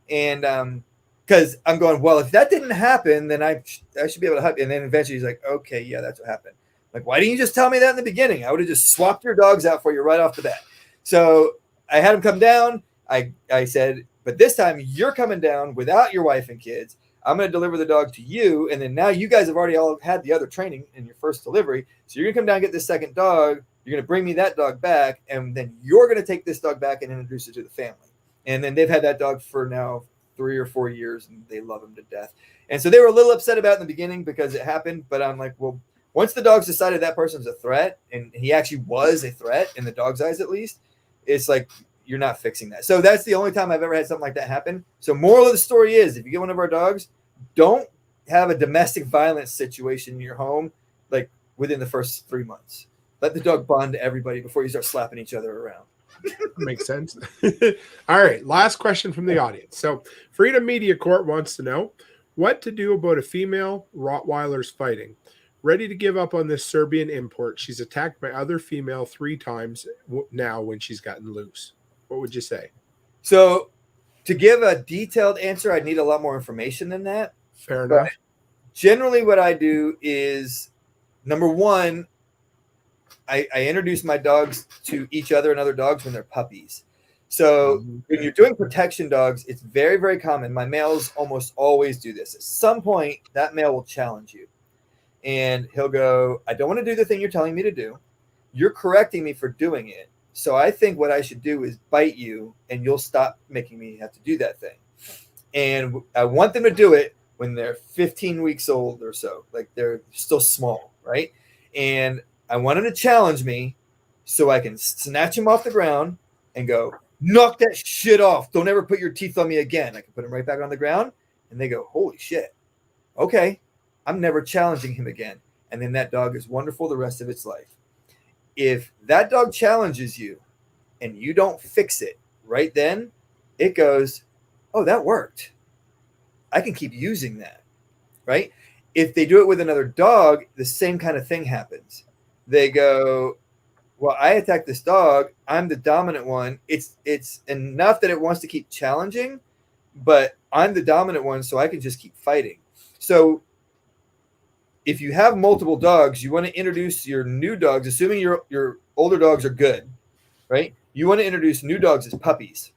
And because I'm going, well, if that didn't happen, then I should be able to help you. And then eventually he's like, okay, yeah, that's what happened. Like, why didn't you just tell me that in the beginning? I would have just swapped your dogs out for you right off the bat. So I had him come down. I said, but this time you're coming down without your wife and kids. I'm going to deliver the dog to you. And then now you guys have already all had the other training in your first delivery. So you're going to come down and get this second dog. You're going to bring me that dog back. And then you're going to take this dog back and introduce it to the family. And then they've had that dog for now 3 or 4 years, and they love him to death. And so they were a little upset about it in the beginning because it happened. But I'm like, well, once the dogs decided that person's a threat, and he actually was a threat in the dog's eyes, at least, it's like, you're not fixing that. So that's the only time I've ever had something like that happen. So moral of the story is, if you get one of our dogs, don't have a domestic violence situation in your home, like within the first 3 months. Let the dog bond to everybody before you start slapping each other around. Makes sense. All right. Last question from the audience. So Freedom Media Court wants to know what to do about a female Rottweiler's fighting. Ready to give up on this Serbian import. She's attacked my other female 3 times now when she's gotten loose. What would you say? So to give a detailed answer, I'd need a lot more information than that. Fair enough. But generally what I do is, number one, I introduce my dogs to each other and other dogs when they're puppies. So when you're doing protection dogs, it's very, very common. My males almost always do this. At some point, that male will challenge you. And he'll go, I don't want to do the thing you're telling me to do. You're correcting me for doing it. So I think what I should do is bite you, and you'll stop making me have to do that thing. And I want them to do it when they're 15 weeks old or so. Like, they're still small, right? And I want them to challenge me so I can snatch them off the ground and go, knock that shit off. Don't ever put your teeth on me again. I can put them right back on the ground, and they go, holy shit. Okay, I'm never challenging him again. and then that dog is wonderful the rest of its life. If that dog challenges you and you don't fix it right then, it goes, oh, that worked. I can keep using that, right? If they do it with another dog, the same kind of thing happens. They go, well, I attacked this dog. I'm the dominant one. It's enough that it wants to keep challenging, but I'm the dominant one, so I can just keep fighting. So if you have multiple dogs, you want to introduce your new dogs, assuming your older dogs are good, right? You want to introduce new dogs as puppies.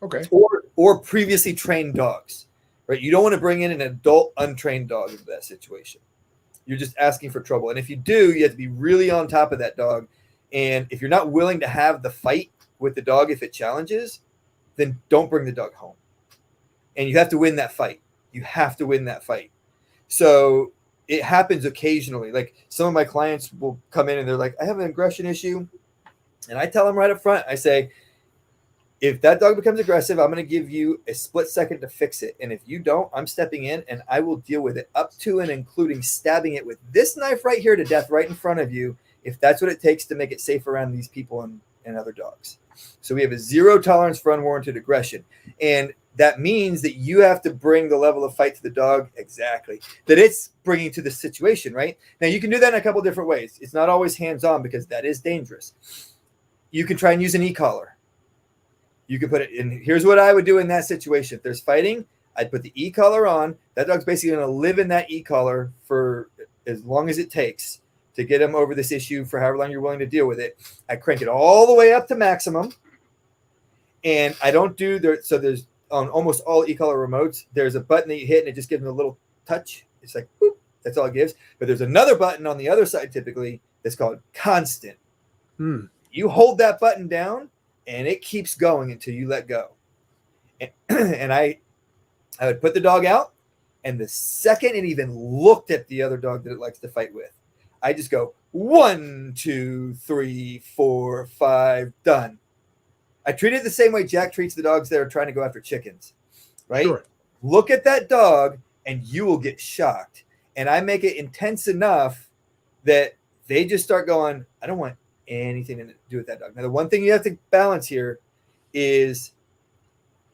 Okay. Or previously trained dogs, right? You don't want to bring in an adult untrained dog into that situation. You're just asking for trouble. And if you do, you have to be really on top of that dog. And if you're not willing to have the fight with the dog if it challenges, then don't bring the dog home. And you have to win that fight. You have to win that fight. So it happens occasionally. Like some of my clients will come in and they're like, I have an aggression issue. And I tell them right up front, I say, if that dog becomes aggressive, I'm going to give you a split second to fix it. And if you don't, I'm stepping in and I will deal with it up to and including stabbing it with this knife right here to death right in front of you, if that's what it takes to make it safe around these people and other dogs. So we have a zero tolerance for unwarranted aggression. And that means that you have to bring the level of fight to the dog exactly that it's bringing to the situation, right? Now, you can do that in a couple different ways. It's not always hands-on because that is dangerous. You can try and use an e-collar. You can put it in. Here's what I would do in that situation. If there's fighting, I'd put the e-collar on. That dog's basically going to live in that e-collar for as long as it takes to get him over this issue for however long you're willing to deal with it. I crank it all the way up to maximum. And I don't do there. So there's on almost all e-collar remotes, there's a button that you hit and it just gives them a little touch. It's like, boop, that's all it gives. But there's another button on the other side typically that's called constant. You hold that button down and it keeps going until you let go. And I would put the dog out, and the second it even looked at the other dog that it likes to fight with, I just go 1, 2, 3, 4, 5, done. I treat it the same way Jack treats the dogs that are trying to go after chickens, right? Sure. Look at that dog and you will get shocked. And I make it intense enough that they just start going, I don't want anything to do with that dog. Now, the one thing you have to balance here is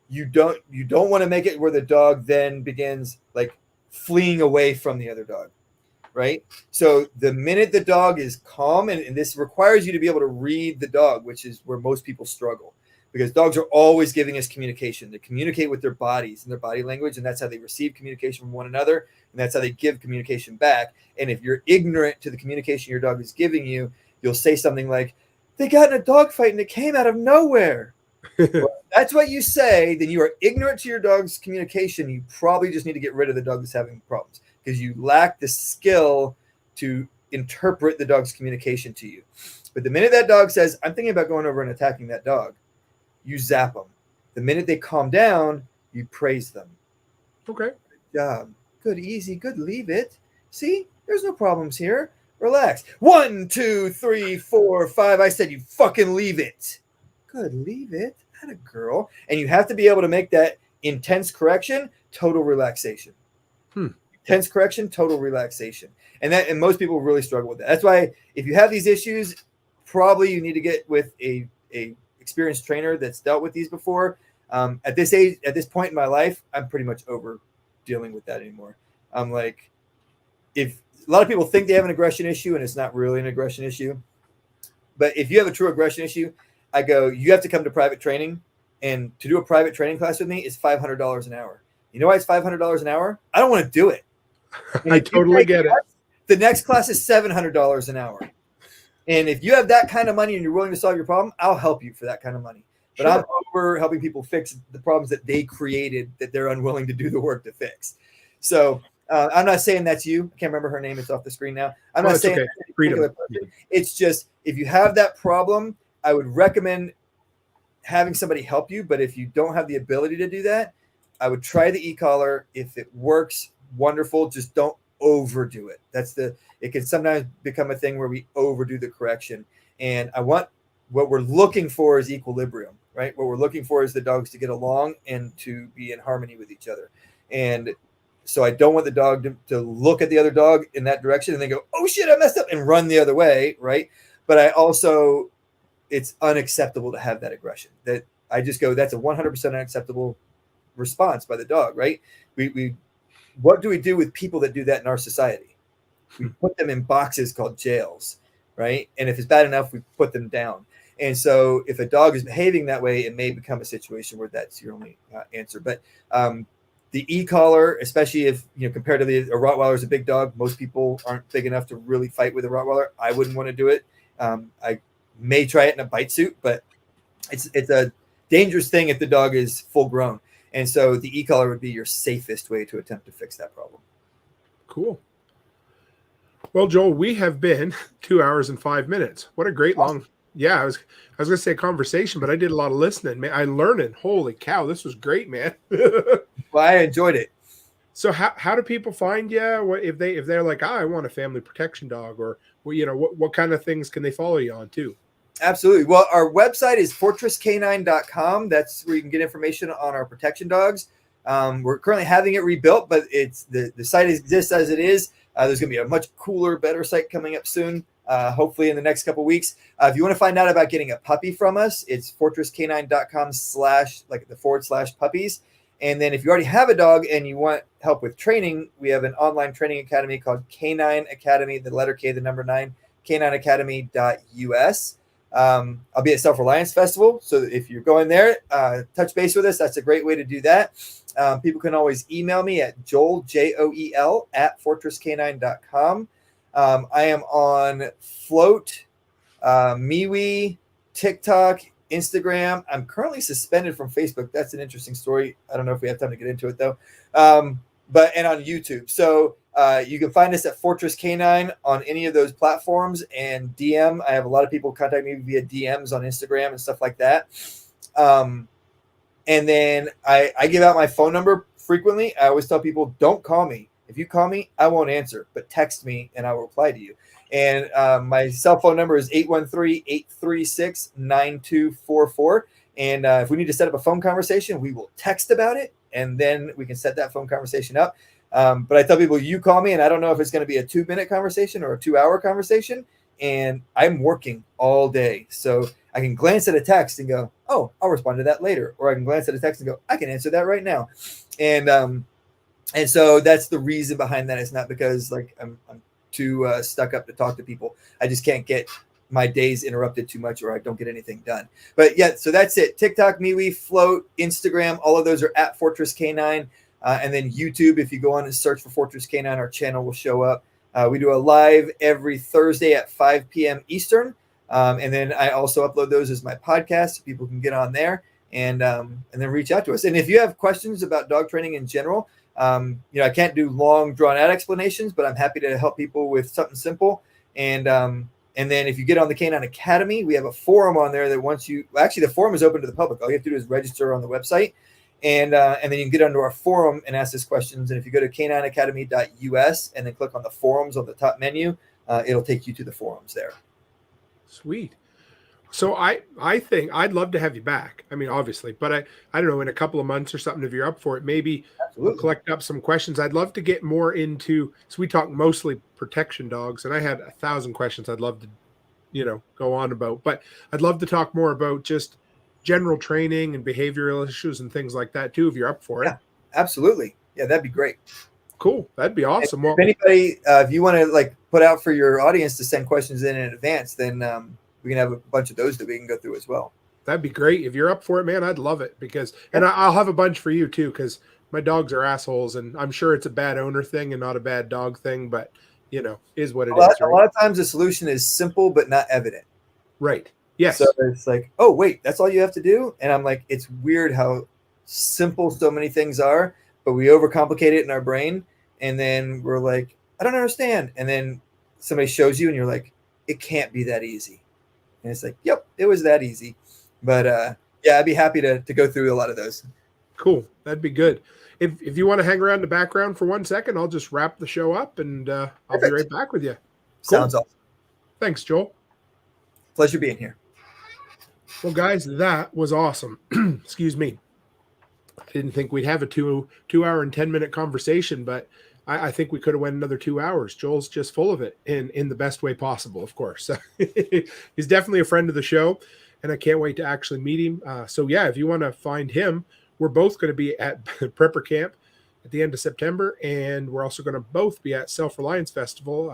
you don't want to make it where the dog then begins like fleeing away from the other dog, right? So the minute the dog is calm, and this requires you to be able to read the dog, which is where most people struggle, because dogs are always giving us communication. They communicate with their bodies and their body language, and that's how they receive communication from one another, and that's how they give communication back. And if you're ignorant to the communication your dog is giving you, you'll say something like, they got in a dog fight and it came out of nowhere. Well, that's what you say. Then you are ignorant to your dog's communication. You probably just need to get rid of the dog that's having problems because you lack the skill to interpret the dog's communication to you. But the minute that dog says, I'm thinking about going over and attacking that dog, you zap them. The minute they calm down, you praise them. Okay. Good job. Good, easy, good, leave it. See, there's no problems here. Relax. 1, 2, 3, 4, 5. I said you fucking leave it. Good, leave it. Not a girl. And you have to be able to make that intense correction, total relaxation. Intense correction, total relaxation. And most people really struggle with that. That's why if you have these issues, probably you need to get with a experienced trainer that's dealt with these before. At this age, at this point in my life, I'm pretty much over dealing with that anymore. I'm like, if a lot of people think they have an aggression issue and it's not really an aggression issue, but if you have a true aggression issue, I go, you have to come to private training, and to do a private training class with me is $500 an hour. You know why it's $500 an hour? I don't want to do it. I totally get it. The next class is $700 an hour. And if you have that kind of money and you're willing to solve your problem, I'll help you for that kind of money. But sure. I'm over helping people fix the problems that they created that they're unwilling to do the work to fix. So I'm not saying that's you. I can't remember her name. It's off the screen now. I'm not saying okay. Freedom. It's just if you have that problem, I would recommend having somebody help you. But if you don't have the ability to do that, I would try the e-collar. If it works, wonderful. Just don't overdo it. It can sometimes become a thing where we overdo the correction. And what we're looking for is equilibrium, right? What we're looking for is the dogs to get along and to be in harmony with each other. And So I don't want the dog to look at the other dog in that direction and then go, oh shit, I messed up, and run the other way, right? But I also, it's unacceptable to have that aggression. That I just go, that's a 100% unacceptable response by the dog, right? We what do we do with people that do that in our society? We put them in boxes called jails, right? And if it's bad enough, we put them down. And so if a dog is behaving that way, it may become a situation where that's your only answer. But the e-collar, especially if, compared to a Rottweiler is a big dog, most people aren't big enough to really fight with a Rottweiler. I wouldn't want to do it. I may try it in a bite suit, but it's a dangerous thing if the dog is full grown. And so the e-collar would be your safest way to attempt to fix that problem. Cool. Well, Joel, we have been 2 hours and 5 minutes. What a great long, I was going to say conversation, but I did a lot of listening. Man, I'm learning. Holy cow, this was great, man. Well, I enjoyed it. So how do people find you? What if they're like, I want a family protection dog, or what kind of things can they follow you on too? Absolutely. Well, our website is fortresscanine.com. That's where you can get information on our protection dogs. We're currently having it rebuilt, but it's the site exists as it is. There's going to be a much cooler, better site coming up soon, hopefully in the next couple of weeks. If you want to find out about getting a puppy from us, it's fortresscanine.com/puppies. And then if you already have a dog and you want help with training, we have an online training academy called Canine Academy, the letter K, the number 9, canineacademy.us. I'll be at Self-Reliance Festival. So if you're going there, touch base with us. That's a great way to do that. People can always email me at Joel, Joel, @fortresscanine.com. I am on Float, MeWe, TikTok, Instagram. I'm currently suspended from Facebook. That's an interesting story. I don't know if we have time to get into it though. And on YouTube. So you can find us at Fortress Canine on any of those platforms, and DM. I have a lot of people contact me via DMs on Instagram and stuff like that. And then I give out my phone number frequently. I always tell people, don't call me. If you call me, I won't answer, but text me and I will reply to you. And my cell phone number is 813-836-9244. And if we need to set up a phone conversation, we will text about it, and then we can set that phone conversation up. But I tell people, you call me, and I don't know if it's going to be a 2-minute conversation or a 2-hour conversation. And I'm working all day. So I can glance at a text and go, oh, I'll respond to that later. Or I can glance at a text and go, I can answer that right now. And so that's the reason behind that. It's not because I'm too stuck up to talk to people. I just can't get my days interrupted too much, or I don't get anything done. But yeah, so that's it. TikTok, MeWe, Float, Instagram, all of those are at Fortress Canine. And then YouTube, if you go on and search for Fortress Canine, our channel will show up. We do a live every Thursday at 5 p.m. Eastern. And then I also upload those as my podcast, so people can get on there and then reach out to us. And if you have questions about dog training in general, I can't do long drawn out explanations, but I'm happy to help people with something simple. And then if you get on the Canine Academy, we have a forum on there that the forum is open to the public. All you have to do is register on the website. And then you can get onto our forum and ask us questions. And if you go to canineacademy.us and then click on the forums on the top menu, it'll take you to the forums there. Sweet. So I think I'd love to have you back. I mean, obviously, but I don't know, in a couple of months or something, if you're up for it, maybe we'll collect up some questions. I'd love to get more into, so we talk mostly protection dogs, and I had 1,000 questions I'd love to, go on about, but I'd love to talk more about just general training and behavioral issues and things like that too, if you're up for it. Yeah, absolutely. Yeah, that'd be great. Cool. That'd be awesome. If anybody, if you want to put out for your audience to send questions in advance, then we can have a bunch of those that we can go through as well. That'd be great. If you're up for it, man, I'd love it and I'll have a bunch for you too, because my dogs are assholes, and I'm sure it's a bad owner thing and not a bad dog thing, but is what it is. A lot of times the solution is simple, but not evident. Right. Yes. So it's like, oh, wait, that's all you have to do. And I'm like, it's weird how simple so many things are, but we overcomplicate it in our brain. And then we're like, I don't understand. And then somebody shows you and you're like, it can't be that easy. And it's like, yep, it was that easy. But I'd be happy to go through a lot of those. Cool. That'd be good. If you want to hang around in the background for 1 second, I'll just wrap the show up and I'll be right back with you. Cool. Sounds awesome. Thanks, Joel. Pleasure being here. Well, guys, that was awesome. Excuse me. I didn't think we'd have a 2 hour and 10-minute conversation, but I think we could have went another 2 hours. Joel's just full of it in the best way possible, of course. He's definitely a friend of the show, and I can't wait to actually meet him. So yeah, if you want to find him, we're both going to be at Prepper Camp at the end of September, and we're also going to both be at Self-Reliance Festival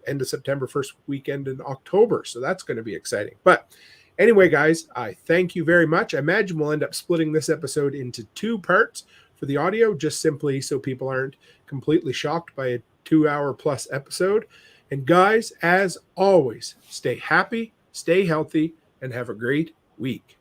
end of September, first weekend in October. So that's going to be exciting. But anyway, guys, I thank you very much. I imagine we'll end up splitting this episode into 2 parts for the audio, just simply so people aren't completely shocked by a 2-hour plus episode. And guys, as always, stay happy, stay healthy, and have a great week.